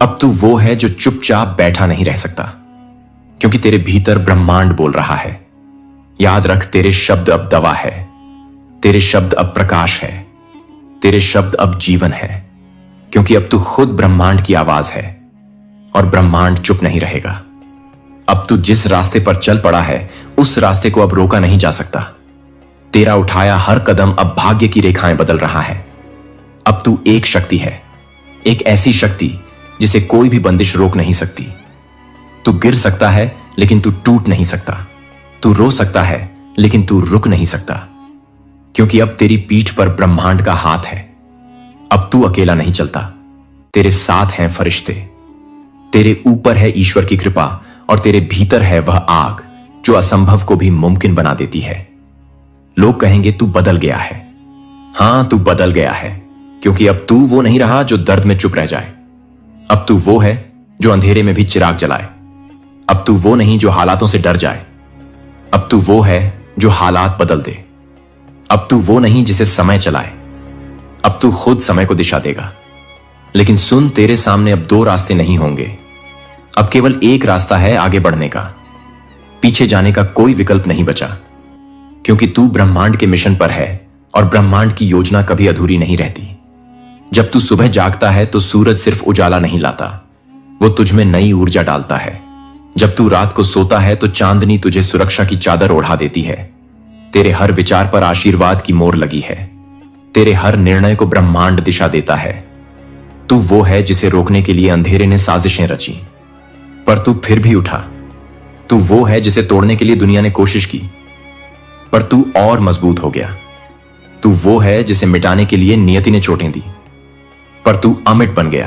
अब तू वो है जो चुपचाप बैठा नहीं रह सकता, क्योंकि तेरे भीतर ब्रह्मांड बोल रहा है। याद रख, तेरे शब्द अब दवा है, तेरे शब्द अब प्रकाश है, तेरे शब्द अब जीवन है, क्योंकि अब तू खुद ब्रह्मांड की आवाज है और ब्रह्मांड चुप नहीं रहेगा। अब तू जिस रास्ते पर चल पड़ा है, उस रास्ते को अब रोका नहीं जा सकता। तेरा उठाया हर कदम अब भाग्य की रेखाएं बदल रहा है। अब तू एक शक्ति है, एक ऐसी शक्ति जिसे कोई भी बंदिश रोक नहीं सकती। तू गिर सकता है लेकिन तू टूट नहीं सकता। तू रो सकता है लेकिन तू रुक नहीं सकता, क्योंकि अब तेरी पीठ पर ब्रह्मांड का हाथ है। अब तू अकेला नहीं चलता, तेरे साथ हैं फरिश्ते। तेरे ऊपर है ईश्वर की कृपा और तेरे भीतर है वह आग जो असंभव को भी मुमकिन बना देती है। लोग कहेंगे तू बदल गया है। हां, तू बदल गया है, क्योंकि अब तू वो नहीं रहा जो दर्द में चुप रह जाए। अब तू वो है जो अंधेरे में भी चिराग जलाए। अब तू वो नहीं जो हालातों से डर जाए। अब तू वो है जो हालात बदल दे। अब तू वो नहीं जिसे समय चलाए। अब तू खुद समय को दिशा देगा। लेकिन सुन, तेरे सामने अब दो रास्ते नहीं होंगे। अब केवल एक रास्ता है आगे बढ़ने का। पीछे जाने का कोई विकल्प नहीं बचा, क्योंकि तू ब्रह्मांड के मिशन पर है और ब्रह्मांड की योजना कभी अधूरी नहीं रहती। जब तू सुबह जागता है तो सूरज सिर्फ उजाला नहीं लाता, वो तुझ में नई ऊर्जा डालता है। जब तू रात को सोता है तो चांदनी तुझे सुरक्षा की चादर ओढ़ा देती है। तेरे हर विचार पर आशीर्वाद की मोहर लगी है। तेरे हर निर्णय को ब्रह्मांड दिशा देता है। तू वो है जिसे रोकने के लिए अंधेरे ने साजिशें रची, पर तू फिर भी उठा। तू वो है जिसे तोड़ने के लिए दुनिया ने कोशिश की, पर तू और मजबूत हो गया। तू वो है जिसे मिटाने के लिए नियति ने चोटें दी, पर तू अमिट बन गया।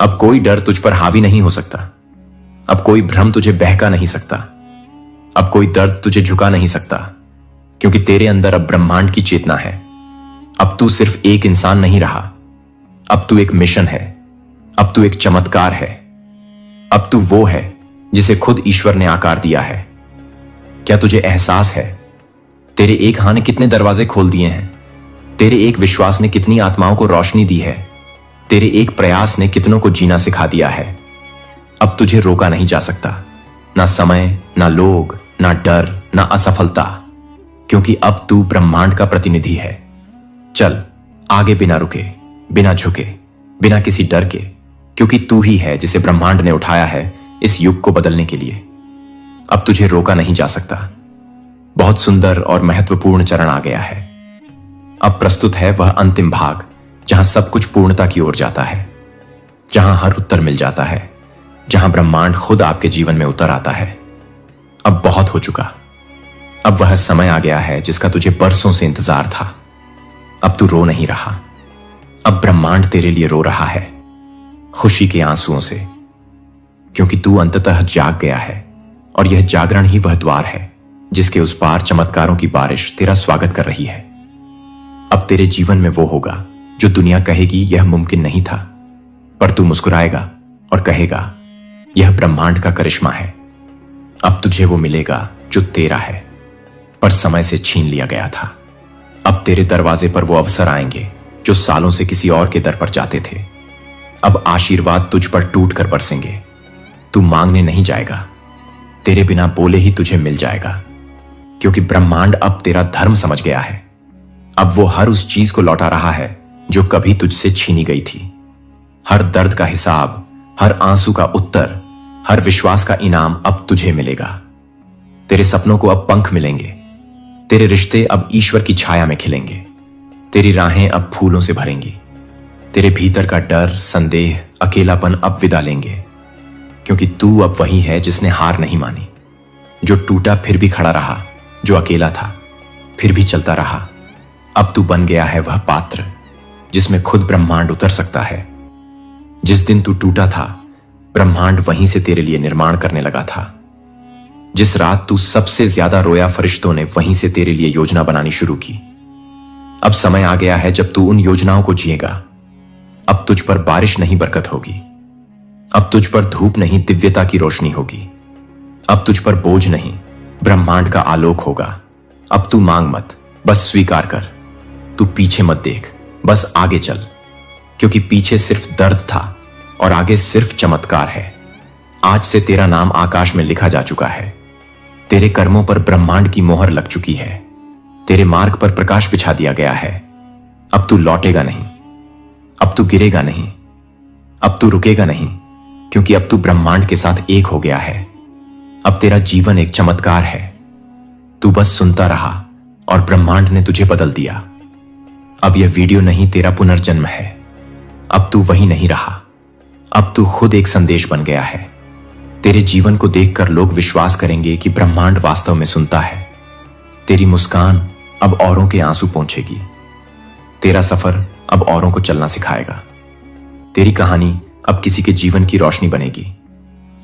अब कोई डर तुझ पर हावी नहीं हो सकता। अब कोई भ्रम तुझे बहका नहीं सकता। अब कोई दर्द तुझे झुका नहीं सकता, क्योंकि तेरे अंदर अब ब्रह्मांड की चेतना है। अब तू सिर्फ एक इंसान नहीं रहा, अब तू एक मिशन है। अब तू एक चमत्कार है। अब तू वो है जिसे खुद ईश्वर ने आकार दिया है। क्या तुझे एहसास है तेरे एक हाथ ने कितने दरवाजे खोल दिए हैं? तेरे एक विश्वास ने कितनी आत्माओं को रोशनी दी है? तेरे एक प्रयास ने कितनों को जीना सिखा दिया है? अब तुझे रोका नहीं जा सकता, ना समय, ना लोग, ना डर, ना असफलता, क्योंकि अब तू ब्रह्मांड का प्रतिनिधि है। चल आगे, बिना रुके, बिना झुके, बिना किसी डर के, क्योंकि तू ही है जिसे ब्रह्मांड ने उठाया है इस युग को बदलने के लिए। अब तुझे रोका नहीं जा सकता। बहुत सुंदर और महत्वपूर्ण चरण आ गया है। अब प्रस्तुत है वह अंतिम भाग, जहां सब कुछ पूर्णता की ओर जाता है, जहां हर उत्तर मिल जाता है, जहां ब्रह्मांड खुद आपके जीवन में उतर आता है। अब बहुत हो चुका। अब वह समय आ गया है जिसका तुझे बरसों से इंतजार था। अब तू रो नहीं रहा। अब ब्रह्मांड तेरे लिए रो रहा है, खुशी के आंसुओं से, क्योंकि तू अंततः जाग गया है और यह जागरण ही वह द्वार है जिसके उस पार चमत्कारों की बारिश तेरा स्वागत कर रही है। अब तेरे जीवन में वो होगा जो दुनिया कहेगी यह मुमकिन नहीं था, पर तू मुस्कुराएगा और कहेगा यह ब्रह्मांड का करिश्मा है। अब तुझे वो मिलेगा जो तेरा है, पर समय से छीन लिया गया था। अब तेरे दरवाजे पर वो अवसर आएंगे जो सालों से किसी और के दर पर जाते थे। अब आशीर्वाद तुझ पर टूट कर बरसेंगे। तू मांगने नहीं जाएगा, तेरे बिना बोले ही तुझे मिल जाएगा, क्योंकि ब्रह्मांड अब तेरा धर्म समझ गया है। अब वो हर उस चीज को लौटा रहा है जो कभी तुझसे छीनी गई थी। हर दर्द का हिसाब, हर आंसू का उत्तर, हर विश्वास का इनाम अब तुझे मिलेगा। तेरे सपनों को अब पंख मिलेंगे। तेरे रिश्ते अब ईश्वर की छाया में खिलेंगे। तेरी राहें अब फूलों से भरेंगी। तेरे भीतर का डर, संदेह, अकेलापन अब विदा लेंगे, क्योंकि तू अब वही है जिसने हार नहीं मानी, जो टूटा फिर भी खड़ा रहा, जो अकेला था फिर भी चलता रहा। अब तू बन गया है वह पात्र जिसमें खुद ब्रह्मांड उतर सकता है। जिस दिन तू टूटा था, ब्रह्मांड वहीं से तेरे लिए निर्माण करने लगा था। जिस रात तू सबसे ज्यादा रोया, फरिश्तों ने वहीं से तेरे लिए योजना बनानी शुरू की। अब समय आ गया है जब तू उन योजनाओं को जिएगा। अब तुझ पर बारिश नहीं, बरकत होगी। अब तुझ पर धूप नहीं, दिव्यता की रोशनी होगी। अब तुझ पर बोझ नहीं, ब्रह्मांड का आलोक होगा। अब तू मांग मत, बस स्वीकार कर। तू पीछे मत देख, बस आगे चल। क्योंकि पीछे सिर्फ दर्द था और आगे सिर्फ चमत्कार है। आज से तेरा नाम आकाश में लिखा जा चुका है। तेरे कर्मों पर ब्रह्मांड की मोहर लग चुकी है। तेरे मार्ग पर प्रकाश बिछा दिया गया है। अब तू लौटेगा नहीं, अब तू गिरेगा नहीं, अब तू रुकेगा नहीं, क्योंकि अब तू ब्रह्मांड के साथ एक हो गया है। अब तेरा जीवन एक चमत्कार है। तू बस सुनता रहा और ब्रह्मांड ने तुझे बदल दिया। अब यह वीडियो नहीं तेरा पुनर्जन्म है। अब तू वही नहीं रहा, अब तू खुद एक संदेश बन गया है। तेरे जीवन को देखकर लोग विश्वास करेंगे कि ब्रह्मांड वास्तव में सुनता है। तेरी मुस्कान अब औरों के आंसू पोंछेगी। तेरा सफर अब औरों को चलना सिखाएगा। तेरी कहानी अब किसी के जीवन की रोशनी बनेगी।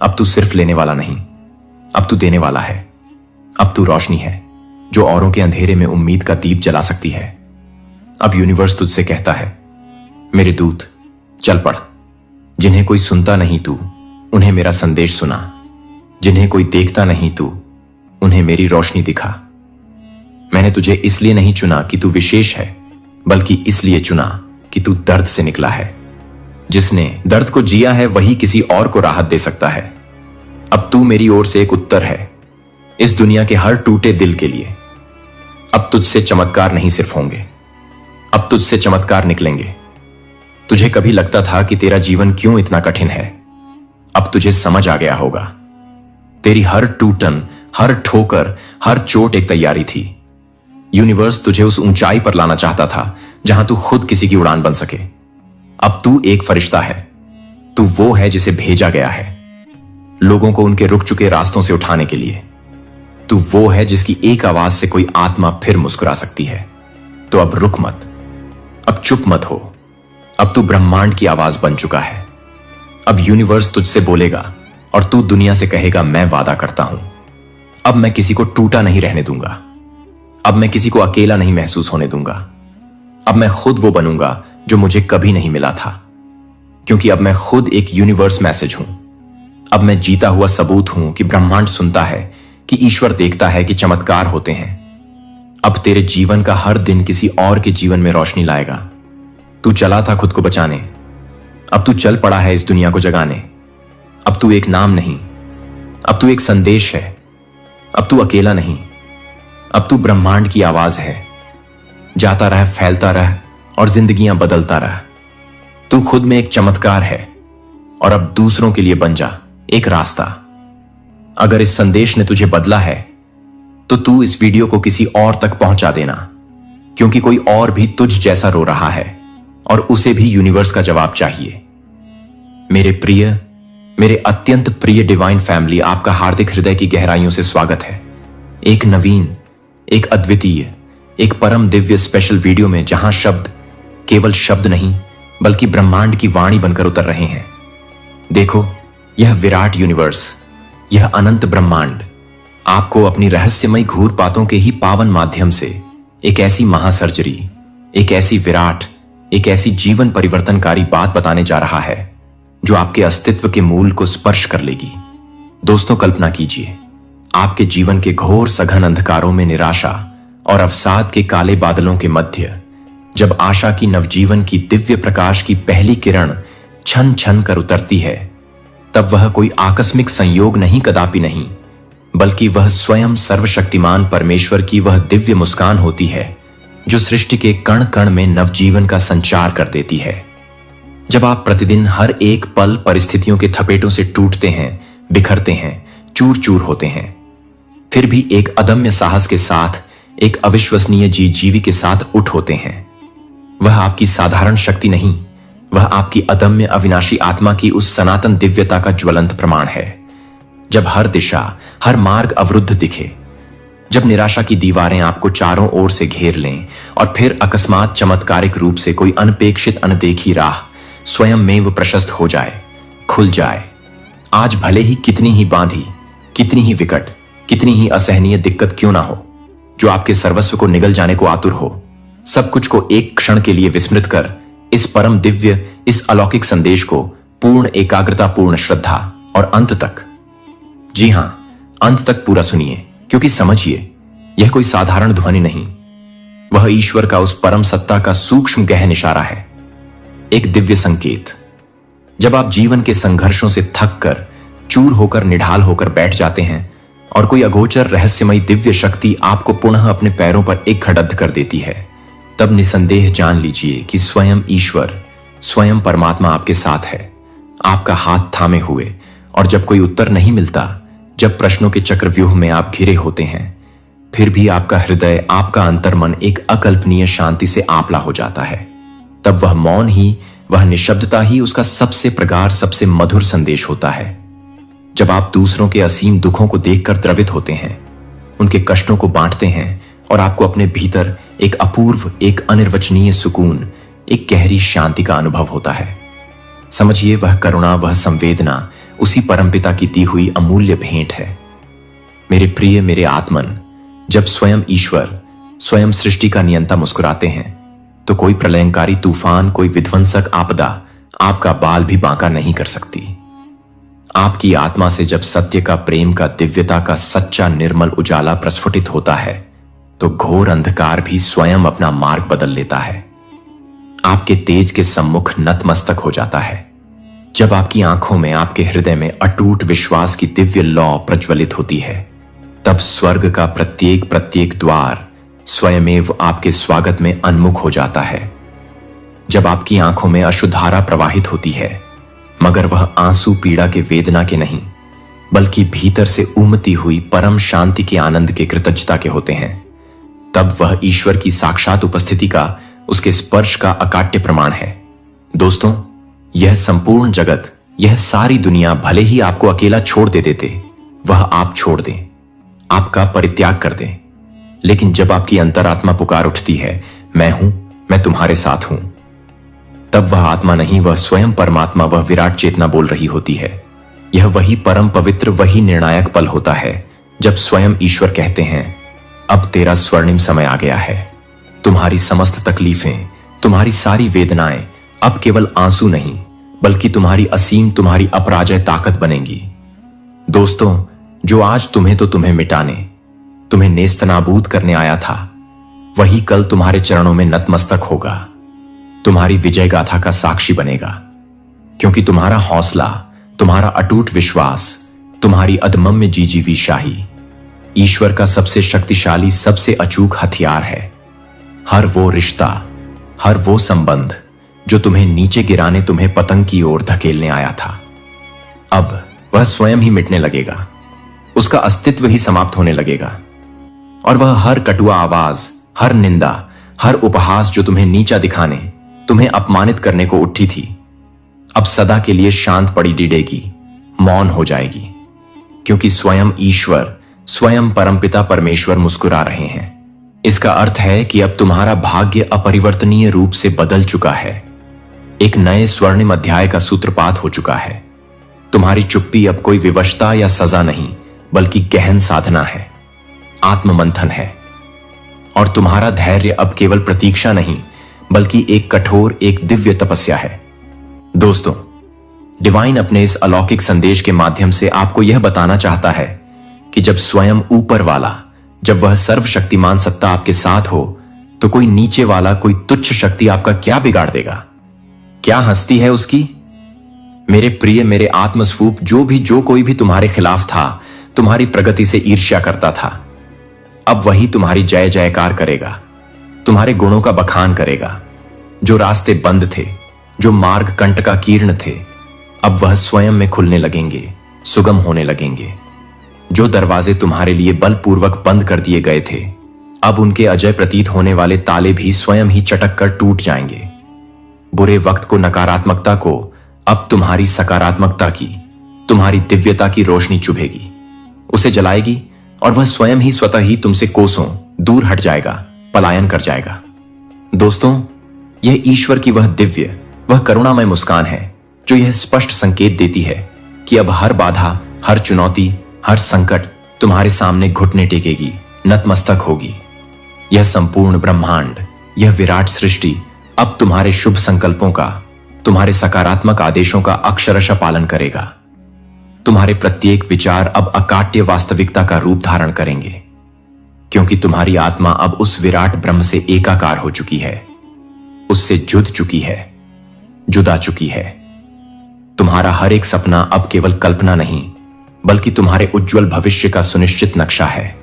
अब तू सिर्फ लेने वाला नहीं, अब तू देने वाला है। अब तू रोशनी है जो औरों के अंधेरे में उम्मीद का दीप जला सकती है। अब यूनिवर्स तुझसे कहता है, मेरे दूत चल पड़। जिन्हें कोई सुनता नहीं तू उन्हें मेरा संदेश सुना। जिन्हें कोई देखता नहीं तू उन्हें मेरी रोशनी दिखा। मैंने तुझे इसलिए नहीं चुना कि तू विशेष है, बल्कि इसलिए चुना कि तू दर्द से निकला है। जिसने दर्द को जिया है वही किसी और को राहत दे सकता है। अब तू मेरी ओर से एक उत्तर है इस दुनिया के हर टूटे दिल के लिए। अब तुझसे चमत्कार नहीं सिर्फ होंगे, अब तुझसे चमत्कार निकलेंगे। तुझे कभी लगता था कि तेरा जीवन क्यों इतना कठिन है, अब तुझे समझ आ गया होगा। तेरी हर टूटन, हर ठोकर, हर चोट एक तैयारी थी। यूनिवर्स तुझे उस ऊंचाई पर लाना चाहता था जहां तू खुद किसी की उड़ान बन सके। अब तू एक फरिश्ता है। तू वो है जिसे भेजा गया है लोगों को उनके रुक चुके रास्तों से उठाने के लिए। तू वो है जिसकी एक आवाज से कोई आत्मा फिर मुस्कुरा सकती है। तो अब रुक मत, अब चुप मत हो। अब तू ब्रह्मांड की आवाज बन चुका है। अब यूनिवर्स तुझसे बोलेगा और तू दुनिया से कहेगा, मैं वादा करता हूं, अब मैं किसी को टूटा नहीं रहने दूंगा। अब मैं किसी को अकेला नहीं महसूस होने दूंगा। अब मैं खुद वो बनूंगा जो मुझे कभी नहीं मिला था, क्योंकि अब मैं खुद एक यूनिवर्स मैसेज हूं। अब मैं जीता हुआ सबूत हूं कि ब्रह्मांड सुनता है, कि ईश्वर देखता है, कि चमत्कार होते हैं। अब तेरे जीवन का हर दिन किसी और के जीवन में रोशनी लाएगा। तू चला था खुद को बचाने, अब तू चल पड़ा है इस दुनिया को जगाने। अब तू एक नाम नहीं, अब तू एक संदेश है। अब तू अकेला नहीं, अब तू ब्रह्मांड की आवाज है। जाता रह, फैलता रह और जिंदगियां बदलता रह। तू खुद में एक चमत्कार है और अब दूसरों के लिए बन जा एक रास्ता। अगर इस संदेश ने तुझे बदला है तो तू इस वीडियो को किसी और तक पहुंचा देना, क्योंकि कोई और भी तुझ जैसा रो रहा है और उसे भी यूनिवर्स का जवाब चाहिए। मेरे प्रिय, मेरे अत्यंत प्रिय डिवाइन फैमिली, आपका हार्दिक हृदय की गहराइयों से स्वागत है एक नवीन, एक अद्वितीय, एक परम दिव्य स्पेशल वीडियो में, जहां शब्द केवल शब्द नहीं बल्कि ब्रह्मांड की वाणी बनकर उतर रहे हैं। देखो, यह विराट यूनिवर्स, यह अनंत ब्रह्मांड आपको अपनी रहस्यमयी घूरपातों के ही पावन माध्यम से एक ऐसी महासर्जरी, एक ऐसी विराट, एक ऐसी जीवन परिवर्तनकारी बात बताने जा रहा है जो आपके अस्तित्व के मूल को स्पर्श कर लेगी। दोस्तों, कल्पना कीजिए, आपके जीवन के घोर सघन अंधकारों में, निराशा और अवसाद के काले बादलों के मध्य, जब आशा की नवजीवन की दिव्य प्रकाश की पहली किरण छन छन कर उतरती है, तब वह कोई आकस्मिक संयोग नहीं, कदापि नहीं, बल्कि वह स्वयं सर्वशक्तिमान परमेश्वर की वह दिव्य मुस्कान होती है जो सृष्टि के कण कण में नवजीवन का संचार कर देती है। जब आप प्रतिदिन हर एक पल परिस्थितियों के थपेटों से टूटते हैं, बिखरते हैं, चूर चूर होते हैं, फिर भी एक अदम्य साहस के साथ, एक अविश्वसनीय जीवी के साथ उठ होते हैं, वह आपकी साधारण शक्ति नहीं, वह आपकी अदम्य अविनाशी आत्मा की उस सनातन दिव्यता का ज्वलंत प्रमाण है। जब हर दिशा, हर मार्ग अवरुद्ध दिखे, जब निराशा की दीवारें आपको चारों ओर से घेर लें और फिर अकस्मात चमत्कारिक रूप से कोई अनपेक्षित, अनदेखी राह स्वयं में वो प्रशस्त हो जाए, खुल जाए। आज भले ही कितनी ही बांधी, कितनी ही विकट, कितनी ही असहनीय दिक्कत क्यों ना हो, जो आपके सर्वस्व को निगल जाने को आतुर हो, सब कुछ को एक क्षण के लिए विस्मृत कर इस परम दिव्य, इस अलौकिक संदेश को पूर्ण एकाग्रता, पूर्ण श्रद्धा और अंत तक, जी हां, अंत तक पूरा सुनिए, क्योंकि समझिए, यह कोई साधारण ध्वनि नहीं, वह ईश्वर का, उस परम सत्ता का सूक्ष्म गहन इशारा है। एक दिव्य संकेत। जब आप जीवन के संघर्षों से थक कर, चूर होकर, निढाल होकर बैठ जाते हैं और कोई अगोचर रहस्यमयी दिव्य शक्ति आपको पुनः अपने पैरों पर एक खड़द कर देती है, तब निसंदेह जान लीजिए कि स्वयं ईश्वर, स्वयं परमात्मा आपके साथ है, आपका हाथ थामे हुए। और जब कोई उत्तर नहीं मिलता, जब प्रश्नों के चक्रव्यूह में आप घिरे होते हैं, फिर भी आपका हृदय, आपका अंतर्मन एक अकल्पनीय शांति से आपला हो जाता है, तब वह मौन ही, वह निशब्दता ही उसका सबसे प्रगाढ़, सबसे मधुर संदेश होता है। जब आप दूसरों के असीम दुखों को देखकर द्रवित होते हैं, उनके कष्टों को बांटते हैं और आपको अपने भीतर एक अपूर्व, एक अनिर्वचनीय सुकून, एक गहरी शांति का अनुभव होता है, समझिए वह करुणा, वह संवेदना उसी परमपिता की दी हुई अमूल्य भेंट है। मेरे प्रिय, मेरे आत्मन, जब स्वयं ईश्वर, स्वयं सृष्टि का नियंता मुस्कुराते हैं, तो कोई प्रलयंकारी तूफान, कोई विध्वंसक आपदा आपका बाल भी बांका नहीं कर सकती। आपकी आत्मा से जब सत्य का, प्रेम का, दिव्यता का सच्चा निर्मल उजाला प्रस्फुटित होता है, तो घोर अंधकार भी स्वयं अपना मार्ग बदल लेता है, आपके तेज के सम्मुख नतमस्तक हो जाता है। जब आपकी आंखों में, आपके हृदय में अटूट विश्वास की दिव्य लौ प्रज्वलित होती है, तब स्वर्ग का प्रत्येक प्रत्येक द्वार स्वयमेव आपके स्वागत में उन्मुख हो जाता है। जब आपकी आंखों में अश्रुधारा प्रवाहित होती है, मगर वह आंसू पीड़ा के, वेदना के नहीं, बल्कि भीतर से उमती हुई परम शांति के, आनंद के, कृतज्ञता के होते हैं, तब वह ईश्वर की साक्षात उपस्थिति का, उसके स्पर्श का अकाट्य प्रमाण है। दोस्तों, यह संपूर्ण जगत, यह सारी दुनिया भले ही आपको अकेला छोड़ दे देते, वह आप छोड़ दें, आपका परित्याग कर दें, लेकिन जब आपकी अंतरात्मा पुकार उठती है, मैं हूं, मैं तुम्हारे साथ हूं, तब वह आत्मा नहीं, वह स्वयं परमात्मा, वह विराट चेतना बोल रही होती है। यह वही परम पवित्र, वही निर्णायक पल होता है जब स्वयं ईश्वर कहते हैं, अब तेरा स्वर्णिम समय आ गया है। तुम्हारी समस्त तकलीफें, तुम्हारी सारी वेदनाएं अब केवल आंसू नहीं, बल्कि तुम्हारी असीम, तुम्हारी अपराजय ताकत बनेंगी। दोस्तों, जो आज तुम्हें तो तुम्हें मिटाने, तुम्हें नेस्तनाबूद करने आया था, वही कल तुम्हारे चरणों में नतमस्तक होगा, तुम्हारी विजय गाथा का साक्षी बनेगा, क्योंकि तुम्हारा हौसला, तुम्हारा अटूट विश्वास, तुम्हारी अदम्य जीजीवी शाही ईश्वर का सबसे शक्तिशाली, सबसे अचूक हथियार है। हर वो रिश्ता, हर वो संबंध जो तुम्हें नीचे गिराने, तुम्हें पतंग की ओर धकेलने आया था, अब वह स्वयं ही मिटने लगेगा, उसका अस्तित्व ही समाप्त होने लगेगा। और वह हर कटुआ आवाज, हर निंदा, हर उपहास जो तुम्हें नीचा दिखाने, तुम्हें अपमानित करने को उठी थी, अब सदा के लिए शांत पड़ी डिडेगी, मौन हो जाएगी, क्योंकि स्वयं ईश्वर, स्वयं परमपिता परमेश्वर मुस्कुरा रहे हैं। इसका अर्थ है कि अब तुम्हारा भाग्य अपरिवर्तनीय रूप से बदल चुका है, एक नए स्वर्णिम अध्याय का सूत्रपात हो चुका है। तुम्हारी चुप्पी अब कोई विवशता या सजा नहीं, बल्कि गहन साधना है, आत्ममंथन है। और तुम्हारा धैर्य अब केवल प्रतीक्षा नहीं, बल्कि एक कठोर, एक दिव्य तपस्या है। दोस्तों, डिवाइन अपने इस अलौकिक संदेश के माध्यम से आपको यह बताना चाहता है कि जब स्वयं ऊपर वाला, जब वह सर्वशक्तिमान सत्ता आपके साथ हो, तो कोई नीचे वाला, कोई तुच्छ शक्ति आपका क्या बिगाड़ देगा? क्या हस्ती है उसकी? मेरे प्रिय, मेरे आत्मस्वरूप, जो कोई भी तुम्हारे खिलाफ था, तुम्हारी प्रगति से ईर्ष्या करता था, अब वही तुम्हारी जय जयकार करेगा, तुम्हारे गुणों का बखान करेगा। जो रास्ते बंद थे, जो मार्ग कंटका कीर्ण थे, अब वह स्वयं में खुलने लगेंगे, सुगम होने लगेंगे। जो दरवाजे तुम्हारे लिए बलपूर्वक बंद कर दिए गए थे, अब उनके अजय प्रतीत होने वाले ताले भी स्वयं ही चटक कर टूट जाएंगे। बुरे वक्त को, नकारात्मकता को अब तुम्हारी सकारात्मकता की, तुम्हारी दिव्यता की रोशनी चुभेगी, उसे जलाएगी, और वह स्वयं ही स्वतः ही तुमसे कोसों दूर हट जाएगा, पलायन कर जाएगा। दोस्तों, यह ईश्वर की वह दिव्य, वह करुणामय मुस्कान है जो यह स्पष्ट संकेत देती है कि अब हर बाधा, हर चुनौती, हर संकट तुम्हारे सामने घुटने टेकेगी, नतमस्तक होगी। यह संपूर्ण ब्रह्मांड, यह विराट सृष्टि अब तुम्हारे शुभ संकल्पों का, तुम्हारे सकारात्मक आदेशों का अक्षरशः पालन करेगा। तुम्हारे प्रत्येक विचार अब अकाट्य वास्तविकता का रूप धारण करेंगे, क्योंकि तुम्हारी आत्मा अब उस विराट ब्रह्म से एकाकार हो चुकी है, उससे जुड़ चुकी है। जुदा चुकी है। तुम्हारा हर एक सपना अब केवल कल्पना नहीं, बल्कि तुम्हारे उज्जवल भविष्य का सुनिश्चित नक्शा है।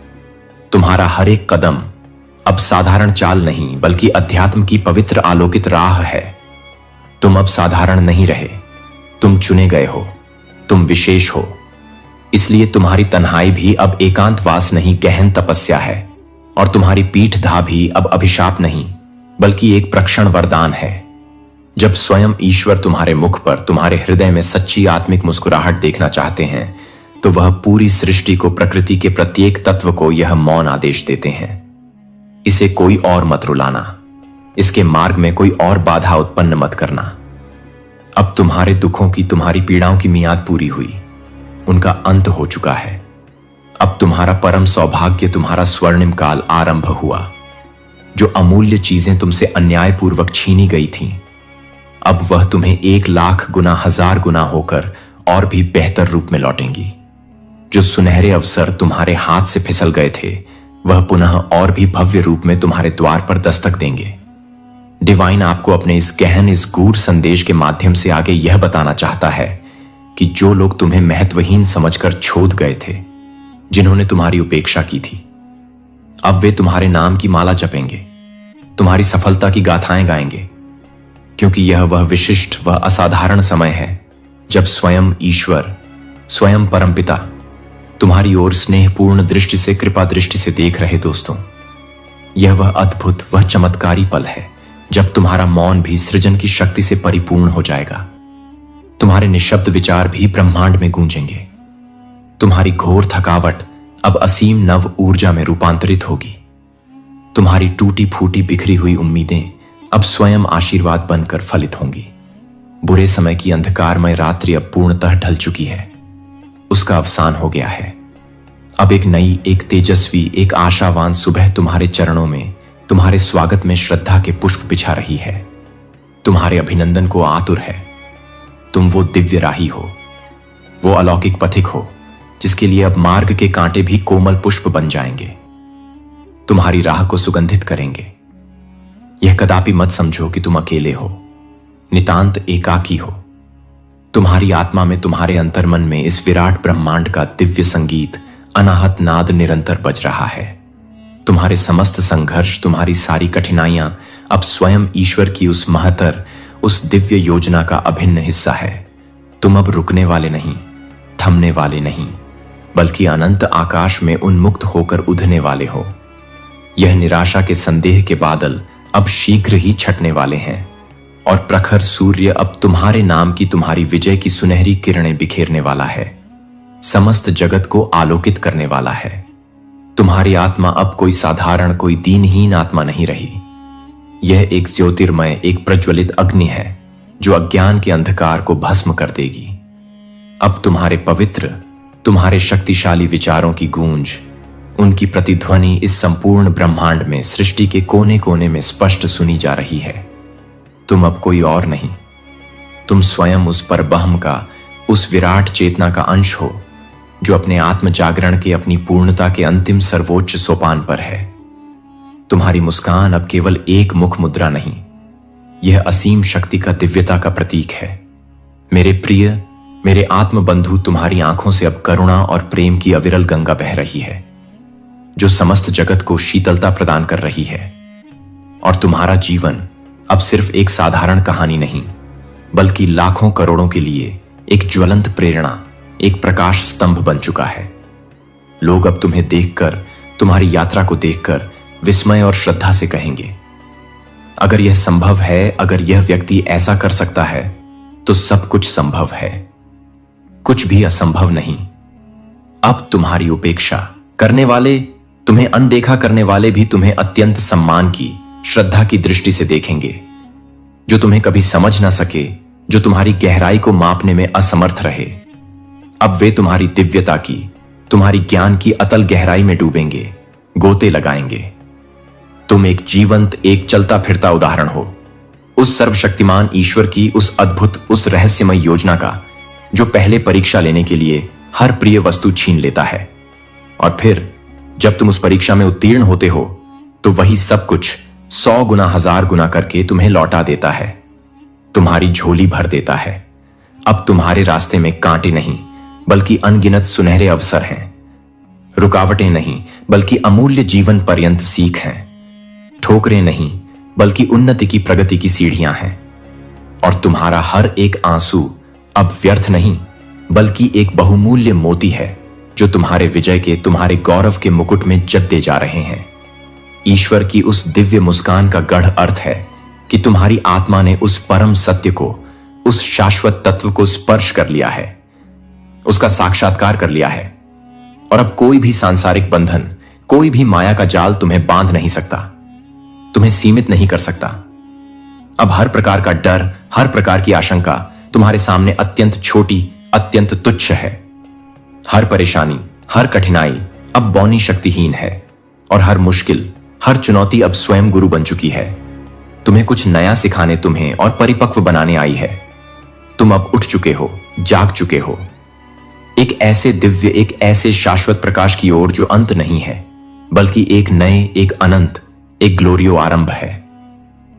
तुम्हारा हर एक कदम अब साधारण चाल नहीं, बल्कि अध्यात्म की पवित्र आलोकित राह है। तुम अब साधारण नहीं रहे, तुम चुने गए हो, तुम विशेष हो। इसलिए तुम्हारी तन्हाई भी अब एकांतवास नहीं, गहन तपस्या है। और तुम्हारी पीठ धा भी अब अभिशाप नहीं, बल्कि एक प्रक्षण वरदान है। जब स्वयं ईश्वर तुम्हारे मुख पर, तुम्हारे हृदय में सच्ची आत्मिक मुस्कुराहट देखना चाहते हैं, तो वह पूरी सृष्टि को, प्रकृति के प्रत्येक तत्व को यह मौन आदेश देते हैं, इसे कोई और मत रुलाना, इसके मार्ग में कोई और बाधा उत्पन्न मत करना। अब तुम्हारे दुखों की, तुम्हारी पीड़ाओं की मियाद पूरी हुई, उनका अंत हो चुका है। अब तुम्हारा परम सौभाग्य, तुम्हारा स्वर्णिम काल आरंभ हुआ। जो अमूल्य चीजें तुमसे अन्यायपूर्वक छीनी गई थीं, अब वह तुम्हें 1,00,000 गुना, 1,000 गुना होकर और भी बेहतर रूप में लौटेंगी। जो सुनहरे अवसर तुम्हारे हाथ से फिसल गए थे, वह पुनः और भी भव्य रूप में तुम्हारे द्वार पर दस्तक देंगे। डिवाइन आपको अपने इस गहन, इस गूढ़ संदेश के माध्यम से आगे यह बताना चाहता है कि जो लोग तुम्हें महत्वहीन समझकर छोड़ गए थे, जिन्होंने तुम्हारी उपेक्षा की थी, अब वे तुम्हारे नाम की माला जपेंगे, तुम्हारी सफलता की गाथाएं गाएंगे, क्योंकि यह वह विशिष्ट, वह असाधारण समय है जब स्वयं ईश्वर, स्वयं परमपिता तुम्हारी ओर स्नेहपूर्ण दृष्टि से, कृपा दृष्टि से देख रहे। दोस्तों, यह वह अद्भुत, वह चमत्कारी पल है जब तुम्हारा मौन भी सृजन की शक्ति से परिपूर्ण हो जाएगा। तुम्हारे निशब्द विचार भी ब्रह्मांड में गूंजेंगे। तुम्हारी घोर थकावट अब असीम नव ऊर्जा में रूपांतरित होगी। तुम्हारी टूटी फूटी बिखरी हुई उम्मीदें अब स्वयं आशीर्वाद बनकर फलित होंगी। बुरे समय की अंधकारमय रात्रि अब पूर्णतः ढल चुकी है, उसका अवसान हो गया है। अब एक नई, एक तेजस्वी, एक आशावान सुबह तुम्हारे चरणों में, तुम्हारे स्वागत में श्रद्धा के पुष्प बिछा रही है, तुम्हारे अभिनंदन को आतुर है। तुम वो दिव्य राही हो, वो अलौकिक पथिक हो, जिसके लिए अब मार्ग के कांटे भी कोमल पुष्प बन जाएंगे, तुम्हारी राह को सुगंधित करेंगे। यह कदापि मत समझो कि तुम अकेले हो, नितांत एकाकी हो। तुम्हारी आत्मा में, तुम्हारे अंतर्मन में इस विराट ब्रह्मांड का दिव्य संगीत, अनाहत नाद निरंतर बज रहा है। तुम्हारे समस्त संघर्ष, तुम्हारी सारी कठिनाइयां अब स्वयं ईश्वर की उस महतर, उस दिव्य योजना का अभिन्न हिस्सा है। तुम अब रुकने वाले नहीं, थमने वाले नहीं, बल्कि अनंत आकाश में उन्मुक्त होकर उड़ने वाले हो। यह निराशा के संदेह के बादल अब शीघ्र ही छटने वाले हैं, और प्रखर सूर्य अब तुम्हारे नाम की, तुम्हारी विजय की सुनहरी किरणें बिखेरने वाला है, समस्त जगत को आलोकित करने वाला है। तुम्हारी आत्मा अब कोई साधारण, कोई दीनहीन आत्मा नहीं रही। यह एक ज्योतिर्मय, एक प्रज्वलित अग्नि है जो अज्ञान के अंधकार को भस्म कर देगी। अब तुम्हारे पवित्र, तुम्हारे शक्तिशाली विचारों की गूंज, उनकी प्रतिध्वनि इस संपूर्ण ब्रह्मांड में, सृष्टि के कोने कोने में स्पष्ट सुनी जा रही है। तुम अब कोई और नहीं, तुम स्वयं उस परब्रह्म का, उस विराट चेतना का अंश हो जो अपने आत्म जागरण के, अपनी पूर्णता के अंतिम सर्वोच्च सोपान पर है। तुम्हारी मुस्कान अब केवल एक मुख मुद्रा नहीं, यह असीम शक्ति का, दिव्यता का प्रतीक है। मेरे प्रिय, मेरे आत्म बंधु, तुम्हारी आंखों से अब करुणा और प्रेम की अविरल गंगा बह रही है, जो समस्त जगत को शीतलता प्रदान कर रही है। और तुम्हारा जीवन अब सिर्फ एक साधारण कहानी नहीं, बल्कि लाखों करोड़ों के लिए एक ज्वलंत प्रेरणा, एक प्रकाश स्तंभ बन चुका है। लोग अब तुम्हें देखकर, तुम्हारी यात्रा को देखकर विस्मय और श्रद्धा से कहेंगे, अगर यह संभव है, अगर यह व्यक्ति ऐसा कर सकता है, तो सब कुछ संभव है, कुछ भी असंभव नहीं। अब तुम्हारी उपेक्षा करने वाले, तुम्हें अनदेखा करने वाले भी तुम्हें अत्यंत सम्मान की, श्रद्धा की दृष्टि से देखेंगे। जो तुम्हें कभी समझ ना सके, जो तुम्हारी गहराई को मापने में असमर्थ रहे, अब वे तुम्हारी दिव्यता की, तुम्हारी ज्ञान की अतल गहराई में डूबेंगे, गोते लगाएंगे। तुम एक जीवंत, एक चलता फिरता उदाहरण हो उस सर्वशक्तिमान ईश्वर की, उस अद्भुत, उस रहस्यमय योजना का, जो पहले परीक्षा लेने के लिए हर प्रिय वस्तु छीन लेता है, और फिर जब तुम उस परीक्षा में उत्तीर्ण होते हो, तो वही सब कुछ 100 गुना, 1000 गुना करके तुम्हें लौटा देता है। तुम्हारी झोली भर देता है। अब तुम्हारे रास्ते में कांटे नहीं बल्कि अनगिनत सुनहरे अवसर हैं। रुकावटें नहीं बल्कि अमूल्य जीवन पर्यंत सीख हैं। ठोकरें नहीं बल्कि उन्नति की प्रगति की सीढ़ियां हैं। और तुम्हारा हर एक आंसू अब व्यर्थ नहीं बल्कि एक बहुमूल्य मोती है जो तुम्हारे विजय के, तुम्हारे गौरव के मुकुट में जगते जा रहे हैं। ईश्वर की उस दिव्य मुस्कान का गढ़ अर्थ है कि तुम्हारी आत्मा ने उस परम सत्य को, उस शाश्वत तत्व को स्पर्श कर लिया है, उसका साक्षात्कार कर लिया है। और अब कोई भी सांसारिक बंधन, कोई भी माया का जाल तुम्हें बांध नहीं सकता, तुम्हें सीमित नहीं कर सकता। अब हर प्रकार का डर, हर प्रकार की आशंका तुम्हारे सामने अत्यंत छोटी, अत्यंत तुच्छ है। हर परेशानी, हर कठिनाई अब बौनी शक्तिहीन है और हर मुश्किल, हर चुनौती अब स्वयं गुरु बन चुकी है। तुम्हें कुछ नया सिखाने, तुम्हें और परिपक्व बनाने आई है। तुम अब उठ चुके हो, जाग चुके हो एक ऐसे दिव्य, एक ऐसे शाश्वत प्रकाश की ओर जो अंत नहीं है बल्कि एक नए, एक अनंत, एक ग्लोरियो आरंभ है।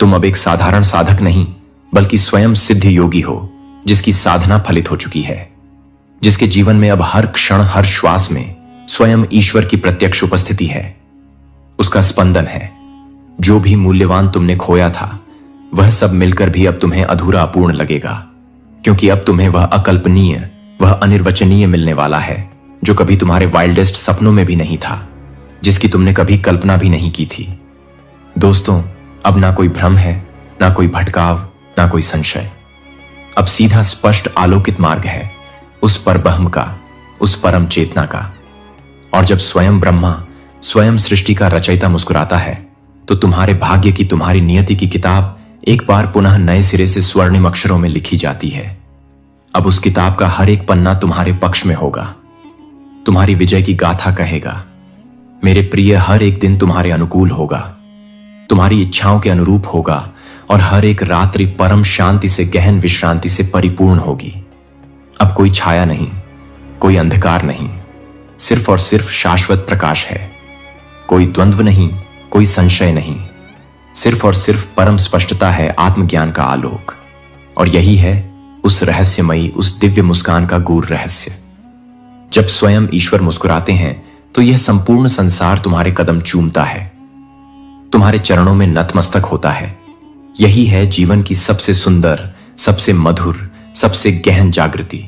तुम अब एक साधारण साधक नहीं बल्कि स्वयं सिद्ध योगी हो, जिसकी साधना फलित हो चुकी है, जिसके जीवन में अब हर क्षण, हर श्वास में स्वयं ईश्वर की प्रत्यक्ष उपस्थिति है, उसका स्पंदन है। जो भी मूल्यवान तुमने खोया था वह सब मिलकर भी अब तुम्हें अधूरा, अपूर्ण लगेगा, क्योंकि अब तुम्हें वह अकल्पनीय, वह अनिर्वचनीय मिलने वाला है जो कभी तुम्हारे वाइल्डेस्ट सपनों में भी नहीं था, जिसकी तुमने कभी कल्पना भी नहीं की थी। दोस्तों, अब ना कोई भ्रम है, ना कोई भटकाव, ना कोई संशय। अब सीधा स्पष्ट आलोकित मार्ग है उस परब्रह्म का, उस परम चेतना का। और जब स्वयं ब्रह्मा, स्वयं सृष्टि का रचयिता मुस्कुराता है तो तुम्हारे भाग्य की, तुम्हारी नियति की किताब एक बार पुनः नए सिरे से स्वर्णिम अक्षरों में लिखी जाती है। अब उस किताब का हर एक पन्ना तुम्हारे पक्ष में होगा, तुम्हारी विजय की गाथा कहेगा। मेरे प्रिय, हर एक दिन तुम्हारे अनुकूल होगा, तुम्हारी इच्छाओं के अनुरूप होगा और हर एक रात्रि परम शांति से, गहन विश्रांति से परिपूर्ण होगी। अब कोई छाया नहीं, कोई अंधकार नहीं, सिर्फ और सिर्फ शाश्वत प्रकाश है। कोई द्वंद्व नहीं, कोई संशय नहीं, सिर्फ और सिर्फ परम स्पष्टता है, आत्मज्ञान का आलोक। और यही है उस रहस्यमयी, उस दिव्य मुस्कान का गूढ़ रहस्य। जब स्वयं ईश्वर मुस्कुराते हैं तो यह संपूर्ण संसार तुम्हारे कदम चूमता है, तुम्हारे चरणों में नतमस्तक होता है। यही है जीवन की सबसे सुंदर, सबसे मधुर, सबसे गहन जागृति।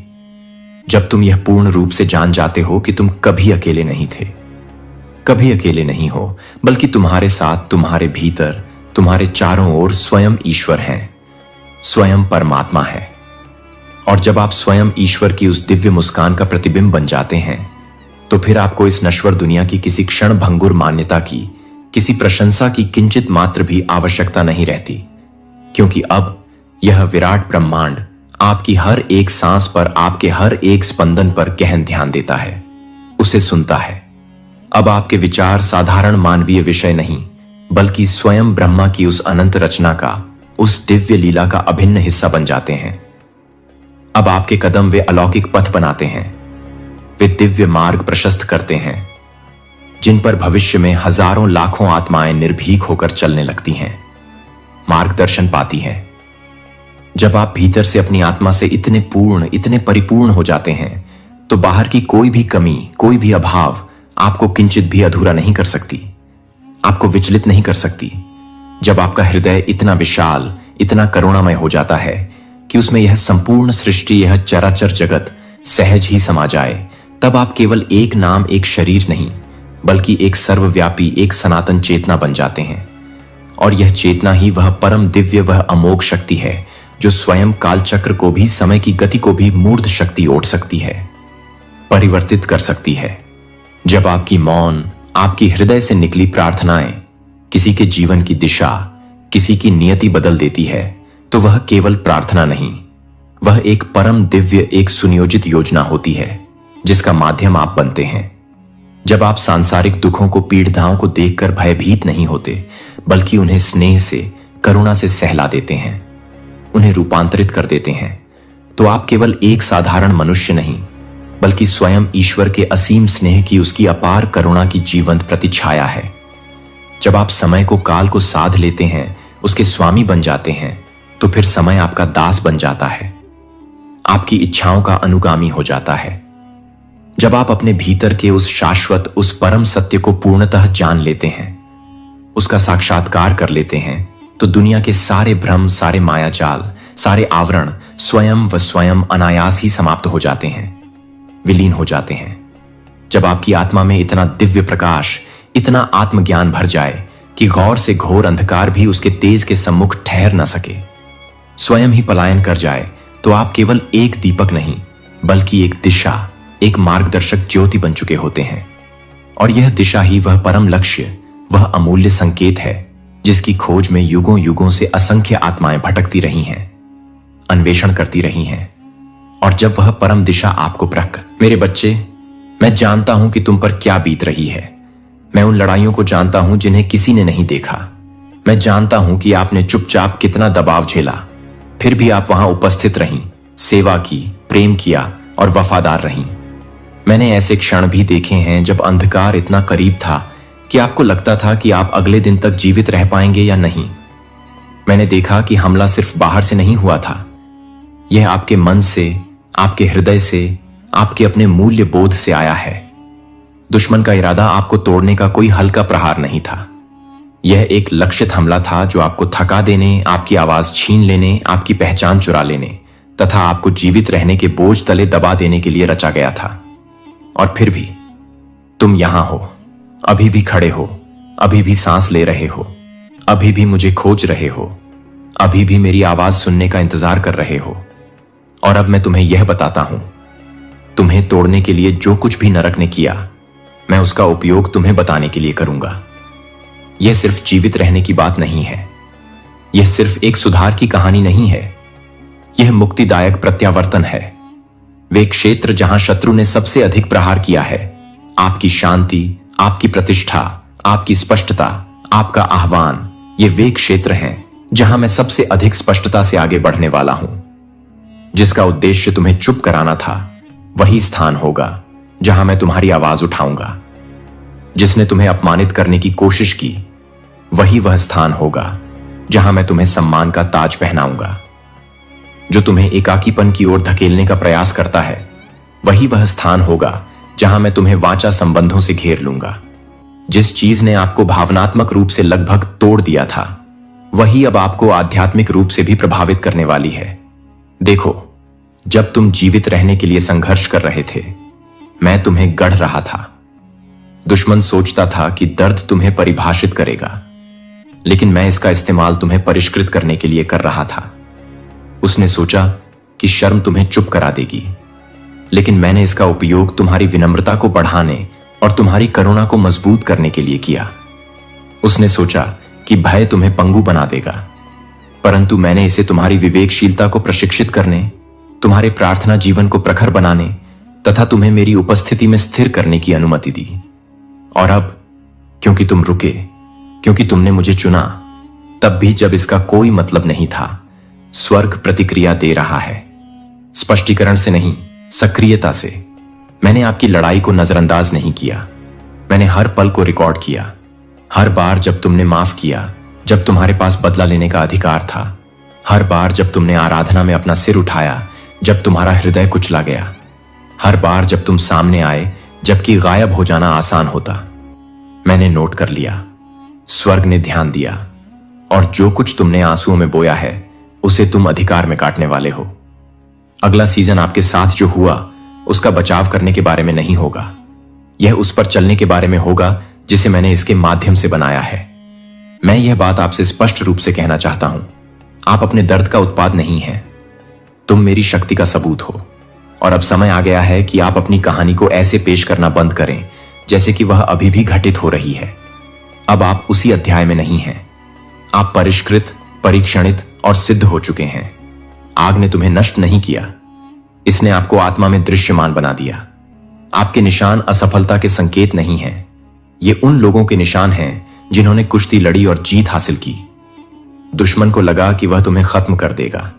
जब तुम यह पूर्ण रूप से जान जाते हो कि तुम कभी अकेले नहीं थे, कभी अकेले नहीं हो, बल्कि तुम्हारे साथ, तुम्हारे भीतर, तुम्हारे चारों ओर स्वयं ईश्वर हैं, स्वयं परमात्मा है। और जब आप स्वयं ईश्वर की उस दिव्य मुस्कान का प्रतिबिंब बन जाते हैं तो फिर आपको इस नश्वर दुनिया की किसी क्षण भंगुर मान्यता की, किसी प्रशंसा की किंचित मात्र भी आवश्यकता नहीं रहती, क्योंकि अब यह विराट ब्रह्मांड आपकी हर एक सांस पर, आपके हर एक स्पंदन पर गहन ध्यान देता है, उसे सुनता है। अब आपके विचार साधारण मानवीय विषय नहीं बल्कि स्वयं ब्रह्मा की उस अनंत रचना का, उस दिव्य लीला का अभिन्न हिस्सा बन जाते हैं। अब आपके कदम वे अलौकिक पथ बनाते हैं, वे दिव्य मार्ग प्रशस्त करते हैं जिन पर भविष्य में हजारों लाखों आत्माएं निर्भीक होकर चलने लगती हैं, मार्गदर्शन पाती हैं। जब आप भीतर से अपनी आत्मा से इतने पूर्ण, इतने परिपूर्ण हो जाते हैं तो बाहर की कोई भी कमी, कोई भी अभाव आपको किंचित भी अधूरा नहीं कर सकती, आपको विचलित नहीं कर सकती। जब आपका हृदय इतना विशाल, इतना करुणामय हो जाता है कि उसमें यह संपूर्ण सृष्टि, यह चराचर जगत सहज ही समा जाए, तब आप केवल एक नाम, एक शरीर नहीं बल्कि एक सर्वव्यापी, एक सनातन चेतना बन जाते हैं। और यह चेतना ही वह परम दिव्य, वह अमोघ शक्ति है जो स्वयं कालचक्र को भी, समय की गति को भी मूर्त शक्ति ओढ़ सकती है, परिवर्तित कर सकती है। जब आपकी मौन, आपकी हृदय से निकली प्रार्थनाएं किसी के जीवन की दिशा, किसी की नियति बदल देती है तो वह केवल प्रार्थना नहीं, वह एक परम दिव्य, एक सुनियोजित योजना होती है जिसका माध्यम आप बनते हैं। जब आप सांसारिक दुखों को, पीड़ाओं को देखकर भयभीत नहीं होते बल्कि उन्हें स्नेह से, करुणा से सहला देते हैं, उन्हें रूपांतरित कर देते हैं, तो आप केवल एक साधारण मनुष्य नहीं बल्कि स्वयं ईश्वर के असीम स्नेह की, उसकी अपार करुणा की जीवंत प्रतिछाया है। जब आप समय को, काल को साध लेते हैं, उसके स्वामी बन जाते हैं, तो फिर समय आपका दास बन जाता है, आपकी इच्छाओं का अनुगामी हो जाता है। जब आप अपने भीतर के उस शाश्वत, उस परम सत्य को पूर्णतः जान लेते हैं, उसका साक्षात्कार कर लेते हैं, तो दुनिया के सारे भ्रम, सारे मायाजाल, सारे आवरण स्वयं व स्वयं अनायास ही समाप्त हो जाते हैं, विलीन हो जाते हैं। जब आपकी आत्मा में इतना दिव्य प्रकाश, इतना आत्मज्ञान भर जाए कि गौर से घोर अंधकार भी उसके तेज के सम्मुख ठहर न सके, स्वयं ही पलायन कर जाए, तो आप केवल एक दीपक नहीं बल्कि एक दिशा, एक मार्गदर्शक ज्योति बन चुके होते हैं। और यह दिशा ही वह परम लक्ष्य, वह अमूल्य संकेत है जिसकी खोज में युगों युगों से असंख्य आत्माएं भटकती रही हैं, अन्वेषण करती रही हैं। और जब वह परम दिशा आपको प्रक, मेरे बच्चे, मैं जानता हूं कि तुम पर क्या बीत रही है। मैं उन लड़ाइयों को जानता हूं जिन्हें किसी ने नहीं देखा। मैं जानता हूं कि आपने चुपचाप कितना दबाव झेला, फिर भी आप वहां उपस्थित रहीं, सेवा की, प्रेम किया और वफादार रहीं। मैंने ऐसे क्षण भी देखे हैं जब अंधकार इतना करीब था कि आपको लगता था कि आप अगले दिन तक जीवित रह पाएंगे या नहीं। मैंने देखा कि हमला सिर्फ बाहर से नहीं हुआ था, यह आपके मन से, आपके हृदय से, आपके अपने मूल्य बोध से आया है। दुश्मन का इरादा आपको तोड़ने का कोई हल्का प्रहार नहीं था। यह एक लक्षित हमला था जो आपको थका देने, आपकी आवाज छीन लेने, आपकी पहचान चुरा लेने तथा आपको जीवित रहने के बोझ तले दबा देने के लिए रचा गया था। और फिर भी तुम यहां हो, अभी भी खड़े हो, अभी भी सांस ले रहे हो, अभी भी मुझे खोज रहे हो, अभी भी मेरी आवाज सुनने का इंतजार कर रहे हो। और अब मैं तुम्हें यह बताता हूं, तुम्हें तोड़ने के लिए जो कुछ भी नरक ने किया, मैं उसका उपयोग तुम्हें बताने के लिए करूंगा। यह सिर्फ जीवित रहने की बात नहीं है, यह सिर्फ एक सुधार की कहानी नहीं है, यह मुक्तिदायक प्रत्यावर्तन है। वे क्षेत्र जहां शत्रु ने सबसे अधिक प्रहार किया है, आपकी शांति, आपकी प्रतिष्ठा, आपकी स्पष्टता, आपका आह्वान, ये वे क्षेत्र हैं जहां मैं सबसे अधिक स्पष्टता से आगे बढ़ने वाला हूं। जिसका उद्देश्य तुम्हें चुप कराना था, वही स्थान होगा जहां मैं तुम्हारी आवाज उठाऊंगा। जिसने तुम्हें अपमानित करने की कोशिश की, वही वह स्थान होगा जहां मैं तुम्हें सम्मान का ताज पहनाऊंगा। जो तुम्हें एकाकीपन की ओर धकेलने का प्रयास करता है, वही वह स्थान होगा जहां मैं तुम्हें वाचा संबंधों से घेर लूंगा। जिस चीज ने आपको भावनात्मक रूप से लगभग तोड़ दिया था, वही अब आपको आध्यात्मिक रूप से भी प्रभावित करने वाली है। देखो, जब तुम जीवित रहने के लिए संघर्ष कर रहे थे, मैं तुम्हें गढ़ रहा था। दुश्मन सोचता था कि दर्द तुम्हें परिभाषित करेगा, लेकिन मैं इसका इस्तेमाल तुम्हें परिष्कृत करने के लिए कर रहा था। उसने सोचा कि शर्म तुम्हें चुप करा देगी, लेकिन मैंने इसका उपयोग तुम्हारी विनम्रता को बढ़ाने और तुम्हारी करुणा को मजबूत करने के लिए किया। उसने सोचा कि भय तुम्हें पंगु बना देगा, परंतु मैंने इसे तुम्हारी विवेकशीलता को प्रशिक्षित करने, तुम्हारे प्रार्थना जीवन को प्रखर बनाने तथा तुम्हें मेरी उपस्थिति में स्थिर करने की अनुमति दी। और अब, क्योंकि तुम रुके, क्योंकि तुमने मुझे चुना, तब भी जब इसका कोई मतलब नहीं था, स्वर्ग प्रतिक्रिया दे रहा है। स्पष्टीकरण से नहीं, सक्रियता से। मैंने आपकी लड़ाई को नजरअंदाज नहीं किया, मैंने हर पल को रिकॉर्ड किया। हर बार जब तुमने माफ किया, जब तुम्हारे पास बदला लेने का अधिकार था, हर बार जब तुमने आराधना में अपना सिर उठाया, जब तुम्हारा हृदय कुचला गया, हर बार जब तुम सामने आए जबकि गायब हो जाना आसान होता, मैंने नोट कर लिया। स्वर्ग ने ध्यान दिया, और जो कुछ तुमने आंसुओं में बोया है, उसे तुम अधिकार में काटने वाले हो। अगला सीजन आपके साथ जो हुआ, उसका बचाव करने के बारे में नहीं होगा। यह उस पर चलने के बारे में होगा जिसे मैंने इसके माध्यम से बनाया है। मैं यह बात आपसे स्पष्ट रूप से कहना चाहता हूं, आप अपने दर्द का उत्पाद नहीं हैं, तुम मेरी शक्ति का सबूत हो। और अब समय आ गया है कि आप अपनी कहानी को ऐसे पेश करना बंद करें जैसे कि वह अभी भी घटित हो रही है। अब आप उसी अध्याय में नहीं हैं, आप परिष्कृत, परीक्षणित और सिद्ध हो चुके हैं। आग ने तुम्हें नष्ट नहीं किया, इसने आपको आत्मा में दृश्यमान बना दिया। आपके निशान असफलता के संकेत नहीं हैं, ये उन लोगों के निशान हैं जिन्होंने कुश्ती लड़ी और जीत हासिल की। दुश्मन को लगा कि वह तुम्हें खत्म कर देगा,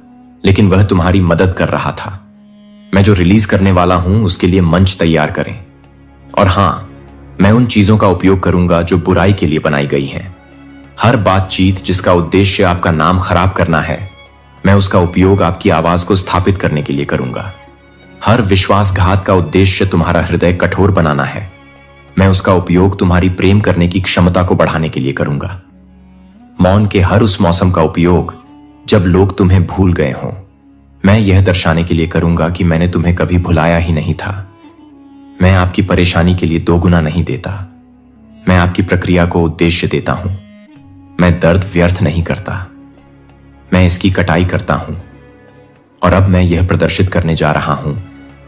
लेकिन वह तुम्हारी मदद कर रहा था। मैं जो रिलीज करने वाला हूं, उसके लिए मंच तैयार करें। और हां, मैं उन चीजों का उपयोग करूंगा जो बुराई के लिए बनाई गई हैं। हर बातचीत जिसका उद्देश्य आपका नाम खराब करना है, मैं उसका उपयोग आपकी आवाज को स्थापित करने के लिए करूंगा। हर विश्वासघात का उद्देश्य तुम्हारा हृदय कठोर बनाना है। मैं उसका उपयोग तुम्हारी प्रेम करने की क्षमता को बढ़ाने के लिए करूंगा। मौन के हर उस मौसम का उपयोग जब लोग तुम्हें भूल गए हों, मैं यह दर्शाने के लिए करूंगा कि मैंने तुम्हें कभी भुलाया ही नहीं था। मैं आपकी परेशानी के लिए दोगुना नहीं देता। मैं आपकी प्रक्रिया को उद्देश्य देता हूं। मैं दर्द व्यर्थ नहीं करता, मैं इसकी कटाई करता हूं। और अब मैं यह प्रदर्शित करने जा रहा हूं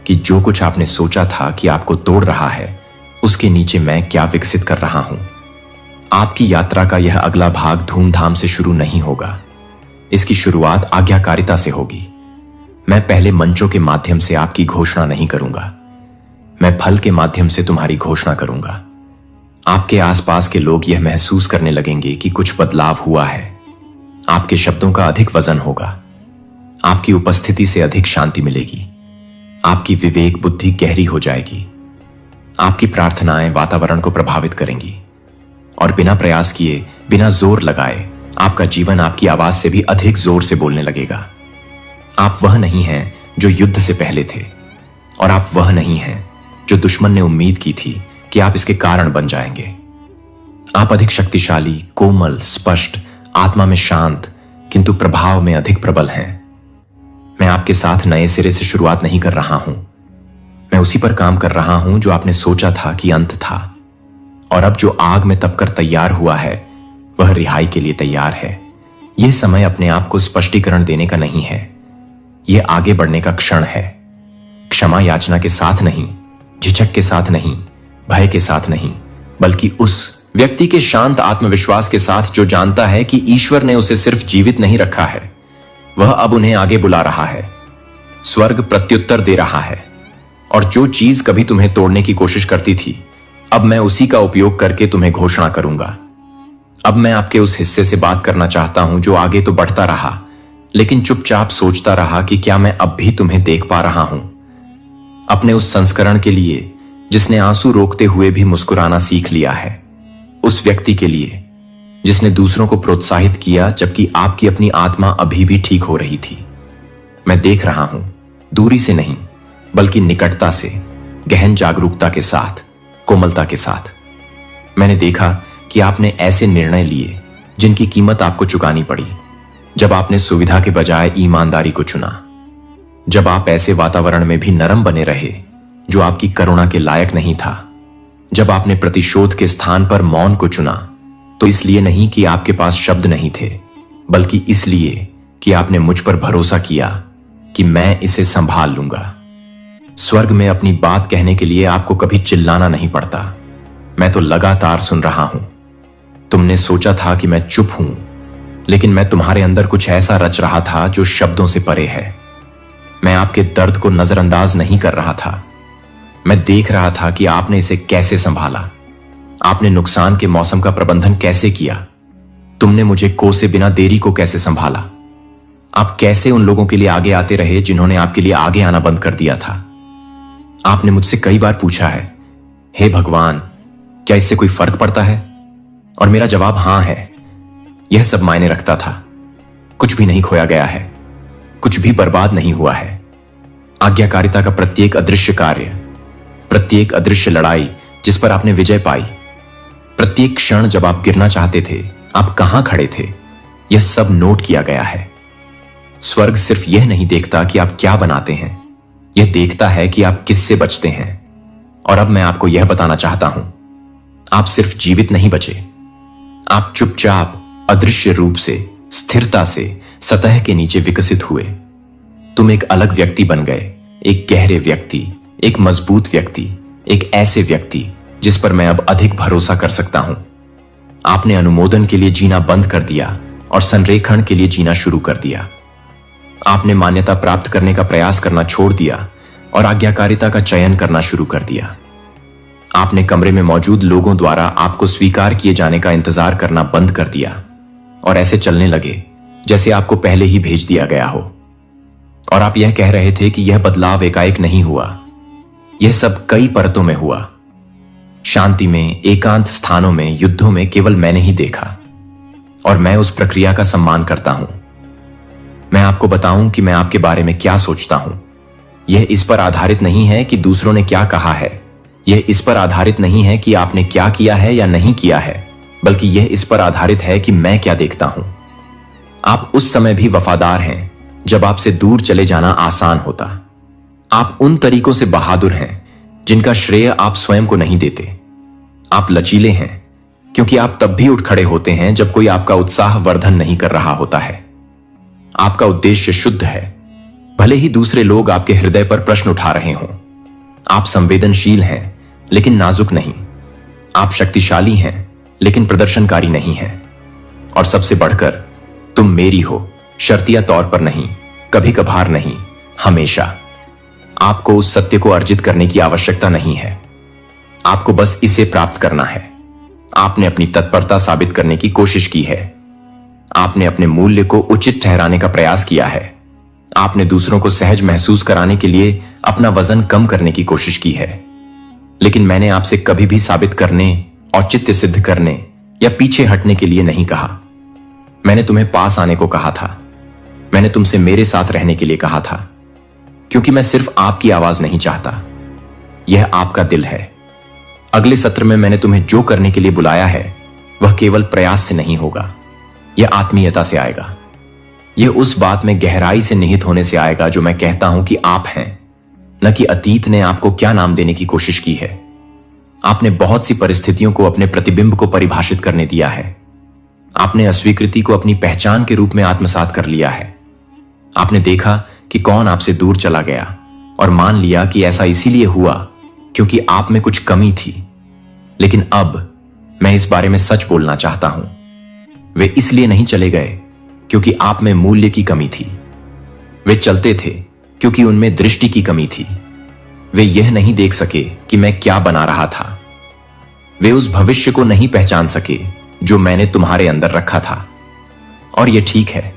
कि जो कुछ आपने सोचा था कि आपको तोड़ रहा है, उसके नीचे मैं क्या विकसित कर रहा हूं। आपकी यात्रा का यह अगला भाग धूमधाम से शुरू नहीं होगा। इसकी शुरुआत आज्ञाकारिता से होगी। मैं पहले मंचों के माध्यम से आपकी घोषणा नहीं करूंगा, मैं फल के माध्यम से तुम्हारी घोषणा करूंगा। आपके आसपास के लोग यह महसूस करने लगेंगे कि कुछ बदलाव हुआ है। आपके शब्दों का अधिक वजन होगा। आपकी उपस्थिति से अधिक शांति मिलेगी। आपकी विवेक बुद्धि गहरी हो जाएगी। आपकी प्रार्थनाएं वातावरण को प्रभावित करेंगी और बिना प्रयास किए, बिना जोर लगाए, आपका जीवन आपकी आवाज से भी अधिक जोर से बोलने लगेगा। आप वह नहीं हैं जो युद्ध से पहले थे, और आप वह नहीं हैं जो दुश्मन ने उम्मीद की थी कि आप इसके कारण बन जाएंगे। आप अधिक शक्तिशाली, कोमल, स्पष्ट, आत्मा में शांत, किंतु प्रभाव में अधिक प्रबल हैं। मैं आपके साथ नए सिरे से शुरुआत नहीं कर रहा हूं। मैं उसी पर काम कर रहा हूं जो आपने सोचा था कि अंत था। और अब जो आग में तपकर तैयार हुआ है, वह रिहाई के लिए तैयार है। यह समय अपने आप को स्पष्टीकरण देने का नहीं है, यह आगे बढ़ने का क्षण है। क्षमा याचना के साथ नहीं, झिझक के साथ नहीं, भय के साथ नहीं, बल्कि उस व्यक्ति के शांत आत्मविश्वास के साथ जो जानता है कि ईश्वर ने उसे सिर्फ जीवित नहीं रखा है, वह अब उन्हें आगे बुला रहा है। स्वर्ग प्रत्युत्तर दे रहा है, और जो चीज कभी तुम्हें तोड़ने की कोशिश करती थी, अब मैं उसी का उपयोग करके तुम्हें घोषणा करूंगा। अब मैं आपके उस हिस्से से बात करना चाहता हूं जो आगे तो बढ़ता रहा, लेकिन चुपचाप सोचता रहा कि क्या मैं अब भी तुम्हें देख पा रहा हूं। अपने उस संस्करण के लिए जिसने आंसू रोकते हुए भी मुस्कुराना सीख लिया है। उस व्यक्ति के लिए जिसने दूसरों को प्रोत्साहित किया जबकि आपकी अपनी आत्मा अभी भी ठीक हो रही थी। मैं देख रहा हूं, दूरी से नहीं बल्कि निकटता से, गहन जागरूकता के साथ, कोमलता के साथ। मैंने देखा कि आपने ऐसे निर्णय लिए जिनकी कीमत आपको चुकानी पड़ी, जब आपने सुविधा के बजाय ईमानदारी को चुना। जब आप ऐसे वातावरण में भी नरम बने रहे जो आपकी करुणा के लायक नहीं था। जब आपने प्रतिशोध के स्थान पर मौन को चुना, तो इसलिए नहीं कि आपके पास शब्द नहीं थे, बल्कि इसलिए कि आपने मुझ पर भरोसा किया कि मैं इसे संभाल लूंगा। स्वर्ग में अपनी बात कहने के लिए आपको कभी चिल्लाना नहीं पड़ता। मैं तो लगातार सुन रहा हूं। तुमने सोचा था कि मैं चुप हूं, लेकिन मैं तुम्हारे अंदर कुछ ऐसा रच रहा था जो शब्दों से परे है। मैं आपके दर्द को नजरअंदाज नहीं कर रहा था। मैं देख रहा था कि आपने इसे कैसे संभाला। आपने नुकसान के मौसम का प्रबंधन कैसे किया। तुमने मुझे कोसे बिना देरी को कैसे संभाला। आप कैसे उन लोगों के लिए आगे आते रहे जिन्होंने आपके लिए आगे आना बंद कर दिया था। आपने मुझसे कई बार पूछा है, हे भगवान, क्या इससे कोई फर्क पड़ता है? और मेरा जवाब हां है। यह सब मायने रखता था। कुछ भी नहीं खोया गया है, कुछ भी बर्बाद नहीं हुआ है। आज्ञाकारिता का प्रत्येक अदृश्य कार्य, प्रत्येक अदृश्य लड़ाई जिस पर आपने विजय पाई, प्रत्येक क्षण जब आप गिरना चाहते थे, आप कहां खड़े थे, यह सब नोट किया गया है। स्वर्ग सिर्फ यह नहीं देखता कि आप क्या बनाते हैं, यह देखता है कि आप किससे बचते हैं। और अब मैं आपको यह बताना चाहता हूं, आप सिर्फ जीवित नहीं बचे, आप चुपचाप, अदृश्य रूप से, स्थिरता से सतह के नीचे विकसित हुए। तुम एक अलग व्यक्ति बन गए, एक गहरे व्यक्ति, एक मजबूत व्यक्ति, एक ऐसे व्यक्ति जिस पर मैं अब अधिक भरोसा कर सकता हूं। आपने अनुमोदन के लिए जीना बंद कर दिया और संरेखण के लिए जीना शुरू कर दिया। आपने मान्यता प्राप्त करने का प्रयास करना छोड़ दिया और आज्ञाकारिता का चयन करना शुरू कर दिया। आपने कमरे में मौजूद लोगों द्वारा आपको स्वीकार किए जाने का इंतजार करना बंद कर दिया और ऐसे चलने लगे जैसे आपको पहले ही भेज दिया गया हो। और आप यह कह रहे थे कि यह बदलाव एकाएक नहीं हुआ, यह सब कई परतों में हुआ। शांति में, एकांत स्थानों में, युद्धों में केवल मैंने ही देखा, और मैं उस प्रक्रिया का सम्मान करता हूं। मैं मैं आपको बताऊं कि मैं आपके बारे में क्या सोचता हूं। यह इस पर आधारित नहीं है कि दूसरों ने क्या कहा है, यह इस पर आधारित नहीं है कि आपने क्या किया है या नहीं किया है, बल्कि यह इस पर आधारित है कि मैं क्या देखता हूं। आप उस समय भी वफादार हैं जब आपसे दूर चले जाना आसान होता। आप उन तरीकों से बहादुर हैं जिनका श्रेय आप स्वयं को नहीं देते। आप लचीले हैं क्योंकि आप तब भी उठ खड़े होते हैं जब कोई आपका उत्साह वर्धन नहीं कर रहा होता है। आपका उद्देश्य शुद्ध है, भले ही दूसरे लोग आपके हृदय पर प्रश्न उठा रहे हों। आप संवेदनशील हैं लेकिन नाजुक नहीं। आप शक्तिशाली हैं लेकिन प्रदर्शनकारी नहीं हैं। और सबसे बढ़कर, तुम मेरी हो, शर्तिया तौर पर नहीं, कभी कभार नहीं, हमेशा। आपको उस सत्य को अर्जित करने की आवश्यकता नहीं है, आपको बस इसे प्राप्त करना है। आपने अपनी तत्परता साबित करने की कोशिश की है। आपने अपने मूल्य को उचित ठहराने का प्रयास किया है। आपने दूसरों को सहज महसूस कराने के लिए अपना वजन कम करने की कोशिश की है। लेकिन मैंने आपसे कभी भी साबित करने, औचित्य सिद्ध करने या पीछे हटने के लिए नहीं कहा। मैंने तुम्हें पास आने को कहा था। मैंने तुमसे मेरे साथ रहने के लिए कहा था, क्योंकि मैं सिर्फ आपकी आवाज नहीं चाहता, यह आपका दिल है। अगले सत्र में मैंने तुम्हें जो करने के लिए बुलाया है वह केवल प्रयास से नहीं होगा, यह आत्मीयता से आएगा। यह उस बात में गहराई से निहित होने से आएगा जो मैं कहता हूं कि आप हैं, न कि अतीत ने आपको क्या नाम देने की कोशिश की है। आपने बहुत सी परिस्थितियों को अपने प्रतिबिंब को परिभाषित करने दिया है। आपने अस्वीकृति को अपनी पहचान के रूप में आत्मसात कर लिया है। आपने देखा कि कौन आपसे दूर चला गया और मान लिया कि ऐसा इसीलिए हुआ क्योंकि आप में कुछ कमी थी। लेकिन अब मैं इस बारे में सच बोलना चाहता हूं। वे इसलिए नहीं चले गए क्योंकि आप में मूल्य की कमी थी। वे चलते थे क्योंकि उनमें दृष्टि की कमी थी। वे यह नहीं देख सके कि मैं क्या बना रहा था। वे उस भविष्य को नहीं पहचान सके जो मैंने तुम्हारे अंदर रखा था। और यह ठीक है,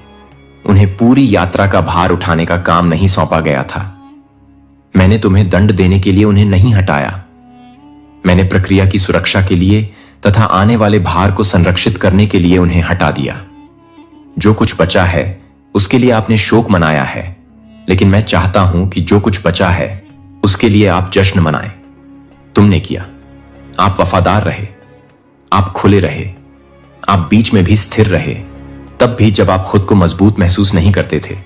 उन्हें पूरी यात्रा का भार उठाने का काम नहीं सौंपा गया था। मैंने तुम्हें दंड देने के लिए उन्हें नहीं हटाया। मैंने प्रक्रिया की सुरक्षा के लिए तथा आने वाले भार को संरक्षित करने के लिए उन्हें हटा दिया। जो कुछ बचा है उसके लिए आपने शोक मनाया है, लेकिन मैं चाहता हूं कि जो कुछ बचा है उसके लिए आप जश्न मनाएं। तुमने किया। आप वफादार रहे, आप खुले रहे, आप बीच में भी स्थिर रहे, तब भी जब आप खुद को मजबूत महसूस नहीं करते थे,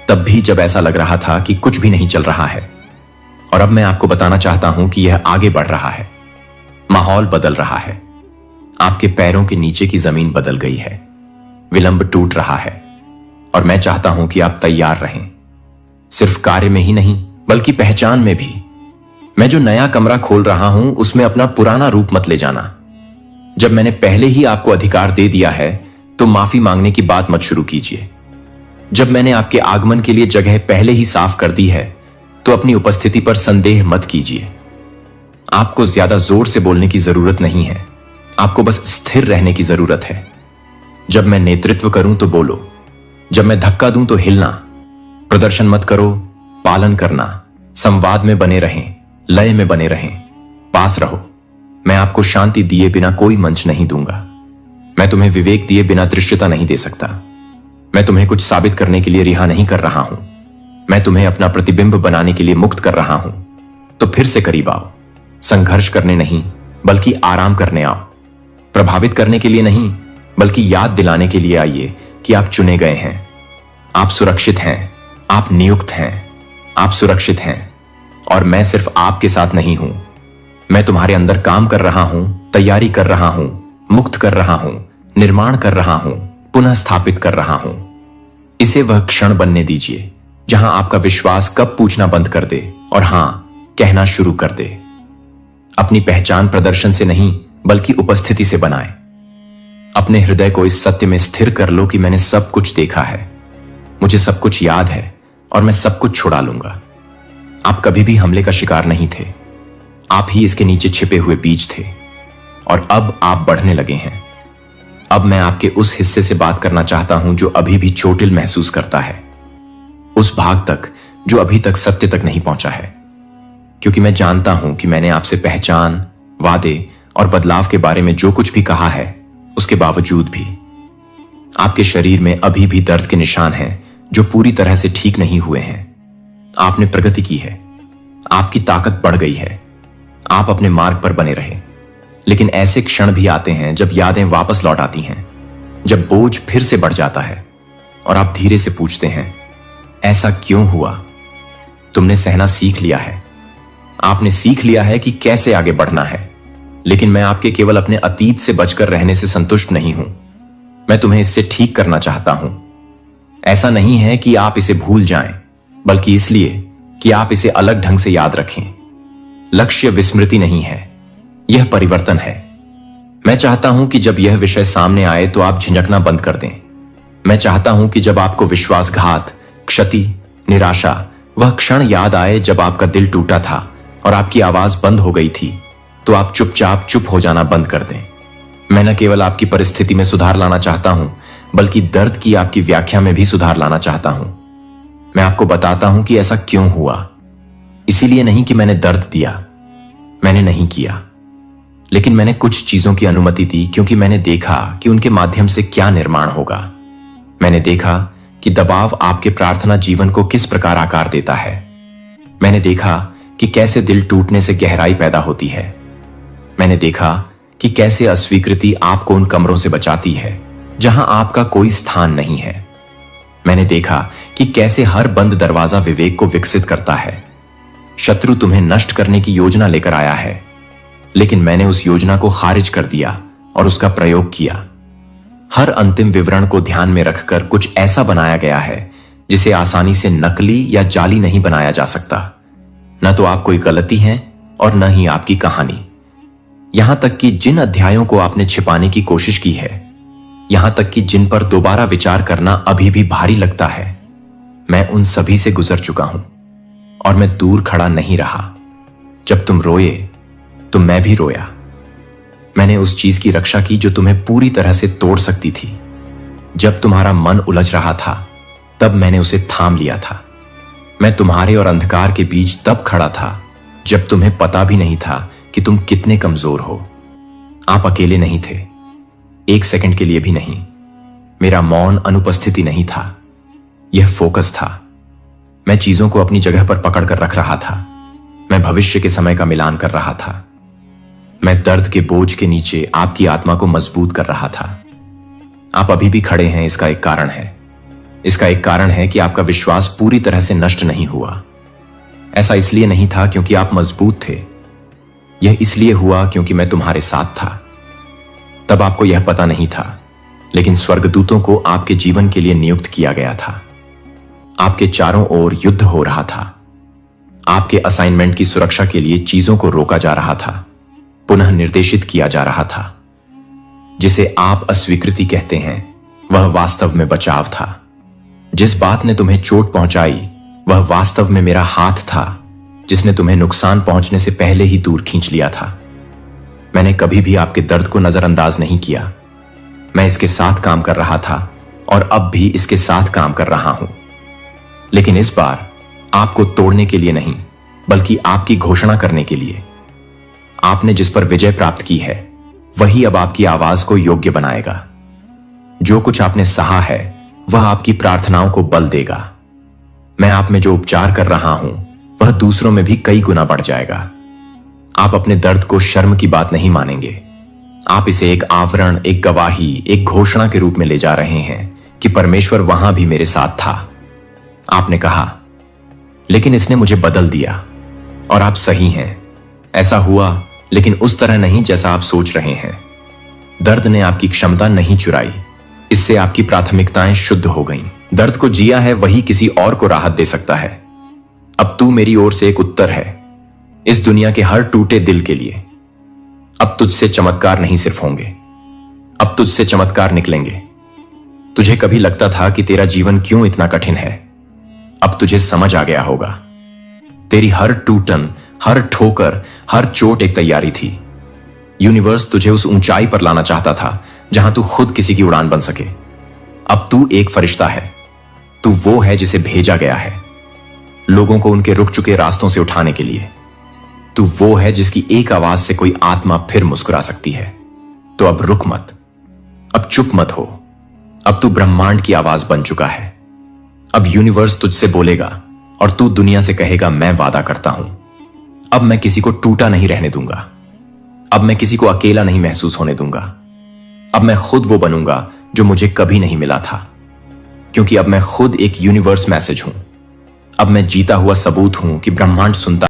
तब भी जब ऐसा लग रहा था कि कुछ भी नहीं चल रहा है। और अब मैं आपको बताना चाहता हूं कि यह आगे बढ़ रहा है। माहौल बदल रहा है। आपके पैरों के नीचे की जमीन बदल गई है। विलंब टूट रहा है और मैं चाहता हूं कि आप तैयार रहें, सिर्फ कार्य में ही नहीं बल्कि पहचान में भी। मैं जो नया कमरा खोल रहा हूं उसमें अपना पुराना रूप मत ले जाना। जब मैंने पहले ही आपको अधिकार दे दिया है तो माफी मांगने की बात मत शुरू कीजिए। जब मैंने आपके आगमन के लिए जगह पहले ही साफ कर दी है तो अपनी उपस्थिति पर संदेह मत कीजिए। आपको ज्यादा जोर से बोलने की जरूरत नहीं है, आपको बस स्थिर रहने की जरूरत है। जब मैं नेतृत्व करूं तो बोलो, जब मैं धक्का दूं तो हिलना। प्रदर्शन मत करो, पालन करना। संवाद में बने रहें, लय में बने रहें, पास रहो। मैं आपको शांति दिए बिना कोई मंच नहीं दूंगा। मैं तुम्हें विवेक दिए बिना दृश्यता नहीं दे सकता। मैं तुम्हें कुछ साबित करने के लिए रिहा नहीं कर रहा हूं। मैं तुम्हें अपना प्रतिबिंब बनाने के लिए मुक्त कर रहा हूं। तो फिर से करीब आओ। संघर्ष करने नहीं बल्कि आराम करने आओ। प्रभावित करने के लिए नहीं बल्कि याद दिलाने के लिए आइए कि आप चुने गए हैं। आप सुरक्षित हैं, आप नियुक्त हैं, आप सुरक्षित हैं। और मैं सिर्फ आपके साथ नहीं हूं, मैं तुम्हारे अंदर काम कर रहा हूं, तैयारी कर रहा हूं, मुक्त कर रहा हूं, निर्माण कर रहा हूं, पुनः स्थापित कर रहा हूं। इसे वह क्षण बनने दीजिए जहां आपका विश्वास कब पूछना बंद कर दे और हां कहना शुरू कर दे। अपनी पहचान प्रदर्शन से नहीं बल्कि उपस्थिति से बनाएं। अपने हृदय को इस सत्य में स्थिर कर लो कि मैंने सब कुछ देखा है, मुझे सब कुछ याद है और मैं सब कुछ छुड़ा लूंगा। आप कभी भी हमले का शिकार नहीं थे, आप ही इसके नीचे छिपे हुए बीज थे। और अब आप बढ़ने लगे हैं। अब मैं आपके उस हिस्से से बात करना चाहता हूं जो अभी भी चोटिल महसूस करता है, उस भाग तक जो अभी तक सत्य तक नहीं पहुंचा है। क्योंकि मैं जानता हूं कि मैंने आपसे पहचान, वादे और बदलाव के बारे में जो कुछ भी कहा है, उसके बावजूद भी आपके शरीर में अभी भी दर्द के निशान हैं जो पूरी तरह से ठीक नहीं हुए हैं। आपने प्रगति की है, आपकी ताकत बढ़ गई है, आप अपने मार्ग पर बने रहे। लेकिन ऐसे क्षण भी आते हैं जब यादें वापस लौट आती हैं, जब बोझ फिर से बढ़ जाता है और आप धीरे से पूछते हैं, ऐसा क्यों हुआ? तुमने सहना सीख लिया है, आपने सीख लिया है कि कैसे आगे बढ़ना है। लेकिन मैं आपके केवल अपने अतीत से बचकर रहने से संतुष्ट नहीं हूं, मैं तुम्हें इससे ठीक करना चाहता हूं। ऐसा नहीं है कि आप इसे भूल जाएं, बल्कि इसलिए कि आप इसे अलग ढंग से याद रखें। लक्ष्य विस्मृति नहीं है, यह परिवर्तन है। मैं चाहता हूं कि जब यह विषय सामने आए तो आप झिझकना बंद कर दें। मैं चाहता हूं कि जब आपको विश्वासघात, क्षति, निराशा, वह क्षण याद आए जब आपका दिल टूटा था और आपकी आवाज बंद हो गई थी, तो आप चुपचाप चुप हो जाना बंद कर दें। मैं न केवल आपकी परिस्थिति में सुधार लाना चाहता हूं, बल्कि दर्द की आपकी व्याख्या में भी सुधार लाना चाहता हूं। मैं आपको बताता हूं कि ऐसा क्यों हुआ। इसीलिए नहीं कि मैंने दर्द दिया, मैंने नहीं किया, लेकिन मैंने कुछ चीजों की अनुमति दी क्योंकि मैंने देखा कि उनके माध्यम से क्या निर्माण होगा। मैंने देखा कि दबाव आपके प्रार्थना जीवन को किस प्रकार आकार देता है। मैंने देखा कि कैसे दिल टूटने से गहराई पैदा होती है। मैंने देखा कि कैसे अस्वीकृति आपको उन कमरों से बचाती है जहां आपका कोई स्थान नहीं है। मैंने देखा कि कैसे हर बंद दरवाजा विवेक को विकसित करता है। शत्रु तुम्हें नष्ट करने की योजना लेकर आया है, लेकिन मैंने उस योजना को खारिज कर दिया और उसका प्रयोग किया। हर अंतिम विवरण को ध्यान में रखकर कुछ ऐसा बनाया गया है जिसे आसानी से नकली या जाली नहीं बनाया जा सकता। न तो आप कोई गलती है और न ही आपकी कहानी। यहां तक कि जिन अध्यायों को आपने छिपाने की कोशिश की है, यहां तक कि जिन पर दोबारा विचार करना अभी भी भारी लगता है, मैं उन सभी से गुजर चुका हूं और मैं दूर खड़ा नहीं रहा। जब तुम रोए तो मैं भी रोया। मैंने उस चीज की रक्षा की जो तुम्हें पूरी तरह से तोड़ सकती थी। जब तुम्हारा मन उलझ रहा था, तब मैंने उसे थाम लिया था। मैं तुम्हारे और अंधकार के बीच तब खड़ा था जब तुम्हें पता भी नहीं था कि तुम कितने कमजोर हो। आप अकेले नहीं थे, एक सेकंड के लिए भी नहीं। मेरा मौन अनुपस्थिति नहीं था, यह फोकस था। मैं चीजों को अपनी जगह पर पकड़कर रख रहा था। मैं भविष्य के समय का मिलान कर रहा था। मैं दर्द के बोझ के नीचे आपकी आत्मा को मजबूत कर रहा था। आप अभी भी खड़े हैं, इसका एक कारण है। इसका एक कारण है कि आपका विश्वास पूरी तरह से नष्ट नहीं हुआ। ऐसा इसलिए नहीं था क्योंकि आप मजबूत थे, यह इसलिए हुआ क्योंकि मैं तुम्हारे साथ था। तब आपको यह पता नहीं था, लेकिन स्वर्गदूतों को आपके जीवन के लिए नियुक्त किया गया था। आपके चारों ओर युद्ध हो रहा था। आपके असाइनमेंट की सुरक्षा के लिए चीजों को रोका जा रहा था, पुनः निर्देशित किया जा रहा था। जिसे आप अस्वीकृति कहते हैं, वह वास्तव में बचाव था। जिस बात ने तुम्हें चोट पहुंचाई, वह वास्तव में मेरा हाथ था जिसने तुम्हें नुकसान पहुंचने से पहले ही दूर खींच लिया था। मैंने कभी भी आपके दर्द को नजरअंदाज नहीं किया। मैं इसके साथ काम कर रहा था और अब भी इसके साथ काम कर रहा हूं। लेकिन इस बार आपको तोड़ने के लिए नहीं, बल्कि आपकी घोषणा करने के लिए। आपने जिस पर विजय प्राप्त की है, वही अब आपकी आवाज को योग्य बनाएगा। जो कुछ आपने सहा है, वह आपकी प्रार्थनाओं को बल देगा। मैं आप में जो उपचार कर रहा हूं, वह दूसरों में भी कई गुना बढ़ जाएगा। आप अपने दर्द को शर्म की बात नहीं मानेंगे। आप इसे एक आवरण, एक गवाही, एक घोषणा के रूप में ले जा रहे हैं कि परमेश्वर वहां भी मेरे साथ था। आपने कहा, लेकिन इसने मुझे बदल दिया। और आप सही हैं, ऐसा हुआ, लेकिन उस तरह नहीं जैसा आप सोच रहे हैं। दर्द ने आपकी क्षमता नहीं चुराई, इससे आपकी प्राथमिकताएं शुद्ध हो गईं। दर्द को जिया है वही किसी और को राहत दे सकता है। अब तू मेरी ओर से एक उत्तर है इस दुनिया के हर टूटे दिल के लिए। अब तुझसे चमत्कार नहीं सिर्फ होंगे, अब तुझसे चमत्कार निकलेंगे। तुझे कभी लगता था कि तेरा जीवन क्यों इतना कठिन है, अब तुझे समझ आ गया होगा। तेरी हर टूटन, हर ठोकर, हर चोट एक तैयारी थी। यूनिवर्स तुझे उस ऊंचाई पर लाना चाहता था जहां तू खुद किसी की उड़ान बन सके। अब तू एक फरिश्ता है। तू वो है जिसे भेजा गया है लोगों को उनके रुक चुके रास्तों से उठाने के लिए। तू वो है जिसकी एक आवाज से कोई आत्मा फिर मुस्कुरा सकती है। तो अब रुक मत, अब चुप मत हो। अब तू ब्रह्मांड की आवाज बन चुका है। अब यूनिवर्स तुझसे बोलेगा और तू दुनिया से कहेगा, मैं वादा करता हूं, अब मैं किसी को टूटा नहीं रहने दूंगा। अब मैं किसी को अकेला नहीं महसूस होने दूंगा। अब मैं खुद वो बनूंगा जो मुझे कभी नहीं मिला था, क्योंकि अब मैं खुद एक यूनिवर्स मैसेज हूं। अब मैं जीता हुआ सबूत हूं कि ब्रह्मांड सुनता